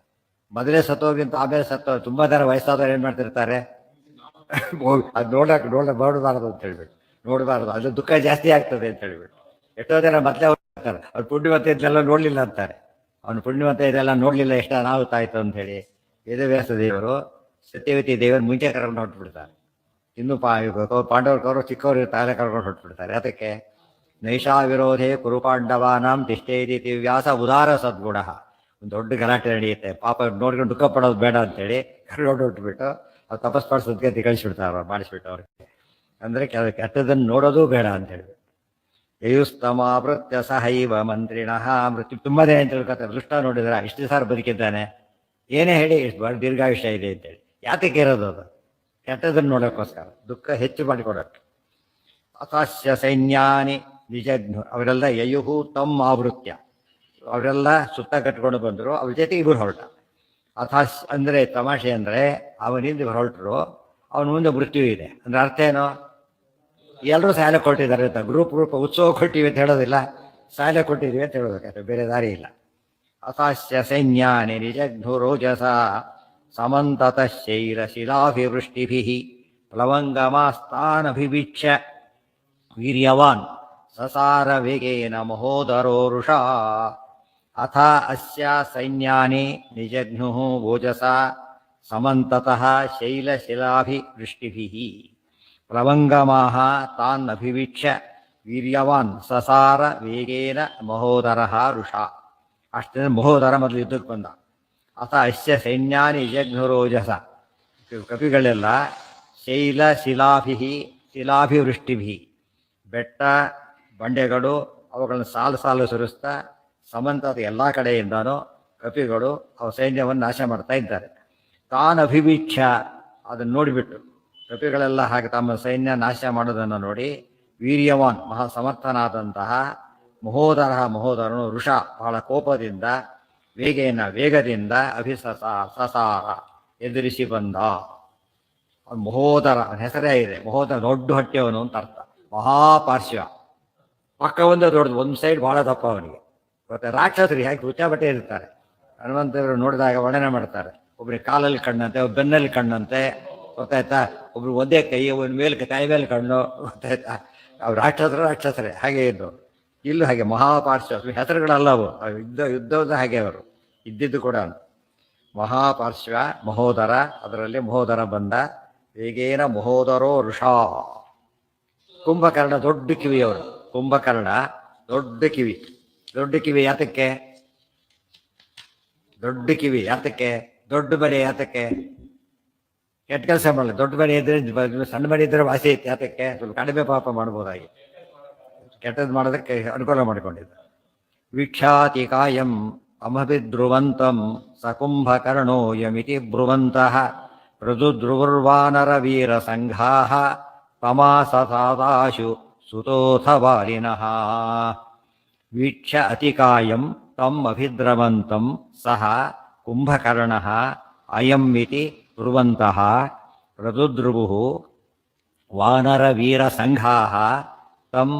ಮೊದಲೇ ಸತ್ತೋಗಿಂತ ಆಮೇಲೆ ಸತ್ತೋ ತುಂಬ ಜನ ವಯಸ್ಸಾದವ್ರು ಏನು ಮಾಡ್ತಿರ್ತಾರೆ, ಅದು ನೋಡಬಾರ್ದು ಅಂತ ಹೇಳ್ಬಿಟ್ಟು, ನೋಡಬಾರ್ದು ಅದು ದುಃಖ ಜಾಸ್ತಿ ಆಗ್ತದೆ ಅಂತ ಹೇಳ್ಬಿಟ್ಟು. ಎಷ್ಟೋ ಜನ ಮತ್ತೆ ಅವ್ರು ಅವ್ರು ಪುಣ್ಯವಂತ ಇದೆಲ್ಲ ನೋಡಲಿಲ್ಲ ಅಂತಾರೆ. ಅವನು ಪುಣ್ಯವಂತ ಇದೆಲ್ಲ ನೋಡಲಿಲ್ಲ, ಎಷ್ಟು ಅನಾಹುತ ಆಯಿತು ಅಂತ ಹೇಳಿ ವೇದವ್ಯಾಸ ದೇವರು ಸತ್ಯವತಿ ದೇವರು ಮುಂಚೆ ಕರ್ಕೊಂಡು ಹೊರಟ್ಬಿಡ್ತಾರೆ. ಇನ್ನು ಪಾಂಡವರು ಕವರು ಚಿಕ್ಕವರು ತಾಲೆ ಕರ್ಕೊಂಡು ಹೊರಟ್ಬಿಡ್ತಾರೆ. ಅದಕ್ಕೆ ನೈಷಾ ವಿರೋಧೆ ಕುರುಪಾಂಡವಾನಾಂ ತಿಷ್ಠೇತಿ ವ್ಯಾಸ ಉದಾರ ಸದ್ಗುಣ. ಒಂದು ದೊಡ್ಡ ಗಲಾಟೆ ನಡೆಯುತ್ತೆ, ಪಾಪ ನೋಡ್ಕೊಂಡು ದುಃಖ ಪಡೋದು ಬೇಡ ಅಂತೇಳಿ ಕರ್ಕೊಂಡು ಹೊಟ್ಬಿಟ್ಟು ಅವ್ರು ತಪಸ್ ಮಾಡಿಸೋದಕ್ಕೆ ಕಳಿಸ್ಬಿಡ್ತಾರೆ, ಅವ್ರು ಮಾಡಿಸ್ಬಿಟ್ಟು ಅವ್ರಿಗೆ. ಅಂದರೆ ಕೆಟ್ಟದನ್ನು ನೋಡೋದು ಬೇಡ ಅಂತ ಹೇಳಿ. ಯಯುಸ್ತಮಾವೃತ್ಯ ಸಹೈವ ಮಂತ್ರಿಣಃ ಮೃತ್ಯು. ತುಂಬ ದಿನ ಅಂತ ತಿಳ್ಕೊತಾರೆ, ದೃಷ್ಟ ನೋಡಿದ್ರೆ ಇಷ್ಟು ಸಾರು ಬದುಕಿದ್ದಾನೆ, ಏನೇ ಹೇಳಿ ಇಷ್ಟು ಬಹಳ ದೀರ್ಘಾಯುಷ್ಯ ಇದೆ ಅಂತೇಳಿ. ಯಾತಕ್ಕೆ ಇರೋದು ಅದು? ಕೆಟ್ಟದನ್ನು ನೋಡೋಕ್ಕೋಸ್ಕರ, ದುಃಖ ಹೆಚ್ಚು ಮಾಡಿಕೊಡೋಕ್ಕೆ. ಅಸಾಸ್ಯ ಸೈನ್ಯಾನಿ ನಿಜಜ್ಞು. ಅವರೆಲ್ಲ ಯಯುಹು ತಮ್ಮ ಆವೃತ್ಯ, ಅವರೆಲ್ಲ ಸುತ್ತ ಕಟ್ಕೊಂಡು ಬಂದರು, ಅವ್ರ ಜೊತೆ ಇವರು ಹೊರಟ. ಅಥಾಸ್ ಅಂದರೆ ತಮಾಷೆ ಅಂದರೆ ಅವನಿಂದ ಇವರು ಹೊರಟರು, ಅವನ ಮುಂದೆ ಮೃತ್ಯು ಇದೆ ಅಂದರೆ ಅರ್ಥ ಏನು? ಎಲ್ಲರೂ ಸಾಲ ಕೊಟ್ಟಿದ್ದಾರೆ ಅಂತ, ಗ್ರೂಪ್ ಉತ್ಸವ ಕೊಟ್ಟಿವಿ ಅಂತ ಹೇಳೋದಿಲ್ಲ, ಸಾಲ ಕೊಟ್ಟಿದ್ದೀವಿ ಅಂತ ಹೇಳೋದಕ್ಕೆ ಬೇರೆ ದಾರಿ ಇಲ್ಲ. ಅಥಾಸ್ಯ ಸೈನ್ಯಾನಿ ನಿಜಘ್ನು ರೋಜಸ ಸಮಂತತಃ ಶೈಲಶಿಲಾಭಿವೃಷ್ಟಿಭಿಃ ಪ್ಲವಂಗಮಾಸ್ತಾನಭಿವೀಕ್ಷ್ಯ ವೀರ್ಯವಾನ್ ಸಸಾರ ವೇಗೇನ ಮಹೋದರೋರುಷಾ. ಅಥ ಅಸ್ಯ ಸೈನ್ಯಾನಿ ನಿಜಘ್ನುಃ ಓಜಸಾ ಸಮಂತತಃ ಶೈಲಶಿಲಾಭಿವೃಷ್ಟಿಭಿಃ ಪ್ಲವಂಗಮಾಹ ತಾನ್ ಅಭಿವೀಕ್ಷ್ಯ ವೀರ್ಯವಾನ್ ಸಸಾರ ವೇಗೇನ ಮಹೋದರಃ ರುಷಾ. ಅಷ್ಟೇ ಮಹೋದರ ಮೊದಲು ಯುದ್ಧಕ್ಕೆ ಬಂದ. ಅಥ ಅಸ್ಯ ಸೈನ್ಯಾನಿ ನಿಜಘ್ನುರೋಜಸ, ಕಪಿಗಳೆಲ್ಲ ಶಿಲಾಭಿವೃಷ್ಟಿಭಿ, ಬೆಟ್ಟ ಬಂಡೆಗಳು ಅವುಗಳನ್ನು ಸಾಲು ಸಾಲು ಸುರಿಸ್ತಾ ಸಮಂತದ ಎಲ್ಲ ಕಡೆಯಿಂದನೂ ಕಪಿಗಳು ಅವ ಸೈನ್ಯವನ್ನು ನಾಶ ಮಾಡ್ತಾ ಇದ್ದಾರೆ. ತಾನು ಅಭಿವೀಕ್ಷ, ಅದನ್ನು ನೋಡಿಬಿಟ್ಟು ಕಪಿಗಳೆಲ್ಲ ಹಾಗೆ ತಮ್ಮ ಸೈನ್ಯ ನಾಶ ಮಾಡೋದನ್ನು ನೋಡಿ ವೀರ್ಯವಾನ್ ಮಹಾ ಸಮರ್ಥನಾದಂತಹ ಮಹೋದರನು ಋಷ ಬಹಳ ಕೋಪದಿಂದ ವೇಗದಿಂದ ಸಸಾರ ಎದುರಿಸಿ ಬಂದ. ಮಹೋದರ ಹೆಸರೇ ಇದೆ, ಮಹೋದರ ದೊಡ್ಡ ಹೊಟ್ಟೆಯವನು ಅಂತ ಅರ್ಥ. ಮಹಾಪಾರ್ಶ್ವ ಪಕ್ಕ ಒಂದು ದೊಡ್ಡದು, ಒಂದು ಸೈಡ್ ಭಾಳ ದಪ್ಪ ಅವನಿಗೆ. ಮತ್ತೆ ರಾಕ್ಷಸರು ಹೇಗೆ ರುಚ ಬಟ್ಟೆ ಇರ್ತಾರೆ, ಹನುಮಂತವರು ನೋಡಿದಾಗ ವರ್ಣನೆ ಮಾಡ್ತಾರೆ. ಒಬ್ರಿಗೆ ಕಾಲಲ್ಲಿ ಕಣ್ಣಂತೆ, ಒಬ್ಬ ಬೆನ್ನಲ್ಲಿ ಕಣ್ಣಂತೆ, ಗೊತ್ತಾಯ್ತಾ? ಒಬ್ರು ಒಂದೇ ಕೈ, ಒಂದು ಮೇಲೆ ಕೈ ಮೇಲೆ ಕಣ್ಣು, ಗೊತ್ತಾಯ್ತಾ? ಅವ್ರು ರಾಕ್ಷಸರೇ ಹಾಗೆ ಇದ್ದು. ಇಲ್ಲೂ ಹಾಗೆ ಮಹಾಪಾರ್ಶ್ವ ಹೆಸರುಗಳಲ್ಲವು, ಯುದ್ಧದ ಹಾಗೆ ಅವರು ಇದ್ದಿದ್ದು ಕೂಡ. ಮಹಾಪಾರ್ಶ್ವ ಮಹೋದರ, ಅದರಲ್ಲಿ ಮಹೋದರ ಬಂದ. ವೇಗೇನ ಮಹೋದರೋ ಋಷಾ. ಕುಂಭಕರ್ಣ ದೊಡ್ಡ ಕಿವಿಯವರು, ಕುಂಭಕರ್ಣ ದೊಡ್ಡ ಕಿವಿ. ದೊಡ್ಡ ಕಿವಿ ಯಾತಕ್ಕೆ? ದೊಡ್ಡ ಕಿವಿ ಯಾತಕ್ಕೆ? ದೊಡ್ಡ ಮನೆ ಯಾತಕ್ಕೆ? ಕೆಟ್ಟ ಕೆಲಸ ಮಾಡಲ್ಲ. ದೊಡ್ಡ ಮನೆ ಇದ್ರೆ, ಸಣ್ಣ ಮನೆ ಇದ್ರೆ ವಾಸಿ ಐತೆ. ಯಾತಕ್ಕೆ? ಸ್ವಲ್ಪ ಕಡಿಮೆ ಪಾಪ ಮಾಡ್ಬೋದಾಗಿ, ಕೆಟ್ಟದ್ದು ಮಾಡೋದಕ್ಕೆ ಅನುಕೂಲ ಮಾಡಿಕೊಂಡಿದ್ದ. ವೀಕ್ಷಾತಿ ಕಾಯಂ ಅಮಭಿಧ್ರುವಂತಂ ಸಕುಂಭಕರ್ಣೋ ಯಮಿತಿ ಬ್ರುವಂತಃ ಮೃದುಧ್ರುವರ್ವಾನರ ವೀರ ಸಂಘಾಃ ತಮಾಸತಾದಾಶು ಸುತೋಥ ಬಾಲಿನಃ. ವೀಕ್ಷ ಅತಿಕಾಯಂ ತಂ ಅಭಿದ್ರವಂತಂ ಸಹ ಕುಂಭಕರ್ಣಃ ಅಯಂ ಇತಿ ಬ್ರುವಂತಃ ಮೃದುಧ್ರುವುಃ ವಾನರ ವೀರ ಸಂಘಾಃ ತಂ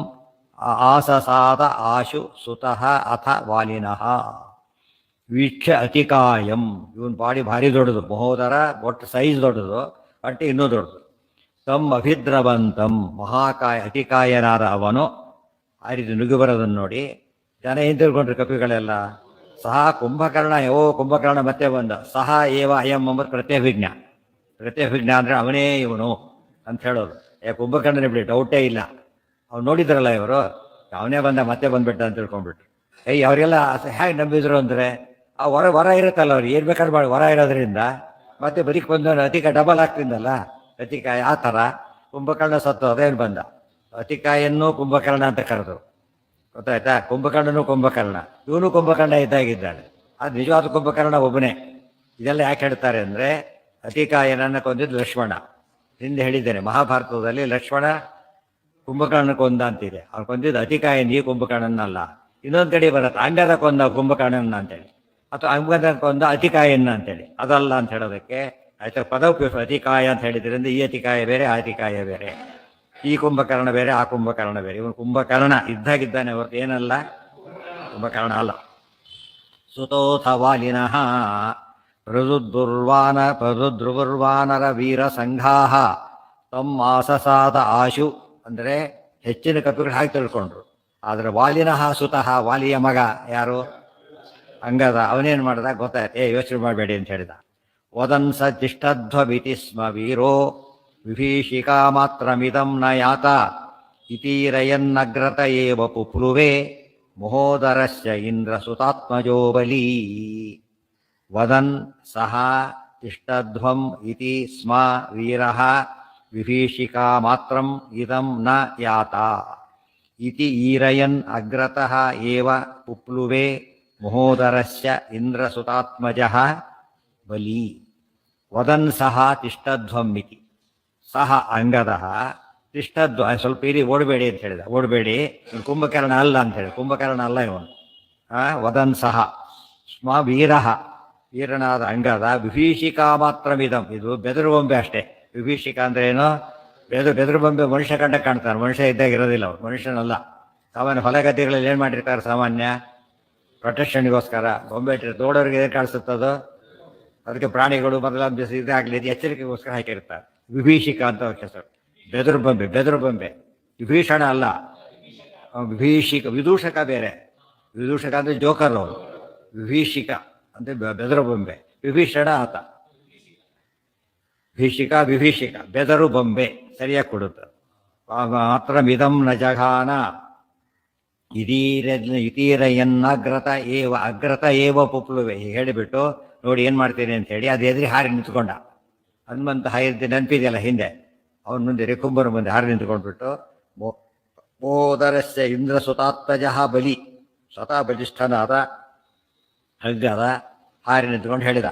ಆಸಸಾದ ಆಶು ಸುತಃ ಅಥ ವಾಲಿನಃ. ವೀಕ್ಷ ಅತಿಕಾಯಂ, ಇವನ್ ಬಾಡಿ ಭಾರಿ ದೊಡ್ಡದು, ಮಹೋದರ ಒಟ್ಟು ಸೈಜ್ ದೊಡ್ಡದು, ಬಟ್ಟೆ ಇನ್ನೂ ದೊಡ್ಡದು. ತಮ್ ಅಭಿದ್ರವಂತಂ, ಮಹಾಕಾಯ ಅತಿಕಾಯನಾದ ಅವನು ಆ ರೀತಿ ನುಗ್ಗುಬರೋದನ್ನು ನೋಡಿ ಜನ ಏನು ತಿಳ್ಕೊಂಡ್ರು ಕಪಿಗಳೆಲ್ಲ. ಸಹ ಕುಂಭಕರ್ಣ, ಕುಂಭಕರ್ಣ ಮತ್ತೆ ಬಂದ. ಸಹ ಏವ ಅಯಂ ಎಂಬುದು ಪ್ರತ್ಯಭಿಜ್ಞ. ಪ್ರತ್ಯಭಿಜ್ಞ ಅಂದರೆ ಅವನೇ ಇವನು ಅಂತ ಹೇಳೋದು. ಕುಂಭಕರ್ಣನೇ ಬಿಡಿ, ಡೌಟೇ ಇಲ್ಲ. ಅವ್ನು ನೋಡಿದ್ರಲ್ಲ ಇವರು, ಅವನೇ ಬಂದ ಮತ್ತೆ ಬಂದ್ಬಿಟ್ಟ ಅಂತ ತಿಳ್ಕೊಂಡ್ಬಿಟ್ರು. ಅವರೆಲ್ಲ ಹೇಗೆ ನಂಬಿದ್ರು ಅಂದರೆ, ಆ ವರ ಇರುತ್ತಲ್ಲ ಅವ್ರು ಏನು ಬೇಕಾದ್ರೆ ಮಾಡಿ, ವರ ಇರೋದ್ರಿಂದ ಮತ್ತೆ ಬದುಕಿ ಬಂದ ಅತಿಕ ಡಬಲ್ ಆಗ್ತಿದ್ದಲ್ಲ ಅತಿಕಾಯ. ಆ ಥರ ಕುಂಭಕರ್ಣ ಸತ್ತು ಅದೇನು ಬಂದ, ಅತಿಕಾಯನ್ನು ಕುಂಭಕರ್ಣ ಅಂತ ಕರೆದು, ಗೊತ್ತಾಯ್ತಾ? ಕುಂಭಕರ್ಣನು ಕುಂಭಕರ್ಣ, ಇವನು ಕುಂಭಕರ್ಣ ಇದ್ದಾಗಿದ್ದಾನೆ. ಅದು ನಿಜವಾದ ಕುಂಭಕರ್ಣ ಒಬ್ಬನೇ. ಇದೆಲ್ಲ ಯಾಕೆ ಹೇಳ್ತಾರೆ ಅಂದರೆ, ಅತಿಕಾಯನನ್ನು ಕೊಂದಿದ್ದು ಲಕ್ಷ್ಮಣ, ಹಿಂದೆ ಹೇಳಿದ್ದೇನೆ, ಮಹಾಭಾರತದಲ್ಲಿ ಲಕ್ಷ್ಮಣ ಕುಂಭಕರ್ಣ ಕೊಂದ ಅಂತಿದೆ. ಅವ್ರು ಕೊಂದಿದ್ದು ಅತಿಕಾಯನ್, ಈ ಕುಂಭಕರ್ಣನಲ್ಲ. ಇನ್ನೊಂದು ಕಡೆ ಬರುತ್ತೆ ಅಂಗದ ಕೊಂದ ಕುಂಭಕರ್ಣನ ಅಂತೇಳಿ, ಅಥವಾ ಅಂಗದ ಕೊಂದ ಅತಿಕಾಯನ್ನ ಅಂತೇಳಿ. ಅದಲ್ಲ ಅಂತ ಹೇಳೋದಕ್ಕೆ ಆಯ್ತಾ ಪದ ಉಪಯೋಗ. ಅತಿಕಾಯ ಅಂತ ಹೇಳಿದ್ರಿಂದ ಈ ಅತಿಕಾಯ ಬೇರೆ, ಆ ಅತಿಕಾಯ ಬೇರೆ, ಈ ಕುಂಭಕರ್ಣ ಬೇರೆ, ಆ ಕುಂಭಕರ್ಣ ಬೇರೆ. ಇವನು ಕುಂಭಕರ್ಣ ಇದ್ದಾಗಿದ್ದಾನೆ ಹೊರತು ಏನಲ್ಲ, ಕುಂಭಕರ್ಣ ಅಲ್ಲ. ಸುತೋಥ ವಾಲಿನಃ ಪ್ರದುರ್ವಾನರ ವೀರ ಸಂಘಾಹ ತಮ್ಮಾಸಸಾದ ಆಶು, ಅಂದರೆ ಹೆಚ್ಚಿನ ಕಪಿಗಳು ಹಾಕಿ ತಿಳ್ಕೊಂಡ್ರು. ಆದರೆ ವಾಲಿನಃ ಸುತಃ, ವಾಲಿಯ ಮಗ ಯಾರು, ಅಂಗದ, ಅವನೇನು ಮಾಡ್ದ ಗೊತ್ತಾಯ್ತು. ಯೋಚನೆ ಮಾಡಬೇಡಿ ಅಂತ ಹೇಳಿದ. ವದನ್ ಸ ತಿಷ್ಠಧ್ವಮಿತಿ ಸ್ಮ ವೀರೋ ವಿಭೀಷಿಕಾ ಮಾತ್ರಮಿದಂ ನ ಯಾತ ಇತೀರಯನ್ನಗ್ರತ ಏವ ಪುಪ್ಲುವೆ ಮಹೋದರಸ್ಯ ಇಂದ್ರ ಸುತಾತ್ಮಜೋ ಬಲಿ. ವದನ್ ಸಹ ತಿಷ್ಠಧ್ವಂ ಇತಿ ಸ್ಮ ವೀರಃ ವಿಭೀಷಿಕಾ ಮಾತ್ರಂ ಇದಂ ನ ಯಾತ ಇತಿ ಈರಯನ್ ಅಗ್ರತಃ ಏವ ಪುಪ್ಲುವೆ ಮಹೋದರಸ್ಯ ಇಂದ್ರ ಸುತಾತ್ಮಜಃ ಬಲಿ. ವದನ್ ಸಹ ತಿಷ್ಠಧ್ವಂ ಇತಿ, ಸಹ ಅಂಗದಃ ತಿಷ್ಠಧ್ವ, ಸ್ವಲ್ಪ ಇರಿ ಓಡಬೇಡಿ ಅಂತ ಹೇಳಿದ. ಓಡಬೇಡಿ, ಕುಂಭಕರ್ಣ ಅಲ್ಲ ಅಂತ ಹೇಳಿ. ಕುಂಭಕರ್ಣ ಅಲ್ಲ ಇವನು. ವದನ್ ಸಹ ಸ್ಮ ವೀರಃ, ವೀರನಾದ ಅಂಗದ ವಿಭೀಷಿಕಾ ಮಾತ್ರಮಿದಂ, ಇದು ಬೆದರು ಬೊಂಬೆ ಅಷ್ಟೇ. ವಿಭೀಷಿಕಾ ಅಂದ್ರೆ ಏನು, ಬೆದರು ಬೊಂಬೆ. ಮನುಷ್ಯ ಕಂಡ ಕಾಣ್ತಾನೆ, ಮನುಷ್ಯ ಇದ್ದಾಗ ಇರೋದಿಲ್ಲ ಅವ್ರು, ಮನುಷ್ಯನಲ್ಲ. ಸಾಮಾನ್ಯ ಹೊಲಗದ್ದೆಗಳಲ್ಲಿ ಏನು ಮಾಡಿರ್ತಾರೆ, ಸಾಮಾನ್ಯ ಪ್ರೊಟೆಕ್ಷನ್ಗೋಸ್ಕರ ಬೊಂಬೆ ಇಟ್ಟಿರ್ತಾರೆ. ದೊಡ್ಡವ್ರಿಗೆ ಏನು ಕಾಣಿಸುತ್ತದೋ ಅದಕ್ಕೆ ಪ್ರಾಣಿಗಳು ಮೊದಲ ಇದಾಗಲಿ ಎಚ್ಚರಿಕೆಗೋಸ್ಕರ ಹಾಕಿರ್ತಾರೆ. ವಿಭೀಷಿಕಾ ಅಂತ ಹೆಸರು. ಬೆದರು ಬೊಂಬೆ, ಬೆದರು ಬೊಂಬೆ. ವಿಭೀಷಣ ಅಲ್ಲ, ವಿಭೀಷಿಕ. ವಿದೂಷಕ ಬೇರೆ. ವಿದೂಷಕ ಅಂದರೆ ಜೋಕರ್ ಅವರು. ವಿಭೀಷಿಕ ಅಂದರೆ ಬೆದರು ಬೊಂಬೆ. ವಿಭೀಷಣ ಆತ. ವಿಭೀಷಿಕ ಬೆದರು ಬೊಂಬೆ ಸರಿಯಾಗಿ ಕೊಡುತ್ತೆ. ಮಾತ್ರ ಮಿದಂ ನ ಜಘಾನ ಇತೀರಯನ್ನಗ್ರತ ಏವ, ಅಗ್ರತ ಏವ ಪುಪ್ಲುವೆ ಹೇಳಿಬಿಟ್ಟು ನೋಡಿ ಏನು ಮಾಡ್ತೀನಿ ಅಂತ ಹೇಳಿ ಅದು ಎದುರಿ ಹಾರಿ ನಿಂತ್ಕೊಂಡ. ಹನುಮಂತ ಹಾರಿದ್ದು ನೆನಪಿದೆಯಲ್ಲ ಹಿಂದೆ, ಅವನ ಮುಂದೆ ರಿಕುಂಬರ ಮುಂದೆ ಹಾರಿ ನಿಂತ್ಕೊಂಡ್ಬಿಟ್ಟು ಮೋದರಸ್ಯ ಇಂದ್ರ ಸುತಾತ್ಮಜಃ ಬಲಿ, ಸ್ವತಃ ಬಲಿಷ್ಠನಾದ ಹಗ್ಗದ ಹಾರಿ ನಿಂತ್ಕೊಂಡು ಹೇಳಿದ.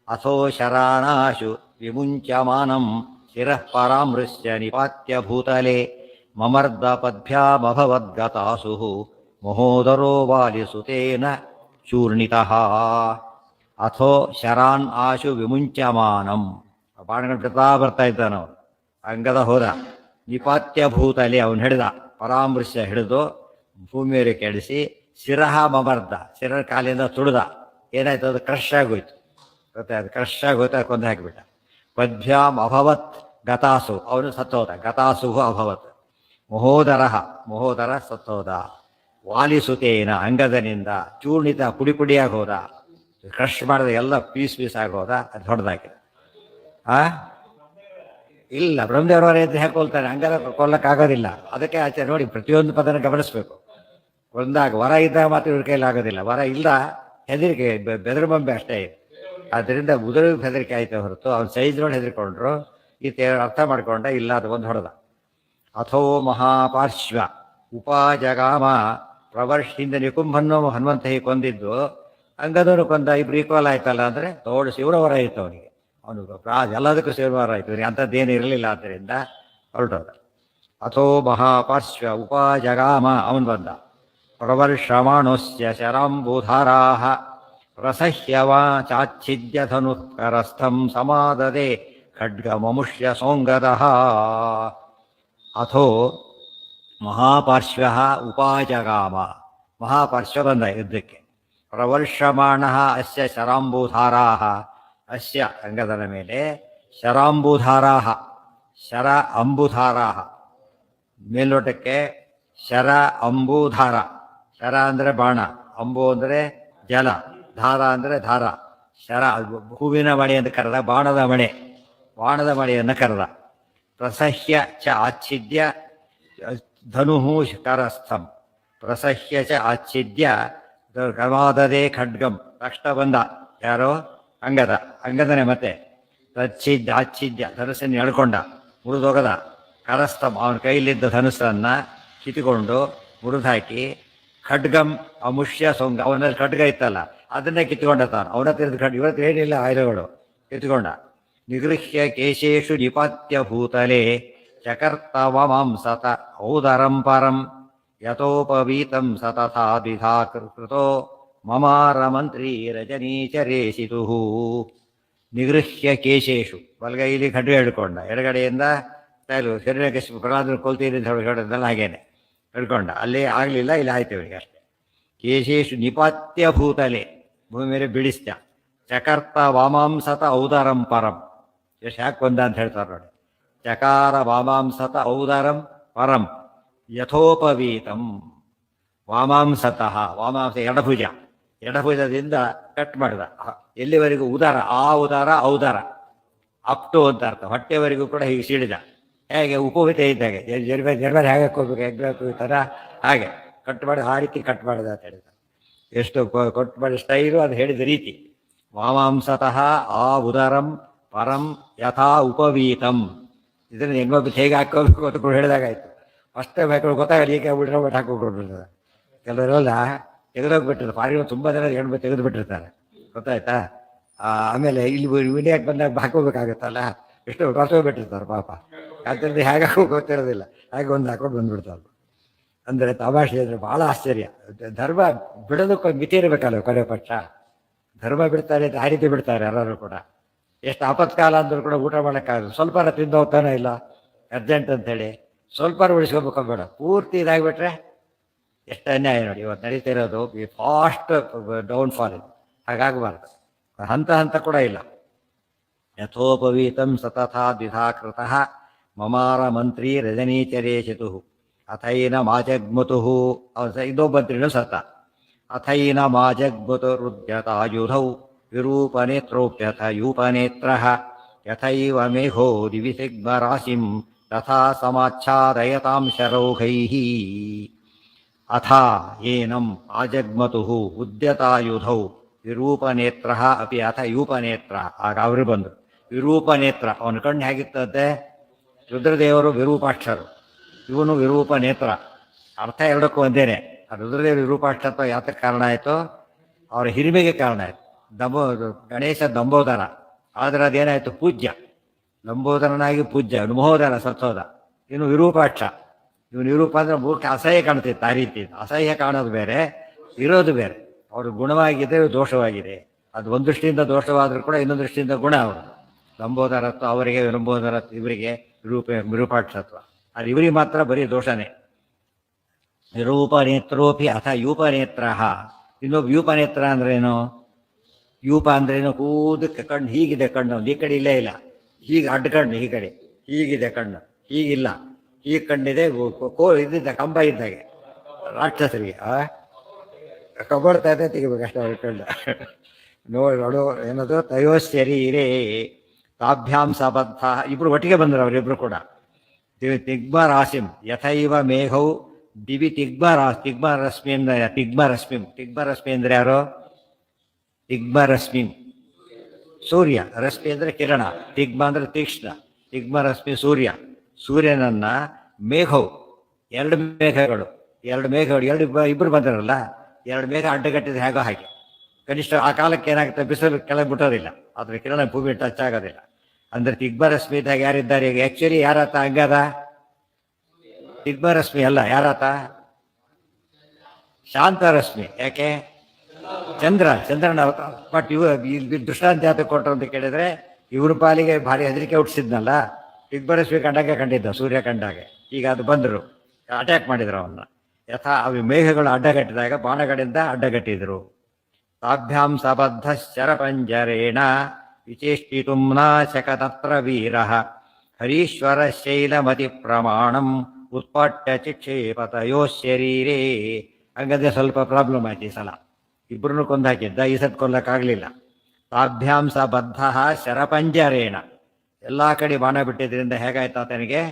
ಅಥೋ ಶರಾಣಾಶು ವಿಮುಂಚ್ಯಮಾನಂ ಶಿರಃ ಪರಾಮೃಶ್ಯ ನಿಪಾತ್ಯ ಭೂತಲೆ ಮಮರ್ದ ಪದ್ಭ್ಯಾಮಭವದ್ಗತಾಸು ಮಹೋದರೋ ವಾಲಿಸುತೇನ ಚೂರ್ಣಿತಃ. ಅಥೋ ಶರಾನ್ ಆಶು ವಿಮುಂಚ್ಯಮಾನಂ, ಬಾಣಗಳು ಬರ್ತಾ ಇದ್ದಾನವನು. ಅಂಗದ ಹೋದ. ನಿಪಾತ್ಯ ಭೂತಲೆ, ಅವನು ಹಿಡಿದ. ಪರಾಮೃಶ್ಯ ಹಿಡಿದು ಭೂಮಿಯಲ್ಲಿ ಕೆಡಿಸಿ ಶಿರಃ ಮಮರ್ದ, ಶಿರ ಕಾಲಿಂದ ತುಳಿದ. ಏನಾಯ್ತು, ಅದು ಕ್ರಶ್ ಆಗೋಯ್ತು. ಗೊತ್ತಾಯ್ತು, ಕ್ರಶ್ ಆಗೋಯ್ತು, ಕೊಂದು ಹಾಕಿಬಿಟ್ಟ. ಪದ್ಭ್ಯಾಮ್ ಅಭವತ್ ಗತಾಸು, ಅವನು ಸತ್ತೋದ. ಗತಾಸುಹು ಅಭವತ್. ಮಹೋದರ ಸತ್ತೋದ. ವಾಲಿಸುತೇನ, ಅಂಗದನಿಂದ ಚೂರ್ಣಿತ, ಪುಡಿ ಪುಡಿಯಾಗಿ ಹೋದ. ಕ್ರಶ್ ಮಾಡಿದ, ಎಲ್ಲ ಪೀಸ್ ಆಗೋದ. ಅದು ಹೊಡೆದಾಕಿದ. ಇಲ್ಲ, ಬ್ರಹ್ಮದೇವರವರೇ ಅಂತ ಹಾಕೊಳ್ತಾನೆ, ಅಂಗದ ಕೊಲ್ಲಕ್ಕಾಗೋದಿಲ್ಲ. ಅದಕ್ಕೆ ಆಚೆ ನೋಡಿ, ಪ್ರತಿಯೊಂದು ಪದನ ಗಮನಿಸ್ಬೇಕು. ಒಂದಾಗ ವರ ಇದ್ದಾಗ ಮಾತ್ರ ಇವ್ರ ಕೈಲಿ ಆಗೋದಿಲ್ಲ. ವರ ಇಲ್ಲ, ಹೆದರಿಕೆ, ಬೆದರು ಬೊಂಬೆ ಅಷ್ಟೇ. ಆದ್ದರಿಂದ ಉದುರು ಹೆದರಿಕೆ ಆಯ್ತು ಹೊರತು ಅವ್ನ ಸೈಜ್ ನೋಡಿ ಹೆದರ್ಕೊಂಡ್ರು. ಈತ ಅರ್ಥ ಮಾಡ್ಕೊಂಡ, ಇಲ್ಲ ಅದು ಒಂದು ಹೊಡೆದ. ಅಥೋ ಮಹಾಪಾರ್ಶ್ವ ಉಪಾಜಗಾಮ ಪ್ರವರ್ಷಿಂದ ನಿಕುಂಭನ್ನು ಹನುಮಂತ ಹೀಗೆ ಕೊಂದಿದ್ದು, ಅಂಗದವನು ಕೊಂದ. ಇಬ್ರು ಈಕ್ವಲ್ ಆಯ್ತಲ್ಲ ಅಂದರೆ ದೊಡ್ಡ ಶಿವರವರ ಆಯಿತು ಅವನಿಗೆ. ಅವನು ಎಲ್ಲದಕ್ಕೂ ಶಿವರವರ ಆಯಿತು. ಅಂಥದ್ದೇನು ಇರಲಿಲ್ಲ, ಆದ್ದರಿಂದ ಹೊರಟೋದ. ಅಥೋ ಮಹಾಪಾರ್ಶ್ವ ಉಪಾಜಗಾಮ, ಅವನು ಬಂದ. ಪ್ರವರ್ಷಮಾಣೋಸ್ಯ ಶರಾಂಬುಧಾರಾಹ ರಸಹ್ಯವ ಚಾಚ್ಛಿದ್ಯ ಧನುಃಕರಸ್ಥಂ ಸಮಾದದೆ ಖಡ್ಗಮಮುಷ್ಯ ಸೋಂಗದಃ. ಅಥೋ ಮಹಾಪಾರ್ಶ್ವ ಉಪಾಜಗಾಮ, ಮಹಾಪಾರ್ಶ್ವ ಬಂದ ಯುದ್ಧಕ್ಕೆ. ಪ್ರವರ್ಷಮಾಣ ಅಸ್ಯ ಶರಾಂಬುಧಾರಾಹ, ಅಸ್ಯ ಅಂಗದನ ಮೇಲೆ ಶರಾಂಬುಧಾರಾಹ, ಶರ ಅಂಬುಧಾರಾಹ. ಮೇಲ್ನೋಟಕ್ಕೆ ಶರ ಅಂಬುಧಾರ. ಶರ ಅಂದರೆ ಬಾಣ, ಅಂಬು ಅಂದರೆ ಜಲ, ಧಾರ ಅಂದರೆ ಧಾರ. ಶರ ಹೂವಿನ ಮಣೆ ಅಂತ ಕರೆದ, ಬಾಣದ ಮಣೆ, ಬಾಣದ ಮಳೆಯನ್ನು ಕರೆದ. ಪ್ರಸಹ್ಯ ಚ ಆಚ್ಛಿದ್ಯ ಧನುಹು ಕರಸ್ಥಂ, ಪ್ರಸಹ್ಯ ಚ ಆಚ್ಛಿದ್ಯ ಗವಾದದೆ ಖಡ್ಗಂ. ತಕ್ಷಣ ಬಂದ ಯಾರೋ, ಅಂಗದನೇ. ಮತ್ತೆ ಆಚ್ಛಿದ್ಯ ಧನುಸ್ಸನ್ನು ಎಳ್ಕೊಂಡ, ಮುರಿದೋಗದ. ಕರಸ್ಥಂ, ಅವನ ಕೈಲಿದ್ದ ಧನುಸ್ಸನ್ನು ಕಿತ್ತುಕೊಂಡು ಮುರಿದಾಕಿ, ಖಡ್ಗಂ ಅಮುಷ್ಯ ಸೊಂಗ, ಅವನಲ್ಲಿ ಖಡ್ಗ ಇತ್ತಲ್ಲ ಅದನ್ನೇ ಕಿತ್ಕೊಂಡ ತಾನು. ಅವನ ತಿರ್ದು ಇವತ್ತು ಏನಿಲ್ಲ ಆಯುಧಗಳು ಕಿತ್ಕೊಂಡ. ನಿಗೃಹ್ಯ ಕೇಶೇಷು ನಿಪಾತ್ಯ ಭೂತಲೆ ಚಕರ್ತವಮಾಂಸತ ಔದರಂ ಪರಂ ಯಥೋಪವೀತಂ ಸತಥಾ ದ್ವಿಧಾ ಕೃತೋ ಮಮಾರ ಮಂತ್ರಿ ರಜನೀಚರೇಸಿತು. ನಿಗೃಹ್ಯ ಕೇಶೇಶು, ಬಲಗೈಲಿ ಖಡ್ಗ ಹಿಡ್ಕೊಂಡ, ಎಡಗಡೆಯಿಂದ ತೈಲು ಶರೀರಕ್ಕೆ ಪ್ರಹ್ಲಾದನ ಕೊಲ್ತೀರಿ ಅಂತ ಹೇಳಿದ್ದೆಲ್ಲ ಹಾಗೇನೆ ಹಿಡ್ಕೊಂಡ. ಅಲ್ಲೇ ಆಗಲಿಲ್ಲ, ಇಲ್ಲಿ ಆಯ್ತು ಇವರಿಗೆ ಅಷ್ಟೇ. ಕೇಶೇಶು ನಿಪಾತ್ಯ ಭೂತಲೆ, ಭೂಮಿ ಮೇಲೆ ಬಿಡಿಸ್ತ. ಚಕರ್ತ ವಾಮಾಂಸತ ಔದರಂ ಪರಂ, ಎಷ್ಟು ಯಾಕೆ ಬಂದ ಅಂತ ಹೇಳ್ತಾರೆ ನೋಡಿ. ಚಕಾರ ವಾಮಾಂಸತ ಔದರಂ ಪರಂ ಯಥೋಪವೀತಂ. ವಾಮಾಂಸತಃ, ವಾಮಾಂಸ ಎಡಭುಜ, ಎಡಭುಜದಿಂದ ಕಟ್ ಮಾಡಿದ ಎಲ್ಲಿವರೆಗೂ ಉದರ, ಆ ಉದರ ಔದರ ಅಪ್ಟು ಅಂತ ಅರ್ಥ, ಹೊಟ್ಟೆವರೆಗೂ ಕೂಡ ಹೀಗೆ ಸಿಡಿದ. ಹೇಗೆ ಉಪವಿತ ಇದ್ದಾಗೆ ಜರ್ಮನ್ ಹೇಗೆ ಹೋಗ್ಬೇಕು ಎಗ್ಬೇಕು ಈ ಥರ ಹಾಗೆ ಕಟ್ ಮಾಡಿ ಆ ರೀತಿ ಕಟ್ ಮಾಡಿದ ಅಂತ ಹೇಳಿದ. ಎಷ್ಟು ಕಟ್ ಮಾಡಿ ಸ್ಟೈಲು ಅದು ಹೇಳಿದ ರೀತಿ. ವಾಮಾಂಸತಃ ಆ ಉದರಂ ಪರಂ ಯಥಾ ಉಪವೀತಂ. ಇದನ್ನು ಹೆಂಗೊಬ್ಬ ಹೇಗೆ ಹಾಕೋಬೇಕು ಅಂತ ಕೂಡ ಹೇಳಿದಾಗಾಯ್ತು. ಅಷ್ಟೇ ಬೇಕು ಗೊತ್ತಾಗಲ್ಲ, ಈಗ ಬಿಟ್ರೆ ಬಟ್ ಹಾಕೋಬಿಟ್ಟಿರ್ತದೆ. ಕೆಲವರೆಲ್ಲ ತೆಗೆದೋಗ್ಬಿಟ್ಟಿರ್ತಾರೆ, ಫಾರಿನ್ ತುಂಬ ಜನ ಹೆಣ್ಣು ತೆಗೆದು ಬಿಟ್ಟಿರ್ತಾರೆ, ಗೊತ್ತಾಯ್ತಾ. ಆಮೇಲೆ ಇಲ್ಲಿ ವಿಡಿಯಾಕ್ ಬಂದಾಗ ಹಾಕೋಬೇಕಾಗತ್ತಲ್ಲ, ಎಷ್ಟು ಹೊರಟೋಗ್ಬಿಟ್ಟಿರ್ತಾರೆ ಪಾಪ. ಅದರಿಂದ ಹೇಗೆ ಹಾಕೋ ಗೊತ್ತಿರೋದಿಲ್ಲ, ಹಾಗೆ ಒಂದು ಹಾಕೊಂಡು ಬಂದ್ಬಿಡ್ತಾರೆ. ಅಂದರೆ ತಮಾಷೆ ಅಂದರೆ ಭಾಳ ಆಶ್ಚರ್ಯ. ಧರ್ಮ ಬಿಡೋದಕ್ಕೆ ಮಿತಿ ಇರಬೇಕಲ್ಲ ಕೊನೆ ಪಕ್ಷ. ಧರ್ಮ ಬಿಡ್ತಾರೆ ಅಂತ ಆ ರೀತಿ ಬಿಡ್ತಾರೆ ಎಲ್ಲರೂ ಕೂಡ. ಎಷ್ಟು ಆಪತ್ಕಾಲ ಅಂದರೂ ಕೂಡ ಊಟ ಮಾಡೋಕ್ಕಾಗಲ್ಲ, ಸ್ವಲ್ಪನ ತಿಂದು ಹೋಗ್ತಾನೆ ಇಲ್ಲ ಅರ್ಜೆಂಟ್ ಅಂಥೇಳಿ ಸ್ವಲ್ಪ ಉಳಿಸ್ಕೋಬೇಕು ಬೇಡ, ಪೂರ್ತಿ ಇದಾಗಿಬಿಟ್ರೆ ಎಷ್ಟು ಅನ್ಯಾಯ ನೋಡಿ. ಇವತ್ತು ನಡೀತಿರೋದು ಈ ಫಾಸ್ಟ್ ಡೌನ್ಫಾಲ್ ಇದು, ಹಾಗಾಗಬಾರ್ದು. ಹಂತ ಹಂತ ಕೂಡ ಇಲ್ಲ. ಯಥೋಪವೀತಂ ಸತಥಾ ದ್ವಿಧಾ ಕೃತಃ ಮಮಾರ ಮಂತ್ರಿ ರಜನೀಚರೇಶಿತು ಅಥೈನ ಮಾಜಗ್ಮತು. ಇನ್ನೊಬ್ಬ ಮಂತ್ರಿನೂ ಸತ. ಅಥೈನ ಮಾಜಗ್ಮತು ರುದ್ಯತಾಯುಧೌ ವಿರೂಪನೇತ್ರೋಪ್ಯಥ ಯೂಪನೇತ್ರ ಯಥೈವ ಮೇಘೋ ದಿವಿಸಿಗ್ಮರಾಶಿಂ ತಥಾ ಸಮಾಚ್ಛಾದಯತಾಂ ಶರೌಘೈಃ. ಅಥ ಏನಂ ಆಜಗ್ಮತು ಉದ್ಯತಾಯುಧೌ ವಿರೂಪನೇತ್ರ ಅಪಿ ಅಥ ಯೂಪನೇತ್ರ. ಆಗ ಅವರು ಬಂದರು. ವಿರೂಪನೇತ್ರ, ಅವನ ಕಣ್ಣು ಹೇಗಿರ್ತದೆ, ರುದ್ರದೇವರು ವಿರೂಪಾಕ್ಷರು, ಇವನು ವಿರೂಪನೇತ್ರ. ಅರ್ಥ ಎರಡಕ್ಕೂ ಒಂದೇನೆ. ಆ ರುದ್ರದೇವರು ವಿರೂಪಾಕ್ಷತ್ವ ಯಾತಕ್ಕೆ ಕಾರಣ ಆಯಿತು, ಅವರ ಹಿರಿಮೆಗೆ ಕಾರಣ ಆಯಿತು. ಗಣೇಶ ದಂಬೋದರ, ಆದರೆ ಅದೇನಾಯಿತು ಪೂಜ್ಯ, ಲಂಬೋದರನಾಗಿ ಪೂಜ್ಯ. ಇವನು ಮಹೋದರ ಸತ್ತೋದ, ಇವನು ವಿರೂಪಾಕ್ಷ. ಇವನು ವಿರೂಪ ಅಂದರೆ ಮೂರ್ಖ, ಅಸಹ್ಯ ಕಾಣ್ತಿತ್ತು. ಆ ರೀತಿ ಅಸಹ್ಯ ಕಾಣೋದು ಬೇರೆ, ಇರೋದು ಬೇರೆ. ಅವರು ಗುಣವಾಗಿದೆ, ದೋಷವಾಗಿದೆ. ಅದು ಒಂದು ದೃಷ್ಟಿಯಿಂದ ದೋಷವಾದರೂ ಕೂಡ ಇನ್ನೊಂದು ದೃಷ್ಟಿಯಿಂದ ಗುಣ. ಅವರು ಲಂಬೋದರತ್ವ ಅವರಿಗೆ, ಲಂಬೋದರತ್ವ ಇವರಿಗೆ, ವಿರೂಪಾಕ್ಷತ್ವ. ಅದು ಇವರಿಗೆ ಮಾತ್ರ ಬರೀ ದೋಷನೇ. ವಿರೂಪನೇತ್ರೋಪಿ ಅಥ ಯೂಪನೇತ್ರ. ಇನ್ನೊಬ್ಬ ಯೂಪನೇತ್ರ ಅಂದ್ರೇನು, ಯೂಪ ಅಂದ್ರೇನು, ಕೂದಕ್ಕೆ ಕಣ್ಣು ಹೀಗಿದೆ, ಕಣ್ಣು ಈ ಕಡೆ ಇಲ್ಲೇ ಇಲ್ಲ, ಹೀಗೆ ಅಡ್ಡ ಕಣ್ಣು ಈ ಕಡೆ ಹೀಗಿದೆ, ಕಣ್ಣು ಹೀಗಿಲ್ಲ, ಈ ಕಣ್ಣಿದೆ, ಇದ್ದಿದ್ದ ಕಂಬ ಇದ್ದಾಗೆ ರಾಕ್ಷಸರಿಗೆ ಕಬಡ್ತಾ ಇದೆ, ತೆಗಿಬೇಕು ಅಷ್ಟೇ ಅವ್ರ ಕಣ್ಣು. ನೋಡು ಏನದು ತಯೋಶ್ಚರೀರೇ ತಾಭ್ಯಾಂ ಸಬದ್ಧ. ಇಬ್ರು ಒಟ್ಟಿಗೆ ಬಂದರು ಅವರಿಬ್ರು ಕೂಡ. ತಿಗ್ಮರಾಶಿಂ ಯಥೈವ ಮೇಘೌ ದಿವಿ ತಿಗ್ಮರಶ್ಮಿ ಅಂದ್ರೆ ತಿಗ್ಮರಶ್ಮಿ ಅಂದ್ರೆ ಯಾರು, ತಿಗ್ಮರಶ್ಮಿ ಸೂರ್ಯ. ರಶ್ಮಿ ಅಂದರೆ ಕಿರಣ, ತಿಗ್ಮ ಅಂದರೆ ತೀಕ್ಷ್ಣ. ತಿಗ್ಮರಶ್ಮಿ ಸೂರ್ಯ. ಸೂರ್ಯನನ್ನ ಮೇಘವು, ಎರಡು ಮೇಘಗಳು ಇಬ್ಬರು ಬಂದಿರಲ್ಲ, ಎರಡು ಮೇಘ ಅಡ್ಡಗಟ್ಟಿದ್ರೆ ಹೇಗೋ ಹಾಗೆ. ಕನಿಷ್ಠ ಆ ಕಾಲಕ್ಕೆ ಏನಾಗುತ್ತೆ, ಬಿಸಿಲು ಕೆಳಗೆ ಬಿಟ್ಟೋದಿಲ್ಲ, ಅದ್ರ ಕಿರಣ ಭೂಮಿ ಟಚ್ ಆಗೋದಿಲ್ಲ. ಅಂದರೆ ತಿಗ್ಮರಶ್ಮಿ ಇದ್ದಾಗ ಯಾರಿದ್ದಾರೆ ಈಗ, ಆ್ಯಕ್ಚುಲಿ ಯಾರಾತ ಹಂಗದ, ತಿಗ್ಮರಶ್ಮಿ ಅಲ್ಲ, ಯಾರಾತ ಶಾಂತರಶ್ಮಿ. ಯಾಕೆ, ಚಂದ್ರನ. ಬಟ್ ದೃಷ್ಟಾಂತ ಯಾತಕ್ಕೆ ಕೊಟ್ಟರು ಅಂತ ಕೇಳಿದ್ರೆ, ಇವ್ರ ಪಾಲಿಗೆ ಭಾರಿ ಹೆದರಿಕೆ ಹುಟ್ಟಿಸಿದ್ನಲ್ಲ, ತಿಗ್ಮರಶ್ಮಿ ಕಂಡಾಗೆ ಕಂಡಿದ್ದ, ಸೂರ್ಯ ಕಂಡಾಗೆ. ಈಗ ಅದು ಬಂದರು, ಅಟ್ಯಾಕ್ ಮಾಡಿದ್ರು ಅವನ್ನ. ಯಥಾ ಅವು ಮೇಘಗಳು ಅಡ್ಡಗಟ್ಟಿದಾಗ ಬಾಣಗಳಿಂದ ಅಡ್ಡಗಟ್ಟಿದ್ರು. ತಾಭ್ಯಾಂ ಸಬದ್ಧ ಶರಪಂಜರೇಣ ವಿಚೇಷ್ಟಿತುಂ ನಾಶಕತತ್ರ ವೀರಃ ಹರೀಶ್ವರ ಶೈಲಮತಿ ಪ್ರಮಾಣಂ ಉತ್ಪಾಟ್ಯ ಚಿಕ್ಷೇಪತಯೋ ಶರೀರೇ. ಹಂಗಂದ್ರೆ ಸ್ವಲ್ಪ ಪ್ರಾಬ್ಲಮ್ ಆಯ್ತು ಈ ಸಲ. ಇಬ್ಬರನ್ನು ಕೊಂದಾಕಿದ್ದ, ಈ ಸತ್ ಕೊಲ್ಲಕ್ಕಾಗಲಿಲ್ಲ. ತಾಭ್ಯಾಂ ಸಬದ್ಧ ಶರಪಂಜರೇಣ, ಎಲ್ಲ ಕಡೆ ಬಾಣ ಬಿಟ್ಟಿದ್ರಿಂದ ಹೇಗಾಯ್ತು ಆತನಿಗೆ,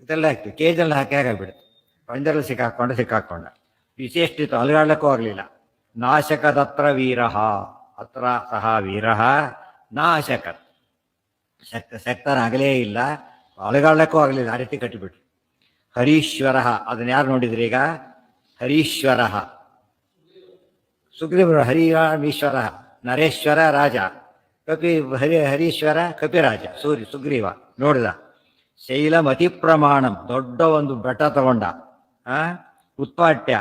ಇದೆಲ್ಲ ಆಗ್ತದೆ ಕೇಜಲ್ಲಿ ಹಾಕಿ ಹೇಗಾಗ್ಬಿಡುತ್ತೆ, ಪಂಜರಲ್ಲಿ ಸಿಕ್ಕಾಕೊಂಡ. ವಿಚೇಷ್ಟಿತು, ಅಲಗಾಡ್ಲಕ್ಕೂ ಆಗಲಿಲ್ಲ. ನಾಶಕದತ್ರ ವೀರಃ, ಅತ್ರ ಸಹ ವೀರಃ ನಾಶಕ, ಶಕ್ತನಾಗಲೇ ಇಲ್ಲ, ಅಲಗಾಡ್ಲಕ್ಕೂ ಆಗಲಿಲ್ಲ, ಆ ರೀತಿ ಕಟ್ಟಿಬಿಟ್ರು. ಹರೀಶ್ವರ, ಅದನ್ನ ಯಾರು ನೋಡಿದ್ರಿ ಈಗ, ಹರೀಶ್ವರ ಸುಗ್ರೀವರು, ಹರಿರಾಮೀಶ್ವರ ನರೇಶ್ವರ ರಾಜ, ಕಪಿ ಹರೀಶ್ವರ ಕಪಿರಾಜ ಸುಗ್ರೀವ ನೋಡಿದ. ಶೈಲಮತಿ ಪ್ರಮಾಣಂ, ದೊಡ್ಡ ಒಂದು ಬೆಟ್ಟ ತಗೊಂಡ, ಉತ್ಪಾಟ್ಯ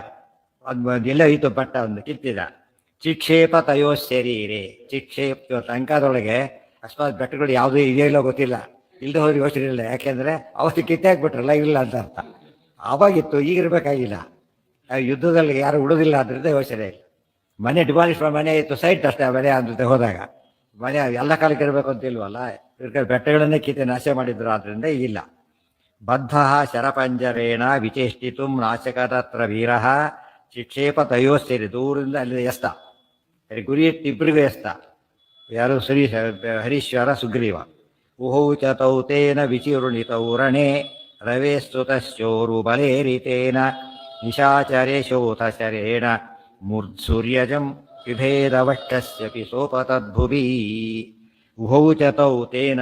ಅದು ಎಲ್ಲ ಇತ್ತು, ಬೆಟ್ಟ ಒಂದು ಕಿತ್ತಿದ. ಚಿಕ್ಷೇಪ ತಯೋ ಶರೀರೆ, ಚಿಕ್ಷೇಪ ಟಂಕದೊಳಗೆ ಅಕಸ್ಮಾತ್ ಬೆಟ್ಟಗಳು ಯಾವುದೂ ಇದೆಯಲ್ಲೋ ಗೊತ್ತಿಲ್ಲ, ಇಲ್ಲದೆ ಹೋದ್ರೆ ಯೋಚನೆ ಇಲ್ಲ, ಯಾಕೆಂದರೆ ಅವತ್ತು ಕಿತ್ತಾಕ್ಬಿಟ್ರಲ್ಲ, ಇಲ್ಲ ಅಂತ ಅರ್ಥ. ಆವಾಗಿತ್ತು, ಈಗಿರ್ಬೇಕಾಗಿಲ್ಲ. ಯುದ್ಧದಲ್ಲಿ ಯಾರು ಉಳಿದಿಲ್ಲ ಅದರಿಂದ ಯೋಚನೆ ಇಲ್ಲ. ಮನೆ ಡಿಮಾಲಿಷ್ ಮನೆ ಇತ್ತು, ಸೈಟ್ ಅಷ್ಟೇ ಆ ಮನೆ ಅಂತ ಹೋದಾಗ. ಮನೆ ಎಲ್ಲ ಕಾಲಕ್ಕೆ ಇರಬೇಕು ಅಂತ ಇಲ್ವಲ್ಲ, ಬೆಟ್ಟಗಳನ್ನೇ ಕಿತ್ತೆ ನಾಶ ಮಾಡಿದ್ರು, ಆದ್ದರಿಂದ ಇಲ್ಲ. ಬದ್ಧ ಶರಪಂಜರೇಣ ವಿಚೇಷ್ಟಿತು ನಾಶಕತತ್ರ ವೀರ ಶಿಕ್ಷೇಪ ತಯೋ ಸೇರಿ, ದೂರದಿಂದ ಅಲ್ಲಿ ಎಸ್ತ, ಗುರಿ ಇಟ್ಟು ಇಬ್ಬರಿಗೂ ಎಸ್ತ. ಯಾರು ಹರೀಶ್ವರ ಸುಗ್ರೀವ. ಉಹೌ ಚ ತೌ ತೇನ ವಿಚಿರುಣಿತೌ ರಣೇ ರವೇ ಸ್ತುತಶ್ಚೋರು ಬಲೇರಿತೇನ ನಿಶಾಚರೇಶೋಥ ಶರೇಣ ಮೂರ್ಧ್ಸೂರ್ಯಜಂ ವಿಭೇದವಷ್ಟಸ್ಯಪಿ ಸೋಪತದ್ಭುವಿ. ಉಹೌ ಚ ತೌ ತೇನ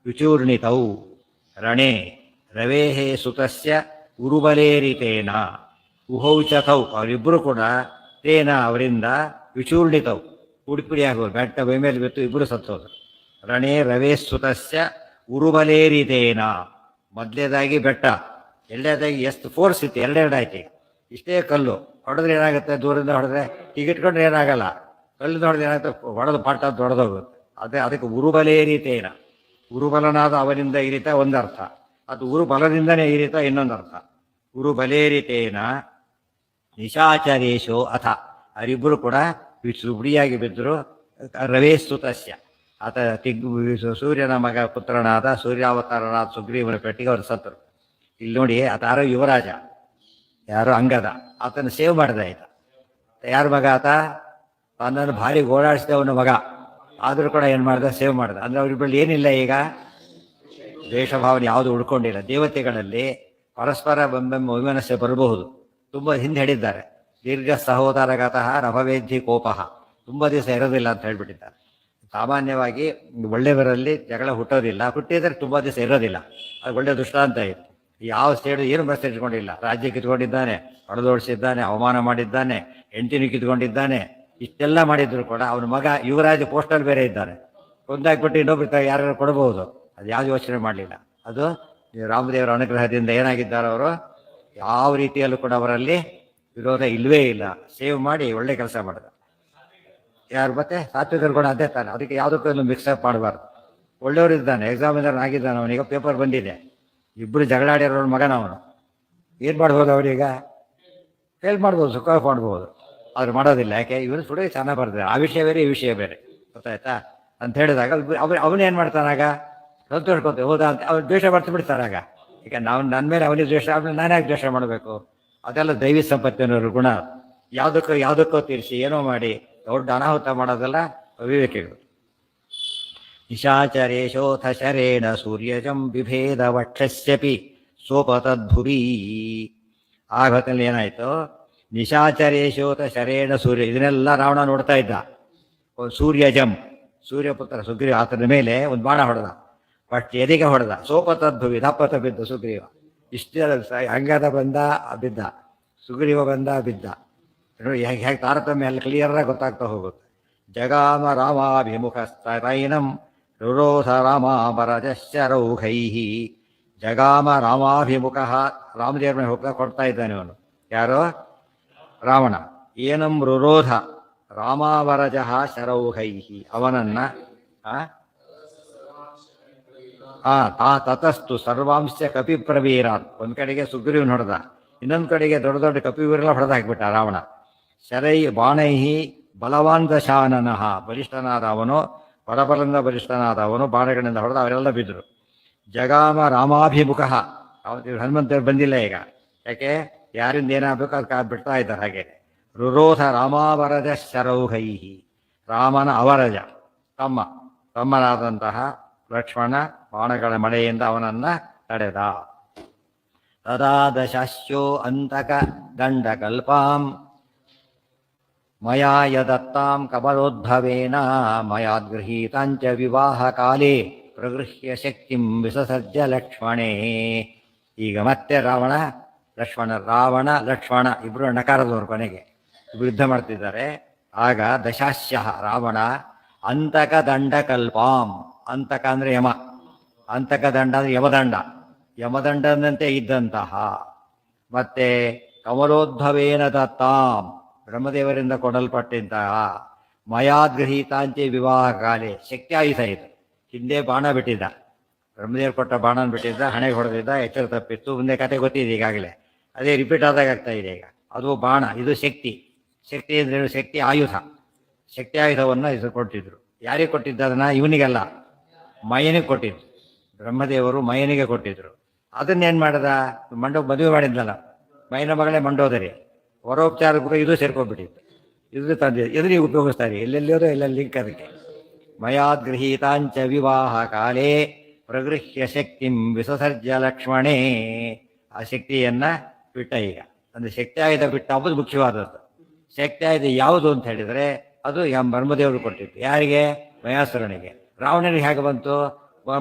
ವಿಚೂರ್ಣಿತೌ ರಣೇ ರವೇಃ ಸುತಸ್ಯ ಉರುಬಲೇರಿತೇನ. ಉಹೌ ಚ ತೌ, ಅವರಿಬ್ಬರು ಕೂಡ ತೇನ ಅವರಿಂದ ವಿಚೂರ್ಣಿತವು ಪುಡಿಪುಡಿ ಆಗೋರು, ಬೆಟ್ಟ ಬೈ ಮೇಲೆ ಬಿತ್ತು, ಇಬ್ಬರು ಸತ್ತೋದ್ರು. ರಣೇ ರವೇ ಸುತಸ್ಯ ಉರುಬಲೇರಿತೇನ, ಮೊದಲೇದಾಗಿ ಬೆಟ್ಟ, ಎರಡನೇದಾಗಿ ಎಷ್ಟು ಫೋರ್ಸ್ ಇತ್ತು, ಎರಡೆರಡಾಯ್ತು. ಇಷ್ಟೇ ಕಲ್ಲು ಹೊಡೆದ್ರೆ ಏನಾಗುತ್ತೆ, ದೂರದಿಂದ ಹೊಡೆದ್ರೆ ಹೀಗಿಟ್ಕೊಂಡ್ರೆ ಏನಾಗಲ್ಲ, ಕಲ್ಲಿಂದ ಹೊಡೆದ್ರೆ ಏನಾಗುತ್ತೆ, ಹೊಡೆದು ಪಾಠ ದೊಡ್ಡದೋಗುತ್ತೆ. ಅದಕ್ಕೆ ಉರುಬಲೇರಿತೇನ, ಉರುಬಲನಾದ ಅವನಿಂದ ಇರಿತ ಒಂದರ್ಥ, ಅದು ಉರುಬಲದಿಂದನೇ ಇರಿತ ಇನ್ನೊಂದು ಅರ್ಥ. ಉರುಬಲೇರಿತೇನ ನಿಶಾಚರೇಶೋ ಅಥ, ಅವರಿಬ್ಬರು ಕೂಡ ಸುಬ್ಡಿಯಾಗಿ ಬಿದ್ದರು. ರವೇ ಸ್ತುತಸ್ಯ, ಆತ ಸೂರ್ಯನ ಮಗ ಪುತ್ರನಾದ ಸೂರ್ಯಾವತಾರನಾದ ಸುಗ್ರೀವನ ಪೆಟ್ಟಿಗೆ ಅವರು ಸತ್ತರು. ಇಲ್ಲಿ ನೋಡಿ, ಆತ ಯಾರೋ ಯುವರಾಜ, ಯಾರೋ ಅಂಗದ, ಆತನ ಸೇವ್ ಮಾಡಿದ ಆಯ್ತ. ಯಾರ ಮಗ ಆತ? ತನ್ನನ್ನು ಭಾರಿ ಓಡಾಡಿಸಿದವನ ಮಗ, ಆದರೂ ಕೂಡ ಏನು ಮಾಡ್ದ, ಸೇವ್ ಮಾಡ್ದ. ಅಂದರೆ ಅವರಿಬ್ಬರಲ್ಲಿ ಏನಿಲ್ಲ ಈಗ, ದ್ವೇಷ ಭಾವನೆ ಯಾವುದು ಉಳ್ಕೊಂಡಿಲ್ಲ. ದೇವತೆಗಳಲ್ಲಿ ಪರಸ್ಪರ ವೈಮನಸ್ಸೆ ಬರಬಹುದು, ತುಂಬ ಹಿಂದೆ ಹೇಳಿದ್ದಾರೆ. ದೀರ್ಘ ಸಹೋದರಗತಃ ನಭವೇದ್ಧಿ ಕೋಪಃ, ತುಂಬ ದಿವಸ ಇರೋದಿಲ್ಲ ಅಂತ ಹೇಳ್ಬಿಟ್ಟಿದ್ದಾರೆ. ಸಾಮಾನ್ಯವಾಗಿ ಒಳ್ಳೆಯವರಲ್ಲಿ ಜಗಳ ಹುಟ್ಟೋದಿಲ್ಲ, ಹುಟ್ಟಿದರೆ ತುಂಬ ದಿವಸ ಇರೋದಿಲ್ಲ. ಅದು ಒಳ್ಳೆಯ ದೃಷ್ಟಾಂತ ಇತ್ತು. ಯಾವ ಸ್ಟೇಟ್ ಏನು ಮನಸ್ಸು ಇಟ್ಕೊಂಡಿಲ್ಲ, ರಾಜ್ಯ ಕಿತ್ಕೊಂಡಿದ್ದಾನೆ, ಹೊಡೆದೋಡಿಸಿದ್ದಾನೆ, ಅವಮಾನ ಮಾಡಿದ್ದಾನೆ, ಹೆಂಡತಿನೂ ಕಿತ್ಕೊಂಡಿದ್ದಾನೆ, ಇಷ್ಟೆಲ್ಲ ಮಾಡಿದ್ರು ಕೂಡ ಅವನ ಮಗ ಯುವರಾಜ ಪೋಸ್ಟಲ್ಲಿ ಬೇರೆ ಇದ್ದಾನೆ, ಕೊಂದಾಕ್ಬಿಟ್ಟು ಇನ್ನೊಬ್ರು ಯಾರು ಕೊಡಬಹುದು, ಅದು ಯಾವ್ದು ಯೋಚನೆ ಮಾಡಲಿಲ್ಲ. ಅದು ರಾಮದೇವರ ಅನುಗ್ರಹದಿಂದ ಏನಾಗಿದ್ದಾರೆ ಅವರು, ಯಾವ ರೀತಿಯಲ್ಲೂ ಕೂಡ ಅವರಲ್ಲಿ ವಿರೋಧ ಇಲ್ಲವೇ ಇಲ್ಲ. ಸೇವ್ ಮಾಡಿ ಒಳ್ಳೆ ಕೆಲಸ ಮಾಡಿದ. ಯಾರು ಮತ್ತೆ ಸಾತ್ವಿಕರು ಕೂಡ ಅದೇ ತಾನೆ, ಅದಕ್ಕೆ ಯಾವುದಕ್ಕೂ ಮಿಕ್ಸಪ್ ಮಾಡಬಾರ್ದು. ಒಳ್ಳೆಯವರು ಇದ್ದಾನೆ, ಎಕ್ಸಾಮಿನರ್ ಆಗಿದ್ದಾನೆ, ಅವನೀಗ ಪೇಪರ್ ಬಂದಿದೆ, ಇಬ್ಬರು ಜಗಳಾಡಿರೋರ ಮಗನ ಅವನು, ಏನು ಮಾಡ್ಬೋದು ಅವರೀಗ? ಫೇಲ್ ಮಾಡ್ಬೋದು, ಸುಖ ಮಾಡ್ಬೋದು, ಆದ್ರೆ ಮಾಡೋದಿಲ್ಲ. ಯಾಕೆ? ಇವನು ಸುಡೋ ಚೆನ್ನಾಗಿ ಬರ್ತದೆ, ಆ ವಿಷಯ ಬೇರೆ ಈ ವಿಷಯ ಬೇರೆ, ಗೊತ್ತಾಯ್ತಾ ಅಂತ ಹೇಳಿದಾಗ ಅವನೇನು ಮಾಡ್ತಾನಾಗ, ಸಂತೋಷಕೊತ ಹೌದಾ ಅಂತ ಅವ್ನು ದ್ವೇಷ ಮಾಡ್ತಾ ಬಿಡ್ತಾರಾಗ. ಈಗ ನಾವು ನನ್ನ ಮೇಲೆ ಅವನಿಗೆ ದ್ವೇಷ, ಆಮೇಲೆ ನಾನು ಯಾಕೆ ದ್ವೇಷ ಮಾಡಬೇಕು? ಅದೆಲ್ಲ ದೈವಿ ಸಂಪತ್ತಿ ಅನ್ನೋರು ಗುಣ. ಯಾವುದಕ್ಕೋ ತೀರಿಸಿ ಏನೋ ಮಾಡಿ ದೊಡ್ಡ ಅನಾಹುತ ಮಾಡೋದೆಲ್ಲ ಅವಿವೇಕಿಗಳು. ನಿಶಾಚರೇಶೋಥ ಶರೇಣ ಸೂರ್ಯಜಂ ಬಿಭೇದ ವಕ್ಷಸ್ಯಪಿ ಸೋಪತದ್ಭುವಿ. ಆಗ ಹೊತ್ತಲ್ಲಿ ಏನಾಯಿತು, ನಿಶಾಚರೇಶೋಥ ಶರೇಣ ಸೂರ್ಯ, ಇದನ್ನೆಲ್ಲ ರಾವಣ ನೋಡ್ತಾ ಇದ್ದ. ಸೂರ್ಯಜಂ, ಸೂರ್ಯಪುತ್ರ ಸುಗ್ರೀವ, ಆತನ ಮೇಲೆ ಒಂದು ಬಾಣ ಹೊಡೆದ, ಬಟ್ ಎದೆಗೆ ಹೊಡೆದ. ಸೋಪತದ್ಭುವಿ, ದಪ್ಪತ ಬಿದ್ದ ಸುಗ್ರೀವ. ಇಷ್ಟೇ ಅಂಗದ ಬಂದ ಬಿದ್ದ, ಸುಗ್ರೀವ ಬಂದ ಬಿದ್ದ. ನೋಡಿ ಹೇಗೆ ತಾರತಮ್ಯ ಅಲ್ಲಿ ಕ್ಲಿಯರಾಗಿ ಗೊತ್ತಾಗ್ತಾ ಹೋಗುತ್ತೆ. ಜಗಾಮ ರಾಮಾಭಿಮುಖಸ್ತೈನಂ ರುರೋಧ ರಾಮಾಮರಜಶ್ಚರೌಘೈ. ಜಗಾಮ ರಾಮಾಭಿಮುಖ, ರಾಮದೇವ್ರ ಮೇಲೆ ಹೋಗ್ತಾ ಕೊಡ್ತಾ ಇದ್ದಾನೆ ಅವನು. ಯಾರೋ? ರಾವಣ. ಏನಂ ರುರೋಧ ರಾಮಾವರಜ ಶರೌಘೈ, ಅವನನ್ನ ತತಸ್ತು ಸರ್ವಾಂಶ ಕಪಿಪ್ರವೀರಾನ್. ಒಂದು ಕಡೆಗೆ ಸುಗ್ರೀವನ್ ಹೊಡೆದ, ಇನ್ನೊಂದು ಕಡೆಗೆ ದೊಡ್ಡ ದೊಡ್ಡ ಕಪಿವೀರೆಲ್ಲ ಹೊಡೆದು ಹಾಕಿಬಿಟ್ಟ ರಾವಣ. ಶರೈ ಬಾಣೈಹಿ ಬಲವಾನ್ ದಶಾನನಃ, ಬಲಿಷ್ಠನಾದ ಅವನು, ಬಲಬಲದಿಂದ ಬಲಿಷ್ಠನಾದ ಅವನು ಬಾಣಗಳಿಂದ ಹೊಡೆದ ಅವರೆಲ್ಲ ಬಿದ್ದರು. ಜಗಾಮ ರಾಮಾಭಿಮುಖ, ಹನುಮಂತರು ಬಂದಿಲ್ಲ ಈಗ, ಯಾಕೆ? ಯಾರಿಂದ ಏನಾಗಬೇಕು ಅದಕ್ಕೆ ಬಿಡ್ತಾ ಇದ್ದಾರೆ. ಹಾಗೆ ರುರೋಧ ರಾಮಾವರಜ ಶರೌಘೈ, ರಾಮನ ಅವರಜ ತಮ್ಮನಾದಂತಹ ಲಕ್ಷ್ಮಣ ಬಾಣಗಳ ಮಳೆಯಿಂದ ಅವನನ್ನ ತಡೆದ. ತದಾ ದಶಾಶ್ಯೋ ಅಂತಕ ದಂಡಕಲ್ಪಾಂ ಮಯಾ ಯದತ್ತಾಂ ಕಮಲೋದ್ಭವೇನ ಮಯಾದ್ಗೃಹೀತಾಂಚ ವಿವಾಹ ಕಾಲೇ ಪ್ರಗೃಹ್ಯ ಶಕ್ತಿಂ ವಿಸಸರ್ಜ ಲಕ್ಷ್ಮಣೇ. ಈಗ ಮತ್ತೆ ರಾವಣ ಲಕ್ಷ್ಮಣ ಇಬ್ಬರು ನಕಾರದವರು ಕೊನೆಗೆ ಇಬ್ಬರು ಯುದ್ಧ ಮಾಡ್ತಿದ್ದಾರೆ. ಆಗ ದಶಾಶ್ಯ ರಾವಣ ಅಂತಕ ದಂಡ ಕಲ್ಪಾಂ. ಅಂತಕ ಅಂದರೆ ಯಮ, ಅಂತಕ ದಂಡ ಅಂದರೆ ಯಮದಂಡ, ಯಮದಂಡದಂತೆ ಇದ್ದಂತಹ. ಮತ್ತೆ ಕಮಲೋದ್ಭವೇನ ದತ್ತಾಂ, ಬ್ರಹ್ಮದೇವರಿಂದ ಕೊಡಲ್ಪಟ್ಟಿದ್ದಂತಹ. ಮಯಾಗೃಹೀತಾಂಚೆ ವಿವಾಹ ಕಾಲೇ, ಶಕ್ತಿ ಆಯುಧ ಇದು. ಹಿಂದೆ ಬಾಣ ಬಿಟ್ಟಿದ್ದ, ಬ್ರಹ್ಮದೇವರು ಕೊಟ್ಟ ಬಾಣನ ಬಿಟ್ಟಿದ್ದ, ಹಣೆಗೆ ಹೊಡೆದಿದ್ದ, ಎಚ್ಚರ ತಪ್ಪಿತ್ತು. ಮುಂದೆ ಕತೆ ಗೊತ್ತಿದೆ ಈಗಾಗಲೇ, ಅದೇ ರಿಪೀಟ್ ಆದಾಗ ಆಗ್ತಾ ಇದೆ ಈಗ. ಅದು ಬಾಣ, ಇದು ಶಕ್ತಿ. ಶಕ್ತಿ ಅಂದರೆ ಶಕ್ತಿ ಆಯುಧ. ಶಕ್ತಿ ಆಯುಧವನ್ನು ಇದು ಕೊಟ್ಟಿದ್ರು. ಯಾರಿಗೆ ಕೊಟ್ಟಿದ್ದ ಅದನ್ನು? ಇವನಿಗೆಲ್ಲ, ಮಯನಿಗೆ ಕೊಟ್ಟಿದ್ರು. ಬ್ರಹ್ಮದೇವರು ಮಯನಿಗೆ ಕೊಟ್ಟಿದ್ರು. ಅದನ್ನೇನು ಮಾಡಿದ? ಮದುವೆ ಮಾಡಿದ್ನಲ್ಲ ಮೈನ ಮಗಳೇ ಮಂಡೋದರಿ, ವರೋಪಚಾರಕ್ಕೂ ಇದು ಸೇರ್ಕೊಂಡ್ಬಿಟ್ಟಿತ್ತು. ಇದು ತಂದೆ ಎದುರಿಗೆ ಉಪಯೋಗಿಸ್ತಾರೆ, ಎಲ್ಲೆಲ್ಲಿರೋ ಎಲ್ಲೆಲ್ಲಿ ಲಿಂಕ್ ಅದಕ್ಕೆ. ಮಯಾದ್ಗೃಹೀತಾಂಚ ವಿವಾಹ ಕಾಲೇ ಪ್ರಗೃಹ್ಯ ಶಕ್ತಿಂ ವಿಸಸರ್ಜ ಲಕ್ಷ್ಮಣೇ. ಆ ಶಕ್ತಿಯನ್ನು ಬಿಟ್ಟ ಈಗ. ಅಂದರೆ ಶಕ್ತಿ ಆಯುಧ ಬಿಟ್ಟ ಅಂಬುದು ಮುಖ್ಯವಾದದ್ದು. ಶಕ್ತಿ ಆಯುಧ ಯಾವುದು ಅಂತ ಹೇಳಿದರೆ ಅದು ಬ್ರಹ್ಮದೇವರು ಕೊಟ್ಟಿತ್ತು. ಯಾರಿಗೆ? ಮಯಾಸುರನಿಗೆ. ರಾವಣನಿಗೆ ಹೇಗೆ ಬಂತು?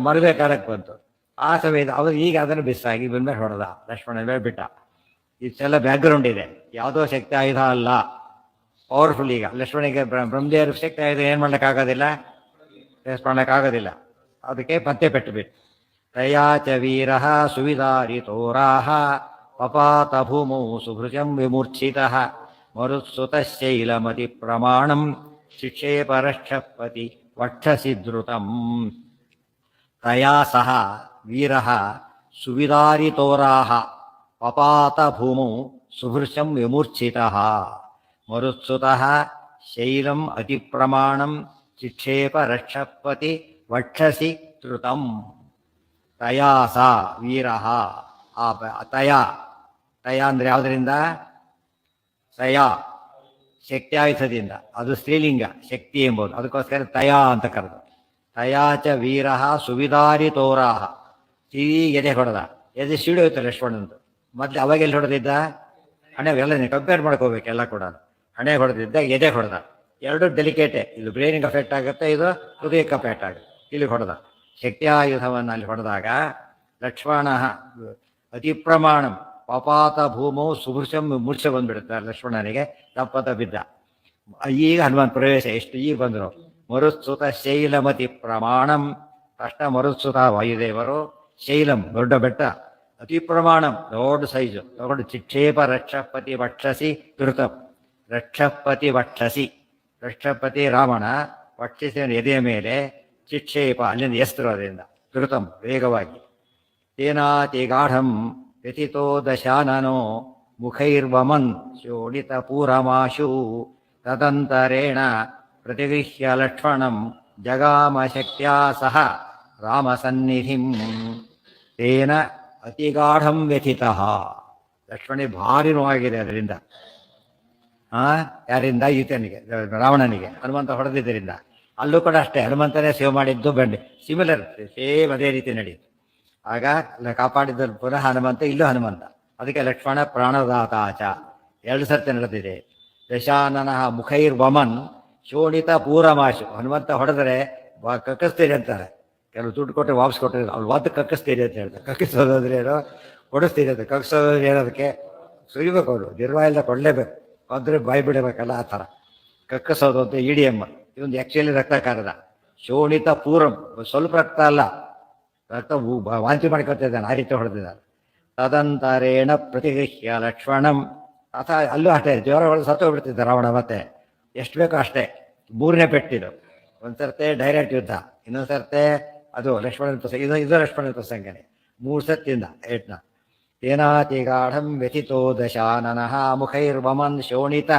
ಮರುವೆ ಕಾಲಕ್ಕೆ ಬಂತು. ಆ ಸಮಯದ ಅವರು ಈಗ ಅದನ್ನು ಬಿಸ್ಸಾಗಿ ಬಂದ್ಮೇಲೆ ಹೊಡೆದ, ಲಕ್ಷ್ಮಣನ ಮೇಲೆ ಬಿಟ್ಟ. ಇಷ್ಟೆಲ್ಲ ಬ್ಯಾಕ್ಗ್ರೌಂಡ್ ಇದೆ. ಯಾವುದೋ ಶಕ್ತಿ ಆಯುಧ ಅಲ್ಲ, ಪವರ್ಫುಲ್. ಈಗ ಲಕ್ಷ್ಮಣಿಗೆ ಬ್ರಹ್ಮದೇವ್ರ ಶಕ್ತಿ ಆಯುಧ ಏನು ಮಾಡ್ಲಿಕ್ಕಾಗೋದಿಲ್ಲ, ಫೇಸ್ ಮಾಡ್ಲಿಕ್ಕಾಗೋದಿಲ್ಲ. ಅದಕ್ಕೆ ಮತ್ತೆ ಪೆಟ್ಟು ಬಿಟ್ಟು. ತಯಾಚ ವೀರ ಸುವಿದಾರಿತೋರಾಹ ಪಪಾತ ಭೂಮೌ ಸುಭೃಜಂ ವಿಮೂರ್ಛಿತಃ ಮರುತ್ಸುತಶೈಲಮತಿ ಪ್ರಮಾಣಂ ಶಿಕ್ಷೇಪ ರಕ್ಷಪತಿ ವಕ್ಷಸಿ ಧೃತಂ. ತಯಾ ಸಹ ವೀರಃ ಸುವಿದಾರಿತೋರಾಹ ಪಪಾತ ಭೂಮೌ ಸುಭೃಶಂ ವಿಮೂರ್ಛಿತಃ ಮರುತ್ಸುತಃ ಶೈಲಂ ಅತಿಪ್ರಮಾಣಂ ಚಿಕ್ಷೇಪ ರಕ್ಷಪತಿ ವಕ್ಷಸಿ ಧೃತಂ. ತಯಾ ಸ ವೀರಃ. ತಯ, ತಯ ಅಂದರೆ ಯಾವುದರಿಂದ? ತಯ, ಶಕ್ತಿ ಆಯುಧದಿಂದ. ಅದು ಸ್ತ್ರೀಲಿಂಗ, ಶಕ್ತಿ ಎಂಬುದು. ಅದಕ್ಕೋಸ್ಕರ ತಯ ಅಂತ ಕರೆದು. ತಯಾಚ ವೀರ ಸುವಿದಾರಿತೋರಾಹ. ಎದೆ ಹೊಡೆದ, ಎದೆ ಸಿಡಿಯೋಯ್ತು ಲಕ್ಷ್ಮಣಂದು. ಮೊದಲು ಅವಾಗೆಲ್ಲಿ ಹೊಡೆದಿದ್ದ? ಹಣೆ ಎಲ್ಲ ಕಂಪೇರ್ ಮಾಡ್ಕೋಬೇಕು ಎಲ್ಲ ಕೂಡ. ಹಣೆ ಹೊಡೆದಿದ್ದ, ಎದೆ ಹೊಡೆದ. ಎರಡು ಡೆಲಿಕೇಟೆ. ಇದು ಬ್ರೈನಿಗೆ ಅಫೆಕ್ಟ್ ಆಗುತ್ತೆ, ಇದು ಹೃದಯಕ್ಕೆ ಅಫೆಕ್ಟ್ ಆಗುತ್ತೆ. ಇಲ್ಲಿ ಹೊಡೆದ ಶಕ್ತಿ ಆಯುಧವನ್ನು. ಅಲ್ಲಿ ಹೊಡೆದಾಗ ಲಕ್ಷ್ಮಣ ಅತಿ ಪ್ರಮಾಣಂ ಪಪಾತ ಭೂಮೌ ಸುಭೃಶಂ ಮೂರ್ಛೆ ಬಂದ್ಬಿಡುತ್ತೆ ಲಕ್ಷ್ಮಣನಿಗೆ. ತಪ್ಪತ ಬಿದ್ದ. ಈಗ ಹನುಮಂತ ಪ್ರವೇಶ ಎಷ್ಟು ಈಗ ಬಂದರು. ಮರುತ್ಸುತ ಶೈಲಮತಿ ಪ್ರಮಾಣಂ. ಕಷ್ಟ ಮರುತ್ಸುತ ವಾಯುದೇವರು. ಶೈಲಂ ದೊಡ್ಡ ಬೆಟ್ಟ, ಅತಿ ಪ್ರಮಾಣಂ ದೊಡ್ಡ ಸೈಜು ತಗೊಂಡು ಚಿಕ್ಷೇಪ ರಕ್ಷಪತಿ ವಕ್ಷಸಿ ಧೃತಂ. ರಕ್ಷಪತಿ ವಕ್ಷಸಿ, ರಕ್ಷಪತಿ ರಾವಣ ವಕ್ಷಿಸಿ ಎದೆಯ ಮೇಲೆ ಚಿಕ್ಷೇಪ, ಅಲ್ಲಿಂದ ಎಸ್ತರು ಅದರಿಂದ ಧೃತಂ ವೇಗವಾಗಿ. ತೇನಾತಿ ಗಾಢಂ ವ್ಯಥಿತೋ ದಶಾನನೋ ಮುಖೈರ್ವಮನ್ ಶೋಣಿತ ಪೂರಮಾಶು ತದಂತರೇಣ ಪ್ರತಿಗೃಹ್ಯ ಲಕ್ಷ್ಮಣಂ ಜಗಾಮ ಶಕ್ತ್ಯಾ ಸಹ ರಾಮಸನ್ನಿಧಿಂ. ತೇನ ಅತಿಗಾಢಂ ವ್ಯಥಿತಃ. ಲಕ್ಷ್ಮಣಿ ಭಾರಿ ನೋವಾಗಿದೆ ಅದರಿಂದ. ಯಾರಿಂದ? ಈತನಿಗೆ, ರಾವಣನಿಗೆ. ಹನುಮಂತ ಹೊಡೆದಿದ್ದರಿಂದ. ಅಲ್ಲೂ ಕೂಡ ಅಷ್ಟೇ, ಹನುಮಂತನೇ ಸೇವ್ ಮಾಡಿದ್ದು ಬಂಡೆ ಸಿಮಿಲರ್, ಸೇಮ್ ಅದೇ ರೀತಿ ನಡೆಯಿತು. ಆಗ ಕಾಪಾಡಿದ ಪುನಃ ಹನುಮಂತ, ಇಲ್ಲೂ ಹನುಮಂತ. ಅದಕ್ಕೆ ಲಕ್ಷ್ಮಣ ಪ್ರಾಣದಾತಾಚ ಎರಡು ಸರ್ತಿ ನಡೆದಿದೆ. ದಶಾನನ ಮುಖೈರ್ವಮನ್ ಶೋಣಿತ ಪೂರಮಾಶು. ಹನುಮಂತ ಹೊಡೆದರೆ ಕಕ್ಕಿಸ್ತೀರಿ ಅಂತಾರೆ. ಕೆಲವು ದುಡ್ಡು ಕೊಟ್ಟರೆ ವಾಪಸ್ ಕೊಟ್ಟಿದ್ರು, ಅವ್ರು ವಾದ ಕಕ್ಕಿಸ್ತೀರಿ ಅಂತ ಹೇಳ್ತಾರೆ. ಕಕ್ಕಿಸೋದಾದ್ರೆ ಏನೋ, ಕೊಡಿಸ್ತೀರಿ ಅಂತ. ಕಕ್ಕಿಸೋದ್ರೆ ಏನೋದಕ್ಕೆ ಸುರಿಬೇಕು, ಅವರು ನಿರ್ವಾಯಿಲ್ದ ಕೊಡಲೇಬೇಕು, ಅಂದರೆ ಬಾಯಿ ಬಿಡಬೇಕಲ್ಲ, ಆ ಥರ ಕಕ್ಕಿಸೋದು ಅಂತ ಇಡಿಯಮ್ಮ. ಇದೊಂದು ಆ್ಯಕ್ಚುಲಿ ರಕ್ತಕಾರದ. ಶೋಣಿತ ಪೂರಂ, ಸ್ವಲ್ಪ ರಕ್ತ ಅಲ್ಲ, ರಕ್ತ ವಾಂತಿ ಮಾಡ್ಕೊತಿದ್ದಾನೆ, ಆ ರೀತಿ ಹೊಡೆದಿದ್ದಾನೆ. ತದಂತರೇಣ ಪ್ರತಿಗೃಹ್ಯ ಲಕ್ಷ್ಮಣಂ. ಅಲ್ಲೂ ಅಷ್ಟೇ, ಜ್ವರ ಹೊಡೆದು ಸತ್ತೋಗ್ಬಿಡ್ತಿದ್ದ ರಾವಣ. ಮತ್ತೆ ಎಷ್ಟು ಬೇಕೋ ಅಷ್ಟೇ. ಮೂರನೇ ಪೆಟ್ಟಿದ್ದು. ಒಂದು ಸರ್ತೆ ಡೈರೆಕ್ಟ್ ಯುದ್ಧ, ಇನ್ನೊಂದು ಸರ್ತೆ ಅದು ಲಕ್ಷ್ಮಣನ ಪ್ರಸಂಗ, ಇದು ಲಕ್ಷ್ಮಣನ ಪ್ರಸಂಗನೇ. 3 ಸತ್ತಿಂದ ಏಟ್ನ. ತೇನಾತಿ ಗಾಢಂ ವ್ಯಥಿತೋ ದಶಾನನಃ ಮುಖೈರ್ವಮನ್ ಶೋಣಿತ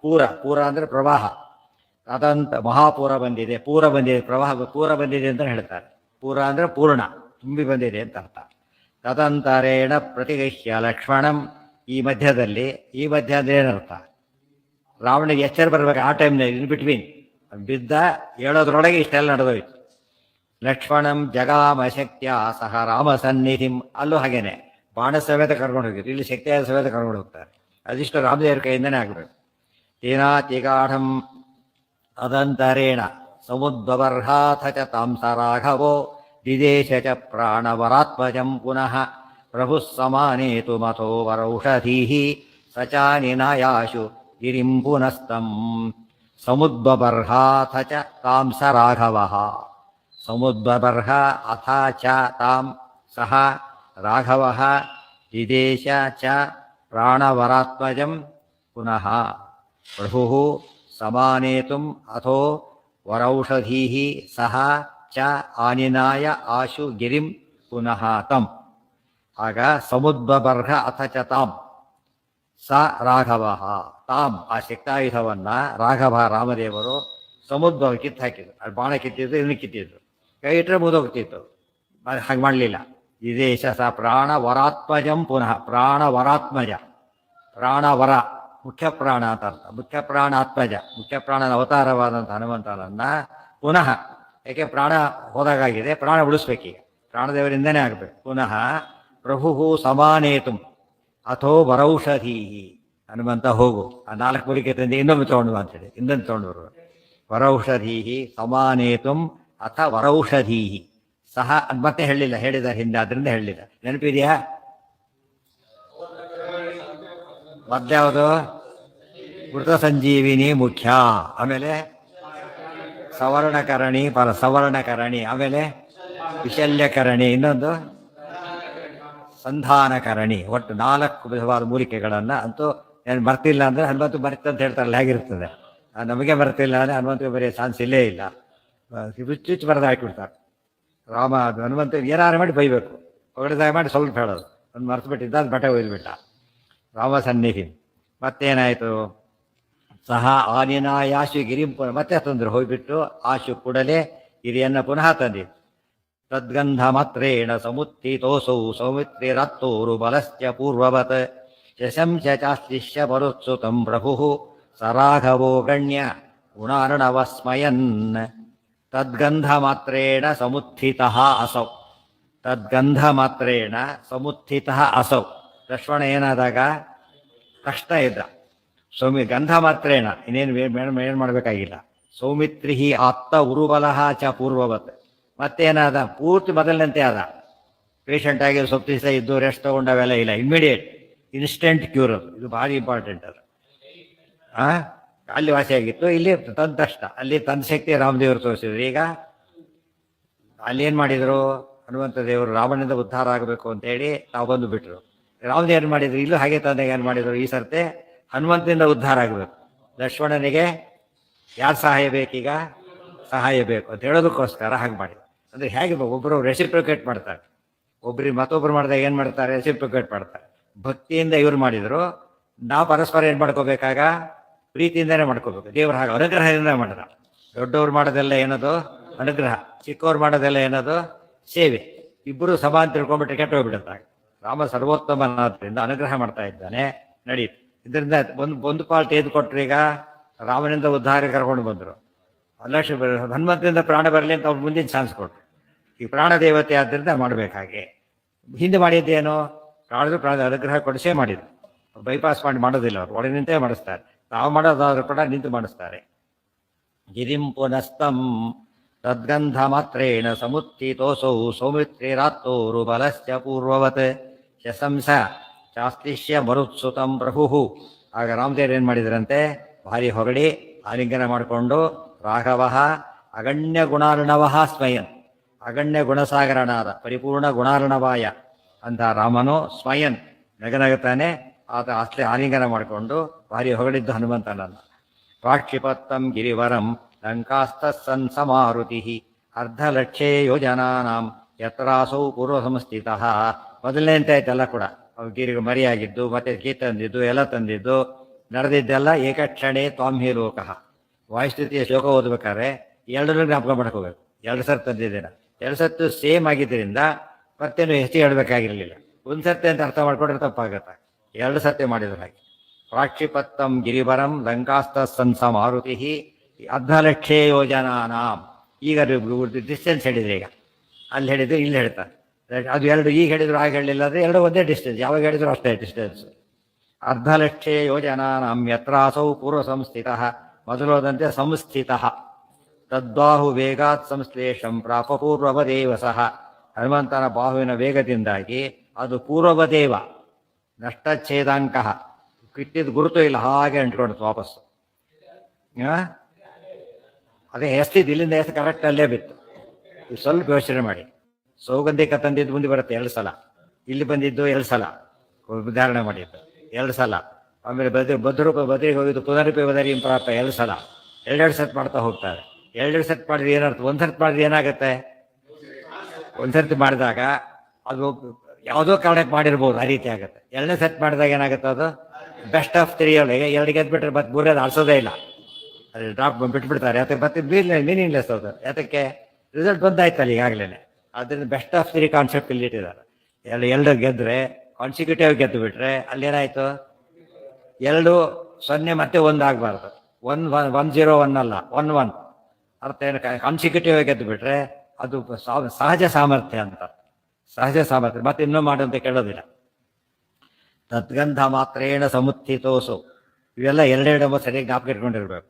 ಪೂರ. ಪೂರ ಅಂದರೆ ಪ್ರವಾಹ. ಅದಂತ ಮಹಾಪೂರ ಬಂದಿದೆ, ಪೂರ ಬಂದಿದೆ, ಪ್ರವಾಹ ಪೂರ ಬಂದಿದೆ ಅಂತ ಹೇಳ್ತಾರೆ. ಪೂರ ಅಂದರೆ ಪೂರ್ಣ, ತುಂಬಿ ಬಂದಿದೆ ಅಂತ ಅರ್ಥ. ತದಂತರೇಣ ಪ್ರತಿಗೃಹ್ಯ ಲಕ್ಷ್ಮಣಂ. ಈ ಮಧ್ಯದಲ್ಲಿ, ಈ ಮಧ್ಯ ಅಂದರೆ ಏನರ್ಥ? ರಾವಣಿಗೆ ಎಚ್ಚರ ಬರಬೇಕು ಆ ಟೈಮ್ನಲ್ಲಿ, ಇನ್ ಬಿಟ್ವೀನ್ ಬಿದ್ದ ಹೇಳೋದ್ರೊಳಗೆ ಇಷ್ಟೆಲ್ಲ ನಡೆದೋಯ್ತು. ಲಕ್ಷ್ಮಣಂ ಜಗಾಮ ಶಕ್ತಿಯ ಸಹ ರಾಮ ಸನ್ನಿಧಿಂ. ಅಲ್ಲೂ ಹಾಗೇನೆ, ಬಾಣ ಸಮೇತ ಕರ್ಕೊಂಡು ಹೋಗಿದ್ರು. ಇಲ್ಲಿ ಶಕ್ತಿಯಾದ ಸಮೇತ ಕರ್ಕೊಂಡು ಹೋಗ್ತಾರೆ. ಅದಿಷ್ಟು ರಾಮದೇವರ ಕೈಯಿಂದನೇ ಆಗಬೇಕು. ತೇನಾತಿಗಾಢಂ ಅದಂತರೇಣ ಸಮುದ್ವಬರ್ಹಾಥ ಚ ತಾಂಸ ರಾಘವೋ ದಿದೇಶ ಚ ಪ್ರಾಣವರಾತ್ಮಜಂ ಪುನಃ ಪ್ರಭು ಸಮಾನೇತು ಮಥೋ ವರೌಷಧೀ ಸಚಾನಿನಾಯಾಶು ಗಿರಿಂ ಪುನಸ್ತಂ. ಸಮುದ್ಬರ್ಹಾಥ ಚ ತಾಂ ಸ ರಾಘವಃ. ಸಮುದ್ಬರ್ಹ ಅಥ ಚ ತಾಂ ಸಹ ರಾಘವಃ ದಿದೇಶ ಚ ಪ್ರಾಣವರಾತ್ಮಜಂ ಪುನಃ ಪ್ರಭುಃ ಸಮಾನೇತುಂ ಅಥೋ ವರೌಷಧೀಃ ಸಹ ಚ ಆನಿನಾಯ ಆಶು ಗಿರಿಂ ಪುನಃ ತಂ. ಆಗ ಸಮುದ್ಬರ್ಹ ಅಥ ಚ ತಾಂ ಸ ರಾಘವ ತಾಂ ಆ ಶಕ್ತಾಯುಧವನ್ನ ರಾಘವ ರಾಮದೇವರು ಸಮುದ್ರ ಕಿತ್ತು ಹಾಕಿದ್ರು. ಅದು ಬಾಣ ಕಿತ್ತಿದ್ರು, ಇನ್ನು ಕಿತ್ತಿದ್ರು. ಕೈ ಇಟ್ಟರೆ ಮುಗಿದೋಗ್ತಿತ್ತು. ಹಾಗೆ ಮಾಡಲಿಲ್ಲ. ವಿದೇಶ ಸ ಪ್ರಾಣವರಾತ್ಮಜಂ ಪುನಃ. ಪ್ರಾಣವರಾತ್ಮಜ, ಪ್ರಾಣವರ ಮುಖ್ಯ ಪ್ರಾಣ ಅಂತ ಅರ್ಥ. ಮುಖ್ಯ ಪ್ರಾಣಾತ್ಮಜ, ಮುಖ್ಯ ಪ್ರಾಣನ ಅವತಾರವಾದಂಥ ಹನುಮಂತನನ್ನ ಪುನಃ, ಯಾಕೆ ಪ್ರಾಣ ಹೋದಾಗಾಗಿದೆ, ಪ್ರಾಣ ಉಳಿಸ್ಬೇಕೀಗ, ಪ್ರಾಣದೇವರಿಂದನೇ ಆಗಬೇಕು. ಪುನಃ ಪ್ರಭು ಸಮಾನೇತು ಅಥೋ ವರೌಷಧೀ. ಹನುಮಂತ ಹೋಗು, ಆ 4 ಮೂಲಿಕೆ ತಂದು ಇನ್ನೊಮ್ಮೆ ತೊಗೊಂಡು ಅಂತೇಳಿ ಇನ್ನೊಂದು ತೊಗೊಂಡು ಬರುವ. ವರೌಷಧೀ ಸಮಾನೇತುಂ ಅಥ ವರೌಷಧೀ ಸಹ ಅದು ಮತ್ತೆ ಹೇಳಿಲ್ಲ, ಹೇಳಿದ ಹಿಂದೆ, ಅದರಿಂದ ಹೇಳಿಲ್ಲ. ನೆನಪಿದೆಯಾ? ಮದ್ಯಾವುದು? ಮೃತ ಸಂಜೀವಿನಿ ಮುಖ್ಯ, ಆಮೇಲೆ ಸವರ್ಣಕರಣಿ ಸವರ್ಣಕರಣಿ, ಆಮೇಲೆ ವಿಶಲ್ಯಕರಣಿ, ಇನ್ನೊಂದು ಸಂಧಾನಕರಣಿ. ಒಟ್ಟು 4 ವಿಧವಾದ ಮೂಲಿಕೆಗಳನ್ನು ಅಂತೂ ಏನು ಬರ್ತಿಲ್ಲ ಅಂದರೆ ಹನುಮಂತು ಬರುತ್ತೆ ಅಂತ ಹೇಳ್ತಾರಲ್ಲ, ಹೇಗಿರ್ತದೆ. ನಮಗೆ ಬರ್ತಿಲ್ಲ ಅಂದರೆ ಹನುಮಂತಿಗೆ ಬರೆಯೋ ಚಾನ್ಸ್ ಇಲ್ಲೇ ಇಲ್ಲ. ಚುಚ್ಚು ಬರೆದು ಹಾಕಿಬಿಡ್ತಾರೆ. ರಾಮ ಹನುಮಂತ ಏನಾರು ಮಾಡಿ ಬೈಬೇಕು, ಹೊಗಡೆದಾಗ ಮಾಡಿ ಸ್ವಲ್ಪ ಹೇಳೋದು. ಒಂದು ಮರ್ತು ಬಿಟ್ಟಿದ್ದ, ಅದು ಬಟ್ಟೆ ಒಯ್ದುಬಿಟ್ಟ. ರಾಮ ಸನ್ನಿಧಿ. ಮತ್ತೇನಾಯಿತು? ಸಹ ಆನಿನಾಯಾಶು ಗಿರಿಂ ಪುನಃ ಮತ್ತೆ ತಂದರು. ಹೋಗಿಬಿಟ್ಟು ಆಶು ಕೂಡಲೇ ಗಿರಿಯನ್ನು ಪುನಃ ತಂದಿದ್ದು. ತದ್ಗಂಧ ಮಾತ್ರೇಣ ಸಮುತ್ಥಿತೋಸೌ ಸೌಮಿತ್ರಿರತ್ತೋರು ಬಲಶ್ಚ ಪೂರ್ವವತ್ ಶಶಂಶ ಚಾಸ್ತಿಷ್ಯ ಮರುತ್ಸುತಂ ಪ್ರಭುಃ ಸರಾಘವೋ ಗಣ್ಯ ಗುಣಾರ್ಣವಸ್ಮಯನ್. ತದ್ಗಂಧ ಮಾತ್ರೇಣ ಸಮುತ್ಥಿತಃ ಅಸೌ. ತದ್ಗಂಧ ಮಾತ್ರೇಣ ಸಮುತ್ಥಿತಃ ಅಸೌ. ಲಕ್ಷ್ಮಣ ಏನಾದಾಗ ತಕ್ಷಣ ಇದ್ದ. ಗಂಧ ಮಾತ್ರೇಣ, ಇನ್ನೇನು ಏನು ಮಾಡಬೇಕಾಗಿಲ್ಲ. ಸೌಮಿತ್ರಿ ಆತ್ತ ಉರುಬಲಃ ಚ ಪೂರ್ವವತ್. ಮತ್ತೇನಾದ? ಪೂರ್ತಿ ಮೊದಲಿನಂತೆ ಆದ. ಪೇಷಂಟ್ ಆಗಿ ಸ್ವಲ್ಪ ದಿವಸ ಇದ್ದು ರೆಸ್ಟ್ ತೊಗೊಂಡವೆಲ್ಲ ಇಲ್ಲ, ಇಮ್ಮಿಡಿಯೇಟ್ ಇನ್ಸ್ಟೆಂಟ್ ಕ್ಯೂರ್. ಅದು ಇದು ಭಾರಿ ಇಂಪಾರ್ಟೆಂಟ್. ಅದು ಅಲ್ಲಿ ವಾಸಿಯಾಗಿತ್ತು, ಇಲ್ಲಿ ತಂದ ತಕ್ಷಣ ಅಲ್ಲಿ ತಂದ ಶಕ್ತಿ ರಾಮದೇವರು ತೋರಿಸಿದ್ರು. ಈಗ ಅಲ್ಲಿ ಏನು ಮಾಡಿದರು? ಹನುಮಂತ ದೇವರು ರಾವಣನಿಂದ ಉದ್ಧಾರ ಆಗಬೇಕು ಅಂತೇಳಿ ನಾವು ಬಂದು ಬಿಟ್ಟರು. ರಾಮದೇವ್ ಏನು ಮಾಡಿದ್ರು? ಇಲ್ಲೂ ಹಾಗೆ ತಂದಾಗ ಏನು ಮಾಡಿದರು? ಈ ಸರ್ತೆ ಹನುಮಂತನಿಂದ ಉದ್ಧಾರ ಆಗಬೇಕು. ಲಕ್ಷ್ಮಣನಿಗೆ ಯಾರು ಸಹಾಯ ಬೇಕೀಗ? ಸಹಾಯ ಬೇಕು ಅಂತ ಹೇಳೋದಕ್ಕೋಸ್ಕರ ಹಾಗೆ ಮಾಡಿದ್ರು. ಅಂದರೆ ಹೇಗೆ ಒಬ್ಬರು ರೆಸಿಪ್ರಿಕೇಟ್ ಮಾಡ್ತಾರೆ, ಒಬ್ಬರಿಗೆ ಮತ್ತೊಬ್ಬರು ಮಾಡಿದಾಗ ಏನು ಮಾಡ್ತಾರೆ? ರೆಸಿಪ್ರಿಕೇಟ್ ಮಾಡ್ತಾರೆ. ಭಕ್ತಿಯಿಂದ ಇವ್ರು ಮಾಡಿದ್ರು, ನಾವು ಪರಸ್ಪರ ಏನು ಮಾಡ್ಕೋಬೇಕಾಗ? ಪ್ರೀತಿಯಿಂದನೇ ಮಾಡ್ಕೋಬೇಕು. ದೇವ್ರ ಹಾಗೆ ಅನುಗ್ರಹದಿಂದ ಮಾಡಿದ. ದೊಡ್ಡವ್ರು ಮಾಡೋದೆಲ್ಲ ಏನದು? ಅನುಗ್ರಹ. ಚಿಕ್ಕವ್ರು ಮಾಡೋದೆಲ್ಲ ಏನದು? ಸೇವೆ. ಇಬ್ಬರು ಸಮ ಅಂತ ತಿಳ್ಕೊಂಡ್ಬಿಟ್ರೆ ಕೆಟ್ಟ ಹೋಗ್ಬಿಡುತ್ತೆ. ರಾಮ ಸರ್ವೋತ್ತಮನಾದ್ರಿಂದ ಅನುಗ್ರಹ ಮಾಡ್ತಾ ಇದ್ದಾನೆ, ನಡೀತು. ಇದರಿಂದ ಒಂದು ಪಾಲ್ ತೆಗೆದುಕೊಟ್ರು. ಈಗ ರಾಮನಿಂದ ಉದ್ಧಾರ ಕರ್ಕೊಂಡು ಬಂದರು. ಹನುಮಂತದಿಂದ ಪ್ರಾಣ ಬರಲಿ ಅಂತ ಅವ್ರು ಮುಂದಿನ ಚಾನ್ಸ್ ಕೊಟ್ಟರು. ಈ ಪ್ರಾಣ ದೇವತೆ ಆದ್ದರಿಂದ ಮಾಡಬೇಕಾಗೆ. ಹಿಂದೆ ಮಾಡಿದ್ದೇನೋ? ಪ್ರಾಣದ ಅನುಗ್ರಹ ಕೊಡಿಸೇ ಮಾಡಿದ್ರು. ಬೈಪಾಸ್ ಮಾಡೋದಿಲ್ಲ, ಅವರು ಒಳಗೆ ನಿಂತೇ ಮಾಡಿಸ್ತಾರೆ. ತಾವು ಮಾಡೋದಾದ್ರೂ ಕೂಡ ನಿಂತು ಮಾಡಿಸ್ತಾರೆ. ಗಿರಿಂ ಪುನಸ್ತಂ ತದ್ಗಂಧ ಮಾತ್ರೇಣ ಸಮುತ್ಥಿತೋಸೌ ಸೌಮಿತ್ರಿರಾತ್ತೋರು ಬಲಶ್ಚ ಪೂರ್ವವತ್ ಶಶಂಸ ಚಾಸ್ತಿಷ್ಯ ಮರುತ್ಸುತಂ ಪ್ರಭುಃ. ಆಗ ರಾಮದೇವರು ಏನು ಮಾಡಿದ್ರಂತೆ? ಭಾರಿ ಹೊಗಳಿ ಆಲಿಂಗನ ಮಾಡಿಕೊಂಡು, ರಾಘವ ಅಗಣ್ಯ ಗುಣಾರ್ಣವ ಸ್ವಯಂ. ಅಗಣ್ಯ ಗುಣಸಾಗರನಾದ ಪರಿಪೂರ್ಣ ಗುಣಾರ್ಣವಾಯ ಅಂತ ರಾಮನು ಸ್ವಯಂ ನಗನಗುತ್ತಾನೆ. ಆತ ಅಷ್ಟೇ ಆಲಿಂಗನ ಮಾಡಿಕೊಂಡು ಭಾರಿ ಹೊಗಳಿದ್ದು ಹನುಮಂತನನ್ನು. ಪ್ರಾಕ್ಷಿಪತ್ತಂ ಗಿರಿವರಂ ಲಂಕಾಸ್ತಸ್ಸನ್ ಸಮಾರುತಿ ಅರ್ಧಲಕ್ಷೇ ಯೋಜನಾನಾಂ ಯತ್ರಾಸೌ ಪೂರ್ವ ಸಂಸ್ಥಿತಃ. ಮೊದಲನೇ ಅಂತ ಆಯ್ತಲ್ಲ ಕೂಡ, ಗಿರಿಗೆ ಮರಿಯಾಗಿದ್ದು ಮತ್ತೆ ಕೀ ತಂದಿದ್ದು ಎಲ್ಲ ತಂದಿದ್ದು ನಡೆದಿದ್ದೆಲ್ಲ ಏಕಕ್ಷಣೆ ತ್ವಾಂಹಿ ಲೋಕಃ. ವಾಯುಸ್ಥಿತಿಯ ಶ್ಲೋಕ ಓದ್ಬೇಕಾದ್ರೆ ಎರಡನ್ನೂ ಜ್ಞಾಪಕ ಮಾಡ್ಕೋಬೇಕು. 2 ಸರ್ತಿ ತಂದಿದ್ದೇನೆ, 2 ಸರ್ತಿ ಸೇಮ್ ಆಗಿದ್ದರಿಂದ ಮತ್ತೇನು ಹೆಚ್ಚಿಗೆ ಹೇಳಬೇಕಾಗಿರಲಿಲ್ಲ. ಒಂದು ಸರ್ತಿ ಅಂತ ಅರ್ಥ ಮಾಡ್ಕೊಂಡ್ರೆ ತಪ್ಪಾಗತ್ತೆ. 2 ಸರ್ತಿ ಮಾಡಿದ್ರು ಹಾಗೆ. ಪ್ರಾಕ್ಷಿಪತ್ತಂ ಗಿರಿವರಂ ಲಂಕಾಸ್ತಸ್ಸನ್ ಸಮಾರುತಿ ಅರ್ಧಲಕ್ಷೇ ಯೋಜನಾನಾಂ. ಈಗ ಡಿಸ್ಟೆನ್ಸ್ ಹೇಳಿದ್ರೆ, ಈಗ ಅಲ್ಲಿ ಹೇಳಿದ್ರು ಇಲ್ಲಿ ಹೇಳ್ತಾರೆ. ಅದು 2 ಈಗ ಹೇಳಿದ್ರು ಆಗ ಹೇಳಲಿಲ್ಲ ಅಂದರೆ 2 ಒಂದೇ ಡಿಸ್ಟೆನ್ಸ್. ಯಾವಾಗ ಹೇಳಿದ್ರು ಅಷ್ಟೇ ಡಿಸ್ಟೆನ್ಸ್. ಅರ್ಧಲಕ್ಷೇ ಯೋಜನಾನಾಂ ಯತ್ರಾಸೌ ಪೂರ್ವ ಸಂಸ್ಥಿತಃ. ಮೊದಲೋದಂತೆ ಸಂಸ್ಥಿತಃ. ತದ್ಬಾಹು ವೇಗಾತ್ ಸಂಶ್ಲೇಷಂ ಪ್ರಾಪ ಪೂರ್ವವದೇವ ಸಹ. ಹನುಮಂತನ ಬಾಹುವಿನ ವೇಗದಿಂದಾಗಿ ಅದು ಪೂರ್ವವದೇವ ನಷ್ಟಚ್ಛೇದಾಂಕ. ಕಿಟ್ಟಿದ ಗುರುತು ಇಲ್ಲ, ಹಾಗೆ ಅಂಟ್ಕೊಡ್ತು ವಾಪಸ್ಸು. ಅದೇ ಎಸ್ತಿದ್ದು ಇಲ್ಲಿಂದ ಎಸ್ ಕರೆಕ್ಟ್ ಅಲ್ಲೇ ಬಿತ್ತು. ಈಗ ಸ್ವಲ್ಪ ಯೋಚನೆ ಮಾಡಿ, ಸೌಗಂಧಿಕ ತಂದಿದ್ದು ಮುಂದೆ ಬರುತ್ತೆ 2 ಸಲ, ಇಲ್ಲಿ ಬಂದಿದ್ದು 2 ಸಲ, ಉದಾಹರಣೆ ಮಾಡಿದ್ದು 2 ಸಲ, ಆಮೇಲೆ ಬದ್ರೂಪ ಬದ್ರಿಗೆ ಹೋಗಿದ್ದು ಪುನರೂಪಿ ಬದರಿ ಇಂಪ್ರಾಪ್ತ 2 ಸಲ, 2 ಸೆಟ್ ಮಾಡ್ತಾ ಹೋಗ್ತಾರೆ. 2 ಸೆಟ್ ಮಾಡಿದ್ರೆ ಏನರ್ಥ, ಒಂದು ಸರ್ತಿ ಮಾಡಿದ್ರೆ ಏನಾಗುತ್ತೆ, ಒಂದು ಸರ್ತಿ ಮಾಡಿದಾಗ ಅದು ಯಾವುದೋ ಕಾರಣಕ್ಕೆ ಮಾಡಿರ್ಬೋದು, ಆ ರೀತಿ ಆಗುತ್ತೆ. 2ನೇ ಸೆಟ್ ಮಾಡಿದಾಗ ಏನಾಗುತ್ತೆ, ಅದು ಬೆಸ್ಟ್ ಆಫ್ 3 ಒಳಗೆ 2 ಗೆದ್ಬಿಟ್ರೆ ಮತ್ತೆ 3 ಆಡ್ಸೋದೇ ಇಲ್ಲ, ಅದು ಡ್ರಾಪ್ ಬಿಟ್ಬಿಡ್ತಾರೆ. ಅದಕ್ಕೆ ಮತ್ತೆ ಮೀನಿಂಗ್ಲೆಸ್ ಅದು. ಯಾತಕ್ಕೆ, ರಿಸಲ್ಟ್ ಬಂದಾಯ್ತಲ್ಲ ಈಗಾಗಲೇ. ಅದರಿಂದ ಬೆಸ್ಟ್ ಆಫ್ 3 ಕಾನ್ಸೆಪ್ಟ್ ಇಲ್ಲಿ ಇಟ್ಟಿದ್ದಾರೆ. 2 ಗೆದ್ರೆ ಕಾನ್ಸಿಕ್ಯೂಟಿವ್ ಗೆದ್ದು ಬಿಟ್ರೆ ಅಲ್ಲೇನಾಯ್ತು, 2-0 ಮತ್ತೆ 1 ಆಗಬಾರ್ದು, 1-0-1 ಅಲ್ಲ, 1-1 ಅರ್ಥ ಏನು, ಕಾನ್ಸಿಕ್ಯೂಟಿವ್ ಗೆದ್ದು ಬಿಟ್ರೆ ಅದು ಸಹಜ ಸಾಮರ್ಥ್ಯ ಅಂತ. ಸಹಜ ಸಾಮರ್ಥ್ಯ ಮತ್ತೆ ಇನ್ನೂ ಮಾಡಂತ ಕೇಳೋದಿಲ್ಲ. ತದ್ಗಂಧ ಮಾತ್ರೇಣ ಸಮುತ್ಥಿತೋಸು, ಇವೆಲ್ಲ 2 ಸರಿಯಾಗಿ ಜ್ಞಾಪಕ ಇಟ್ಕೊಂಡಿರ್ಬೇಕು.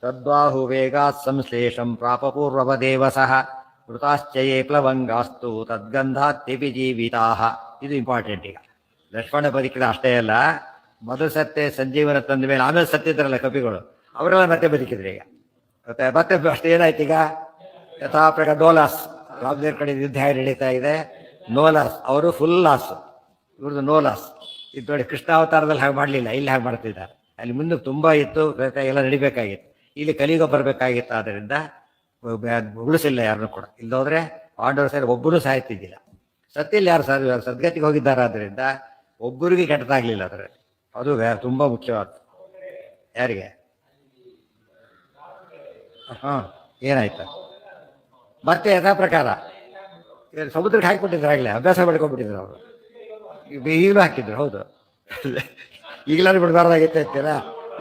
ತದ್ಬಾಹು ವೇಗಾತ್ ಸಂಶ್ಲೇಷಂ ಪ್ರಾಪಪೂರ್ವದೇವ ಸಹ ಮೃತಾಶ್ಚಯೇ ಪ್ಲವಂಗಾಸ್ತು ತದ್ಗಂಧಾತ್ಯಪಿ ಜೀವಿತಾಹ. ಇದು ಇಂಪಾರ್ಟೆಂಟ್. ಈಗ ಲಕ್ಷ್ಮಣ ಬದುಕಿದ ಅಷ್ಟೇ ಅಲ್ಲ, ಮೊದಲು ಸತ್ಯ ಸಂಜೀವನ ತಂದ ಮೇಲೆ ಆಮೇಲೆ ಸತ್ತಿದ್ರಲ್ಲ ಕಪಿಗಳು, ಅವರೆಲ್ಲ ಮತ್ತೆ ಬದುಕಿದ್ರು. ಈಗ ಮತ್ತೆ ಅಷ್ಟೇ ಏನಾಯ್ತು, ಈಗ ಯಥಾ ಪ್ರಕಾರ ನೋ ಲಾಸ್. ರಾಮದೇವ್ರ ಕಡೆ ಯುದ್ಧ ಹೇಗೆ ನಡೀತಾ ಇದೆ, ನೋ ಲಾಸ್. ಅವರು ಫುಲ್ ಲಾಸ್, ಇವ್ರದ್ದು ನೋ ಲಾಸ್. ಇದು ನೋಡಿ, ಕೃಷ್ಣಾವತಾರದಲ್ಲಿ ಹಾಗೆ ಮಾಡಲಿಲ್ಲ, ಇಲ್ಲಿ ಹಾಗೆ ಮಾಡ್ತಿದ್ದಾರೆ. ಅಲ್ಲಿ ಮುಂದೆ ತುಂಬ ಇತ್ತು, ಎಲ್ಲ ನಡಿಬೇಕಾಗಿತ್ತು. ಇಲ್ಲಿ ಕಲಿಯುಗ ಬರಬೇಕಾಗಿತ್ತು. ಆದ್ದರಿಂದ ಉಳಿಸಿಲ್ಲ ಯಾರನ್ನೂ ಕೂಡ. ಇಲ್ಲೋದ್ರೆ ಪಾಂಡವರು ಸರಿ ಒಬ್ಬರೂ ಸಾಯ್ತಿದ್ದಿಲ್ಲ. ಸತ್ತಿಲ್ಲ ಯಾರು ಸದ್ಗತಿಗೆ ಹೋಗಿದ್ದಾರೆ. ಆದ್ದರಿಂದ ಒಬ್ಬರಿಗೆ ಕೆಟ್ಟದಾಗಲಿಲ್ಲ. ಅದರಲ್ಲಿ ಅದು ತುಂಬ ಮುಖ್ಯವಾದ. ಯಾರಿಗೆ ಹಾಂ ಏನಾಯ್ತು, ಮತ್ತೆ ಯಥಾ ಪ್ರಕಾರ ಸಮುದ್ರಕ್ಕೆ ಹಾಕಿಬಿಟ್ಟಿದ್ರು, ಆಗಲೇ ಅಭ್ಯಾಸ ಮಾಡ್ಕೊಂಡ್ಬಿಟ್ಟಿದ್ರು ಅವರು. ಈಗಲೂ ಹಾಕಿದ್ರು, ಹೌದು. ಈಗಲಾದ್ರು ಬಿಡಬಾರ್ದಾಗಿತ್ತು ಅಂತೀರಾ,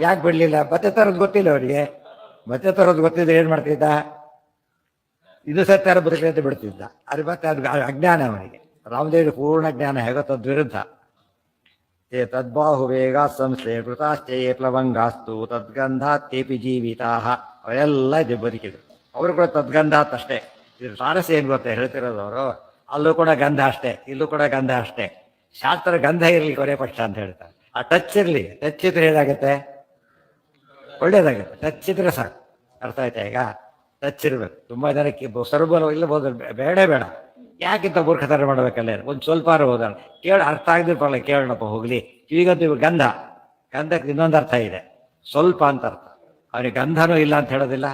ಯಾಕೆ ಬಿಡಲಿಲ್ಲ? ಮತ್ತೆ ತರೋದು ಗೊತ್ತಿಲ್ಲ ಅವರಿಗೆ. ಮತ್ತೆ ತರೋದು ಗೊತ್ತಿದ್ರೆ ಏನು ಮಾಡ್ತಿದ್ದ, ಇದು ಸತ್ಯಾರ ಬದುಕಲಿ ಅಂತ ಬಿಡ್ತಿದ್ದ. ಅದು ಮತ್ತೆ ಅದು ಅಜ್ಞಾನ ಅವನಿಗೆ. ರಾಮದೇವ್ರಿಗೆ ಪೂರ್ಣ ಜ್ಞಾನ ಹೇಗೋ ತದ್ವಿರುದ್ಧ. ತದ್ಬಾಹು ವೇಗ ಸಂಸ್ಥೆ ಕೃತಾಶ್ಚಯೇ ಪ್ಲವಂಗಾಸ್ತು ತದ್ಗಂಧಾತ್ಯಪಿ ಜೀವಿತಾಹ. ಅವೆಲ್ಲ ಇದು ಬದುಕಿದ್ರು. ಅವರು ಕೂಡ ತದ್ಗಂಧಾತ್ ಅಷ್ಟೇ. ಇದು ಸಾರಸ್ಯ ಏನು ಗೊತ್ತಾ ಹೇಳ್ತಿರೋದು ಅವರು, ಅಲ್ಲೂ ಕೂಡ ಗಂಧ ಅಷ್ಟೇ, ಇಲ್ಲೂ ಕೂಡ ಗಂಧ ಅಷ್ಟೇ. ಶಾಸ್ತ್ರ ಗಂಧ ಇರಲಿ ಕೊನೆ ಪಕ್ಷ ಅಂತ ಹೇಳ್ತಾರೆ. ಆ ಟಚ್ ಇರಲಿ, ಟಚ್ ಇದ್ರೆ ಏನಾಗುತ್ತೆ, ಒಳ್ಳೇದಾಗುತ್ತೆ. ಟಚ್ ಇದ್ರೆ ಸಾಕು. ಅರ್ಥ ಆಯ್ತಾ? ಈಗ ಟಚ್ ಇರ್ಬೇಕು. ತುಂಬ ಜನಕ್ಕೆ ಸರ್ಬಲ ಇಲ್ಲಬಹುದು, ಬೇಡ ಬೇಡ, ಯಾಕಿಂತ ಮೂರ್ಖತರ ಮಾಡ್ಬೇಕಲ್ಲ. ಒಂದು ಸ್ವಲ್ಪ ಹೋದ ಕೇಳ, ಅರ್ಥ ಆಗದಿರ್ಬಲ್ಲ, ಕೇಳೋಣಪ್ಪ ಹೋಗ್ಲಿ. ಈಗಂತೂ ಗಂಧ, ಗಂಧಕ್ಕೆ ಇನ್ನೊಂದು ಅರ್ಥ ಇದೆ, ಸ್ವಲ್ಪ ಅಂತ ಅರ್ಥ. ಅವನಿಗೆ ಗಂಧನೂ ಇಲ್ಲ ಅಂತ ಹೇಳೋದಿಲ್ಲ,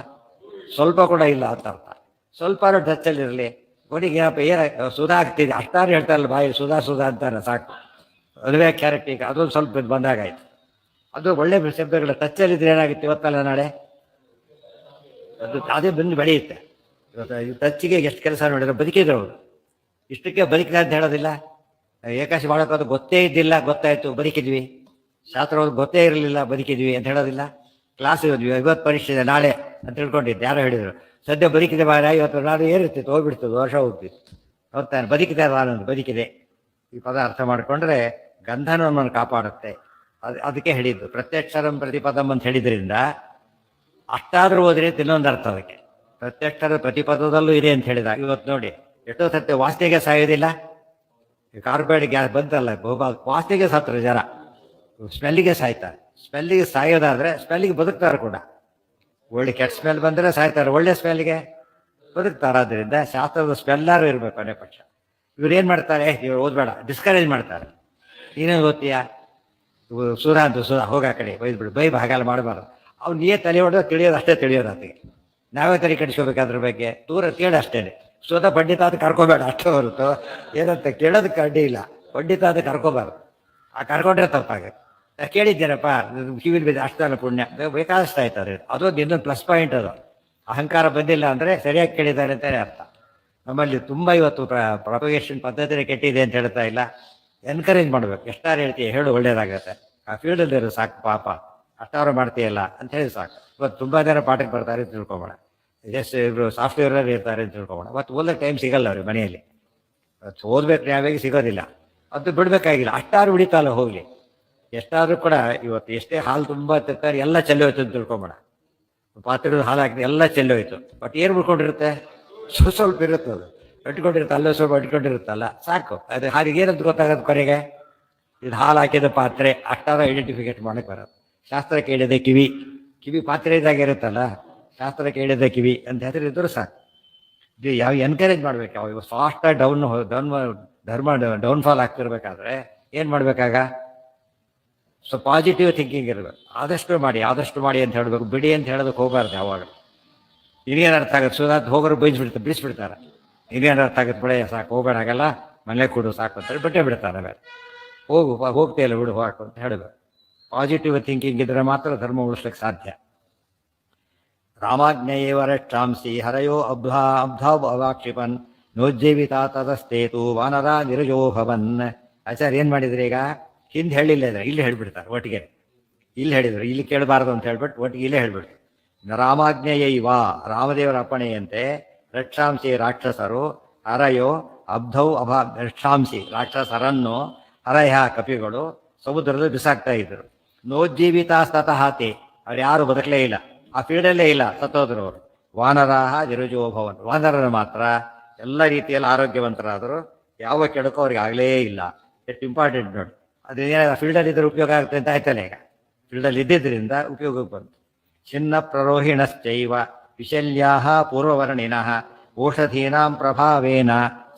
ಸ್ವಲ್ಪ ಕೂಡ ಇಲ್ಲ ಅಂತ ಅರ್ಥ. ಸ್ವಲ್ಪ ಟಚ್ಚಲ್ಲಿರಲಿ. ಕೊನೆಗೆ ಏನಪ್ಪ ಸುಧಾ ಆಗ್ತಿದೆ ಅಷ್ಟಾರು ಹೇಳ್ತಾರಲ್ಲ, ಬಾಯಿ ಸುಧಾ ಸುಧಾ ಅಂತಾನೆ ಸಾಕು. ಅದುವೇ ಕ್ಯಾರೆಕ್ಟ್. ಈಗ ಅದೊಂದು ಸ್ವಲ್ಪ ಬಂದಾಗಾಯ್ತು. ಅದು ಒಳ್ಳೆ ಶಬ್ದಗಳ ಟಚ್ಚಲ್ಲಿದ್ರೆ ಏನಾಗುತ್ತೆ ಇವತ್ತಲ್ಲ ನಾಳೆ ಅದು ಅದೇ ಬಂದು ಬೆಳೆಯುತ್ತೆ. ಇವತ್ತು ಟಚ್ಚಿಗೆ ಎಷ್ಟು ಕೆಲಸ ನೋಡಿದ್ರೆ ಬದುಕಿದ್ರು ಅವರು. ಇಷ್ಟಕ್ಕೆ ಬದುಕಿಲ್ಲ ಅಂತ ಹೇಳೋದಿಲ್ಲ. ಏಕಾಶಿ ಮಾಡೋಕ್ಕಾದ್ರು ಗೊತ್ತೇ ಇದ್ದಿಲ್ಲ, ಗೊತ್ತಾಯ್ತು ಬದುಕಿದ್ವಿ. ಶಾಸ್ತ್ರ ಗೊತ್ತೇ ಇರಲಿಲ್ಲ, ಬದುಕಿದ್ವಿ ಅಂತ ಹೇಳೋದಿಲ್ಲ. ಕ್ಲಾಸ್ ಹೋದ್ವಿ, ಇವತ್ತು ಪರೀಕ್ಷೆ ಇದೆ ನಾಳೆ ಅಂತ ತಿಳ್ಕೊಂಡಿದ್ದೆ. ಯಾರೋ ಹೇಳಿದರು ಸದ್ಯ ಬದುಕಿದೆ ಬಾರ, ಇವತ್ತು ನಾಳೆ ಏನಿರ್ತಿತ್ತು, ಹೋಗ್ಬಿಡ್ತದೆ, ವರ್ಷ ಹೋಗ್ತಿತ್ತು. ಹೊತ್ತಾನೆ ಬದುಕಿದೆ ನಾನೊಂದು ಬದುಕಿದೆ. ಈ ಪದ ಅರ್ಥ ಮಾಡಿಕೊಂಡ್ರೆ ಗಂಧನೂ ನಮ್ಮನ್ನು ಕಾಪಾಡುತ್ತೆ. ಅದಕ್ಕೆ ಹೇಳಿದ್ದು ಪ್ರತ್ಯಕ್ಷರಂ ಪ್ರತಿಪದಂ ಅಂತ ಹೇಳಿದ್ರಿಂದ ಅಷ್ಟಾದರೂ ಹೋದ್ರೆ ಇನ್ನೊಂದು ಅರ್ಥ ಅದಕ್ಕೆ. ಪ್ರತ್ಯಕ್ಷರ ಪ್ರತಿಪದದಲ್ಲೂ ಇದೆ ಅಂತ ಹೇಳಿದ. ಇವತ್ತು ನೋಡಿ ಎಷ್ಟೋ ಸತ್ಯ ವಾಸನೆಗೆ ಸಾಯೋದಿಲ್ಲ. ಕಾರ್ಬೈಡ್ ಗ್ಯಾಸ್ ಬಂತಲ್ಲ, ವಾಸನೆಗೆ ಸತ್ರು ಜನ, ಸ್ಮೆಲ್ಲಿಗೆ ಸಾಯ್ತಾರೆ. ಸ್ಮೆಲ್ಲಿಗೆ ಸಾಯೋದಾದ್ರೆ ಸ್ಮೆಲ್ಲಿಗೆ ಬದುಕ್ತಾರೆ ಕೂಡ. ಒಳ್ಳೆ ಕೆಟ್ಟ ಸ್ಮೆಲ್ ಬಂದರೆ ಸಾಯ್ತಾರೆ, ಒಳ್ಳೆ ಸ್ಮೆಲ್ಗೆ ಬದುಕ್ತಾರೆ. ಆದ್ದರಿಂದ ಶಾಸ್ತ್ರದ ಸ್ಮೆಲ್ಲಾರು ಇರಬೇಕು ಕೊನೆ ಪಕ್ಷ. ಇವ್ರು ಏನು ಮಾಡ್ತಾರೆ, ಇವ್ರು ಓದ್ಬೇಡ ಡಿಸ್ಕರೇಜ್ ಮಾಡ್ತಾರೆ. ನೀನೇನು ಓದ್ತೀಯಾ, ಸುಧಾ ಅಂತ ಸುಧಾ ಹೋಗ ಕಡೆ ಬೈದ್ಬಿಡು, ಹಾಗೆಲ್ಲ ಮಾಡಬಾರ್ದು. ಅವ್ನು ನೀವೇ ತಲೆ ಹೊಡೆದು ತಿಳಿಯೋದು ಅಷ್ಟೇ, ತಿಳಿಯೋದು ಅದಕ್ಕೆ. ನಾವೇ ತಲೆ ಕಡಿಸ್ಕೋಬೇಕಾದ್ರ ಬಗ್ಗೆ ದೂರ ಕೇಳಿ ಅಷ್ಟೇ. ಸುಧಾ ಪಂಡಿತ ಅದು ಕರ್ಕೋಬೇಡ ಅಷ್ಟೇ ಹೊರತು ಏನಂತ ಕೇಳೋದಕ್ಕೆ ಅಡ್ಡಿ ಇಲ್ಲ. ಪಂಡಿತ ಅದು ಕರ್ಕೋಬಾರ್ದು. ಆ ಕರ್ಕೊಂಡ್ರೆ ತಪ್ಪಾಗುತ್ತೆ. ಕೇಳಿದ್ದೇನಪ್ಪ ಕಿವಿಲ್ ಬಿದ್ದು ಅಷ್ಟಲ್ಲ ಪುಣ್ಯ ಬೇಕಾದಷ್ಟು ಆಯ್ತದೆ. ಅದೊಂದು ಇನ್ನೊಂದು ಪ್ಲಸ್ ಪಾಯಿಂಟ್. ಅದು ಅಹಂಕಾರ ಬಂದಿಲ್ಲ ಅಂದರೆ ಸರಿಯಾಗಿ ಕೇಳಿದ್ದಾರೆ ಅಂತಲೇ ಅರ್ಥ. ನಮ್ಮಲ್ಲಿ ತುಂಬ ಇವತ್ತು ಪ್ರೊಪಗೇಷನ್ ಪದ್ಧತಿನೇ ಕೆಟ್ಟಿದೆ ಅಂತ ಹೇಳ್ತಾ ಇಲ್ಲ, ಎನ್ಕರೇಜ್ ಮಾಡಬೇಕು. ಎಷ್ಟಾರು ಹೇಳ್ತೀಯ ಹೇಳು, ಒಳ್ಳೇದಾಗತ್ತೆ. ಆ ಫೀಲ್ಡಲ್ಲಿ ಇರೋ ಸಾಕು, ಪಾಪ ಅಷ್ಟಾರು ಮಾಡ್ತೀಯಲ್ಲ ಅಂತ ಹೇಳಿ ಸಾಕು. ಇವತ್ತು ತುಂಬ ಜನ ಪಾಠಕ್ಕೆ ಬರ್ತಾರೆ ಅಂತ ತಿಳ್ಕೊಬೇಡ. ಜಸ್ಟ್ ಇವರು ಸಾಫ್ಟ್ವೇರಲ್ಲಿ ಇರ್ತಾರೆ ಅಂತ ತಿಳ್ಕೊಬೇಡ. ಮತ್ತು ಓದೋಕ್ಕೆ ಟೈಮ್ ಸಿಗಲ್ಲ ಅವ್ರಿಗೆ ಮನೆಯಲ್ಲಿ. ಓದ್ಬೇಕು ಯಾವಾಗ ಸಿಗೋದಿಲ್ಲ, ಅದು ಬಿಡಬೇಕಾಗಿಲ್ಲ. ಅಷ್ಟಾರು ಉಳಿತಲ್ಲ ಹೋಗಲಿ. ಎಷ್ಟಾದರೂ ಕೂಡ ಇವತ್ತು ಎಷ್ಟೇ ಹಾಲು ತುಂಬ ತರಕಾರಿ ಎಲ್ಲ ಚೆಲ್ಲೋಯ್ತು ಅಂತ ತಿಳ್ಕೊಬೇಡ. ಪಾತ್ರದ ಹಾಲು ಹಾಕಿದ್ರೆ ಎಲ್ಲ ಚೆಲ್ಲೋಯ್ತು. ಬಟ್ ಏನು ಬಿಡ್ಕೊಂಡಿರುತ್ತೆ, ಸ್ವಲ್ಪ ಇರುತ್ತೆ, ಅದು ಇಟ್ಕೊಂಡಿರುತ್ತೆ, ಅಲ್ಲೂ ಸ್ವಲ್ಪ ಇಟ್ಕೊಂಡಿರುತ್ತಲ್ಲ ಸಾಕು. ಅದು ಹಾಗೆ ಏನಂತ ಗೊತ್ತಾಗೋದು ಕೊನೆಗೆ, ಇದು ಹಾಲು ಹಾಕಿದ ಪಾತ್ರೆ ಅಷ್ಟಾರ ಐಡೆಂಟಿಫಿಕೇಟ್ ಮಾಡೋಕ್ಕೆ ಬರೋದು. ಶಾಸ್ತ್ರ ಕೇಳಿದೆ ಕಿವಿ ಪಾತ್ರೆ ಇದ್ದಾಗ ಇರುತ್ತಲ್ಲ, ಶಾಸ್ತ್ರ ಕೇಳಿದ ಕಿವಿ ಅಂತ ಹೆಸರಿದ್ರು ಸಾಕು. ಇದು ಯಾವ ಎನ್ಕರೇಜ್ ಮಾಡ್ಬೇಕು, ಯಾವ ಫಾಸ್ಟಾಗಿ ಧರ್ಮ ಡೌನ್ಫಾಲ್ ಆಗ್ತಿರ್ಬೇಕಾದ್ರೆ ಏನು ಮಾಡ್ಬೇಕಾಗ? ಸೊ ಪಾಸಿಟಿವ್ ಥಿಂಕಿಂಗ್ ಇರಬೇಕು. ಆದಷ್ಟು ಮಾಡಿ ಅಂತ ಹೇಳಬೇಕು, ಬಿಡಿ ಅಂತ ಹೇಳೋದಕ್ಕೆ ಹೋಗಬಾರ್ದು ಯಾವಾಗ. ಇನ್ನೇನು ಅರ್ಥ ಆಗುತ್ತೆ, ಸುಧಾತ್ ಹೋಗೋರು ಬಿಡಿಸ್ಬಿಡ್ತಾರೆ. ಇನ್ನೇನು ಅರ್ಥ ಆಗುತ್ತೆ, ಬಿಡ ಸಾಕು ಹೋಗಬೇಡ, ಆಗಲ್ಲ ಮನೆ ಕೊಡು ಸಾಕು ಅಂತೇಳಿ ಬಿಟ್ಟೇ ಬಿಡ್ತಾರೆ. ಆಮೇಲೆ ಹೋಗ್ತೀಯಲ್ಲ ಬಿಡು ಹಾಕು ಅಂತ ಹೇಳಬೇಕು. ಪಾಸಿಟಿವ್ ಥಿಂಕಿಂಗ್ ಇದ್ರೆ ಮಾತ್ರ ಧರ್ಮ ಉಳಿಸ್ಲಿಕ್ಕೆ ಸಾಧ್ಯ. ರಾಮಾಜ್ಞೆಯೇವ ರಕ್ಷಾಂಸಿ ಹರಯೋ ಅಬ್ಧಾಕ್ಷಿಪನ್ ನೋಜ್ಜೀವಿತ ತದಸ್ತೇತು ವಾನರ ನಿರಜೋ ಭವನ್. ಆಚಾರ್ಯ ಏನು ಮಾಡಿದ್ರಿ ಈಗ? ಹಿಂದೆ ಹೇಳಿಲ್ಲ ಇದ್ರೆ ಇಲ್ಲಿ ಹೇಳ್ಬಿಡ್ತಾರೆ ಒಟ್ಟಿಗೆ. ಇಲ್ಲಿ ಹೇಳಿದ್ರು, ಇಲ್ಲಿ ಕೇಳಬಾರ್ದು ಅಂತ ಹೇಳ್ಬಿಟ್ಟು ಒಟ್ಟಿಗೆ ಇಲ್ಲೇ ಹೇಳ್ಬಿಡ್ತು. ರಾಮಾಜ್ಞೆಯೈವ, ರಾಮದೇವರ ಅಪ್ಪಣೆಯಂತೆ ರಕ್ಷಾಂಸಿ ರಾಕ್ಷಸರು ಹರಯೋ ಅಬ್ಧೌ ರಕ್ಷಾಂಸಿ ರಾಕ್ಷಸರನ್ನು ಹರಯ ಕಪಿಗಳು ಸಮುದ್ರದಲ್ಲಿ ಬಿಸಾಕ್ತಾ ಇದ್ರು. ನೋಜ್ಜೀವಿತ ಸ್ತತಃತೆ, ಅವ್ರು ಯಾರು ಬದುಕಲೇ ಇಲ್ಲ, ಆ ಫೀಲ್ಡಲ್ಲೇ ಇಲ್ಲ, ಸತ್ತೋದ್ರು ಅವರು. ವಾನರಾಹ ನಿರುಜೋ ಭವನ್, ವಾನರರು ಮಾತ್ರ ಎಲ್ಲ ರೀತಿಯಲ್ಲಿ ಆರೋಗ್ಯವಂತರಾದರು, ಯಾವ ಕೆಡಕೋ ಅವ್ರಿಗೆ ಆಗಲೇ ಇಲ್ಲ. ಎಷ್ಟು ಇಂಪಾರ್ಟೆಂಟ್ ನೋಡಿ. ಅದೇನ ಫೀಲ್ಡಲ್ಲಿ ಇದ್ರೆ ಉಪಯೋಗ ಆಗುತ್ತೆ ಅಂತ ಆಯ್ತಲ್ಲ, ಈಗ ಫೀಲ್ಡಲ್ಲಿ ಇದ್ದಿದ್ದರಿಂದ ಉಪಯೋಗಕ್ಕೆ ಬಂತು. ಚಿನ್ನ ಪ್ರರೋಹಿಣಶ್ಚೈವ ವಿಶಲ್ಯಾ ಪೂರ್ವವರ್ಣಿನಃ ಓಷಧೀನಾಂ ಪ್ರಭಾವೇನ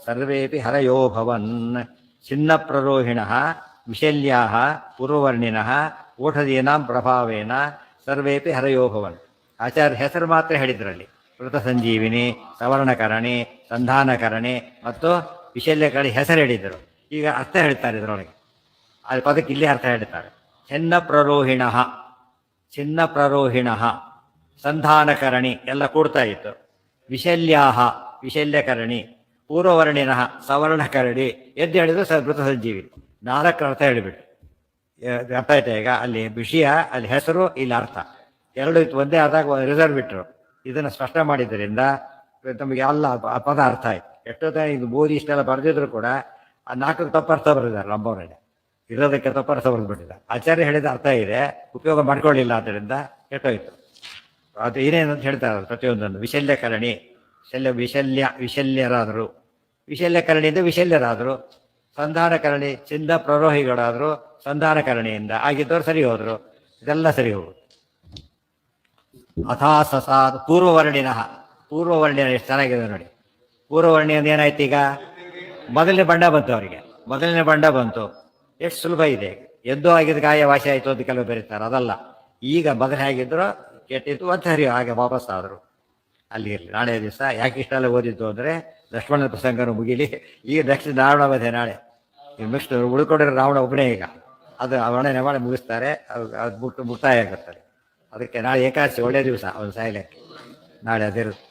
ಸರ್ವೇಪಿ ಹರಯೋ ಭವನ್. ಚಿನ್ನ ಪ್ರರೋಹಿಣ ವಿಶಲ್ಯಾ ಪೂರ್ವವರ್ಣಿನಃ ಓಷಧೀನಾಂ ಪ್ರಭಾವೇನ ಸರ್ವೇಪಿ ಹರಯೋ ಭವನ್. ಆಚಾರ್ಯ ಹೆಸರು ಮಾತ್ರ ಹೇಳಿದ್ರಲ್ಲಿ, ವೃತ ಸಂಜೀವಿನಿ, ಸವರ್ಣಕರಣಿ, ಸಂಧಾನಕರಣಿ ಮತ್ತು ವಿಶಲ್ಯಕರಣಿ ಹೆಸರು ಹೇಳಿದರು. ಈಗ ಅರ್ಥ ಹೇಳ್ತಾರೆ ಇದರೊಳಗೆ, ಅದು ಪದಕ್ಕೆ ಇಲ್ಲೇ ಅರ್ಥ ಹೇಳ್ತಾರೆ. ಚಿನ್ನ ಪ್ರರೋಹಿಣ ಸಂಧಾನಕರಣಿ ಎಲ್ಲ ಕೂಡ್ತಾ ಇತ್ತು. ವಿಶಲ್ಯಕರಣಿ ಪೂರ್ವವರ್ಣಿನ ಸವರ್ಣಕರಣಿ ಎದ್ದು ಹೇಳಿದ್ರು ವೃತ ಸಂಜೀವಿನಿ. 4 ಅರ್ಥ ಹೇಳಿಬಿಟ್ಟು ಅರ್ಥ ಆಯ್ತಾ? ಈಗ ಅಲ್ಲಿ ವಿಷಯ, ಅಲ್ಲಿ ಹೆಸರು, ಇಲ್ಲಿ ಅರ್ಥ ಎರಡು ಇತ್ತು, ಒಂದೇ ಆದಾಗ ರಿಸರ್ವ್ ಬಿಟ್ಟರು. ಇದನ್ನು ಸ್ಪಷ್ಟ ಮಾಡಿದ್ದರಿಂದ ನಮಗೆ ಎಲ್ಲ ಪದ ಅರ್ಥ ಆಯ್ತು. ಎಷ್ಟೋ ತರ ಇದು ಓದಿ ಇಷ್ಟೆಲ್ಲ ಬರೆದಿದ್ರು ಕೂಡ ಆ 4 ತಪ್ಪರ್ಥ ಬರೆದಿದ್ದಾರೆ ನಮ್ಮವರೇ. ಇರೋದಕ್ಕೆ ತಪ್ಪರ್ಥ ಬರೆದ್ಬಿಟ್ಟಿದ್ದಾರೆ. ಆಚಾರ್ಯ ಹೇಳಿದ ಅರ್ಥ ಇದೆ, ಉಪಯೋಗ ಮಾಡ್ಕೊಳ್ಳಿಲ್ಲ, ಆದ್ದರಿಂದ ಕೆಟ್ಟೋಯ್ತು. ಅದು ಏನೇನು ಅಂತ ಹೇಳ್ತಾರೆ ಪ್ರತಿಯೊಂದನ್ನು. ವಿಶಲ್ಯಕರಣಿ ವಿಶಲ್ಯರಾದರು, ವಿಶಲ್ಯಕರಣಿಯಿಂದ ವಿಶಲ್ಯರಾದರು. ಸಂಧಾನಕರಣಿ ಚಿಂದ ಪ್ರರೋಹಿಗಳಾದರು, ಸಂಧಾನಕರಣಿಯಿಂದ ಆಗಿದ್ದವ್ರು ಸರಿ ಹೋದ್ರು. ಇದೆಲ್ಲ ಸರಿ ಹೋಗುದು. ಅಥಾಸಸಾದ್ ಪೂರ್ವವರ್ಣಿನ ಎಷ್ಟು ಚೆನ್ನಾಗಿದೆ ನೋಡಿ. ಪೂರ್ವವರ್ಣಿಯಿಂದ ಏನಾಯ್ತು? ಈಗ ಮೊದಲನೇ ಬಂಡ ಬಂತು ಅವರಿಗೆ, ಮೊದಲನೇ ಬಂಡ ಬಂತು. ಎಷ್ಟು ಸುಲಭ ಇದೆ. ಎದ್ದು ಆಗಿದ್ದು ಗಾಯ ವಾಸಿ ಆಯಿತು ಅಂತ ಕೆಲವು ಬರೀತಾರೆ, ಅದಲ್ಲ. ಈಗ ಮೊದಲು ಹೇಗಿದ್ರು ಕೆಟ್ಟಿತ್ತು ಅಂತ ಸರಿ ಹಾಗೆ ವಾಪಸ್ ಆದರು. ಅಲ್ಲಿ ಇರಲಿ. ನಾಳೆ ದಿವಸ ಯಾಕೆ ಇಷ್ಟೆಲ್ಲ ಓದಿದ್ದು ಅಂದರೆ ಲಕ್ಷ್ಮಣನ ಪ್ರಸಂಗನೂ ಮುಗಿಲಿ. ಈಗ ನೆಕ್ಸ್ಟ್ ರಾವಣ ವಧೆ ನಾಳೆ. ನೆಕ್ಸ್ಟ್ ಉಳ್ಕೊಂಡಿರೋ ರಾವಣ ಒಬ್ಬನೇ ಈಗ. ಅದು ವರ್ಣನೆ ಮಾಡಿ ಮುಗಿಸ್ತಾರೆ. ಅದು ಮುಕ್ತಾಯ ಆಗುತ್ತದೆ. ಅದಕ್ಕೆ ನಾಳೆ ಏಕಾದಶಿ ಒಳ್ಳೆಯ ದಿವಸ ಅವನು ಸಾಯಲಿಕ್ಕೆ. ನಾಳೆ ಅದಿರುತ್ತೆ.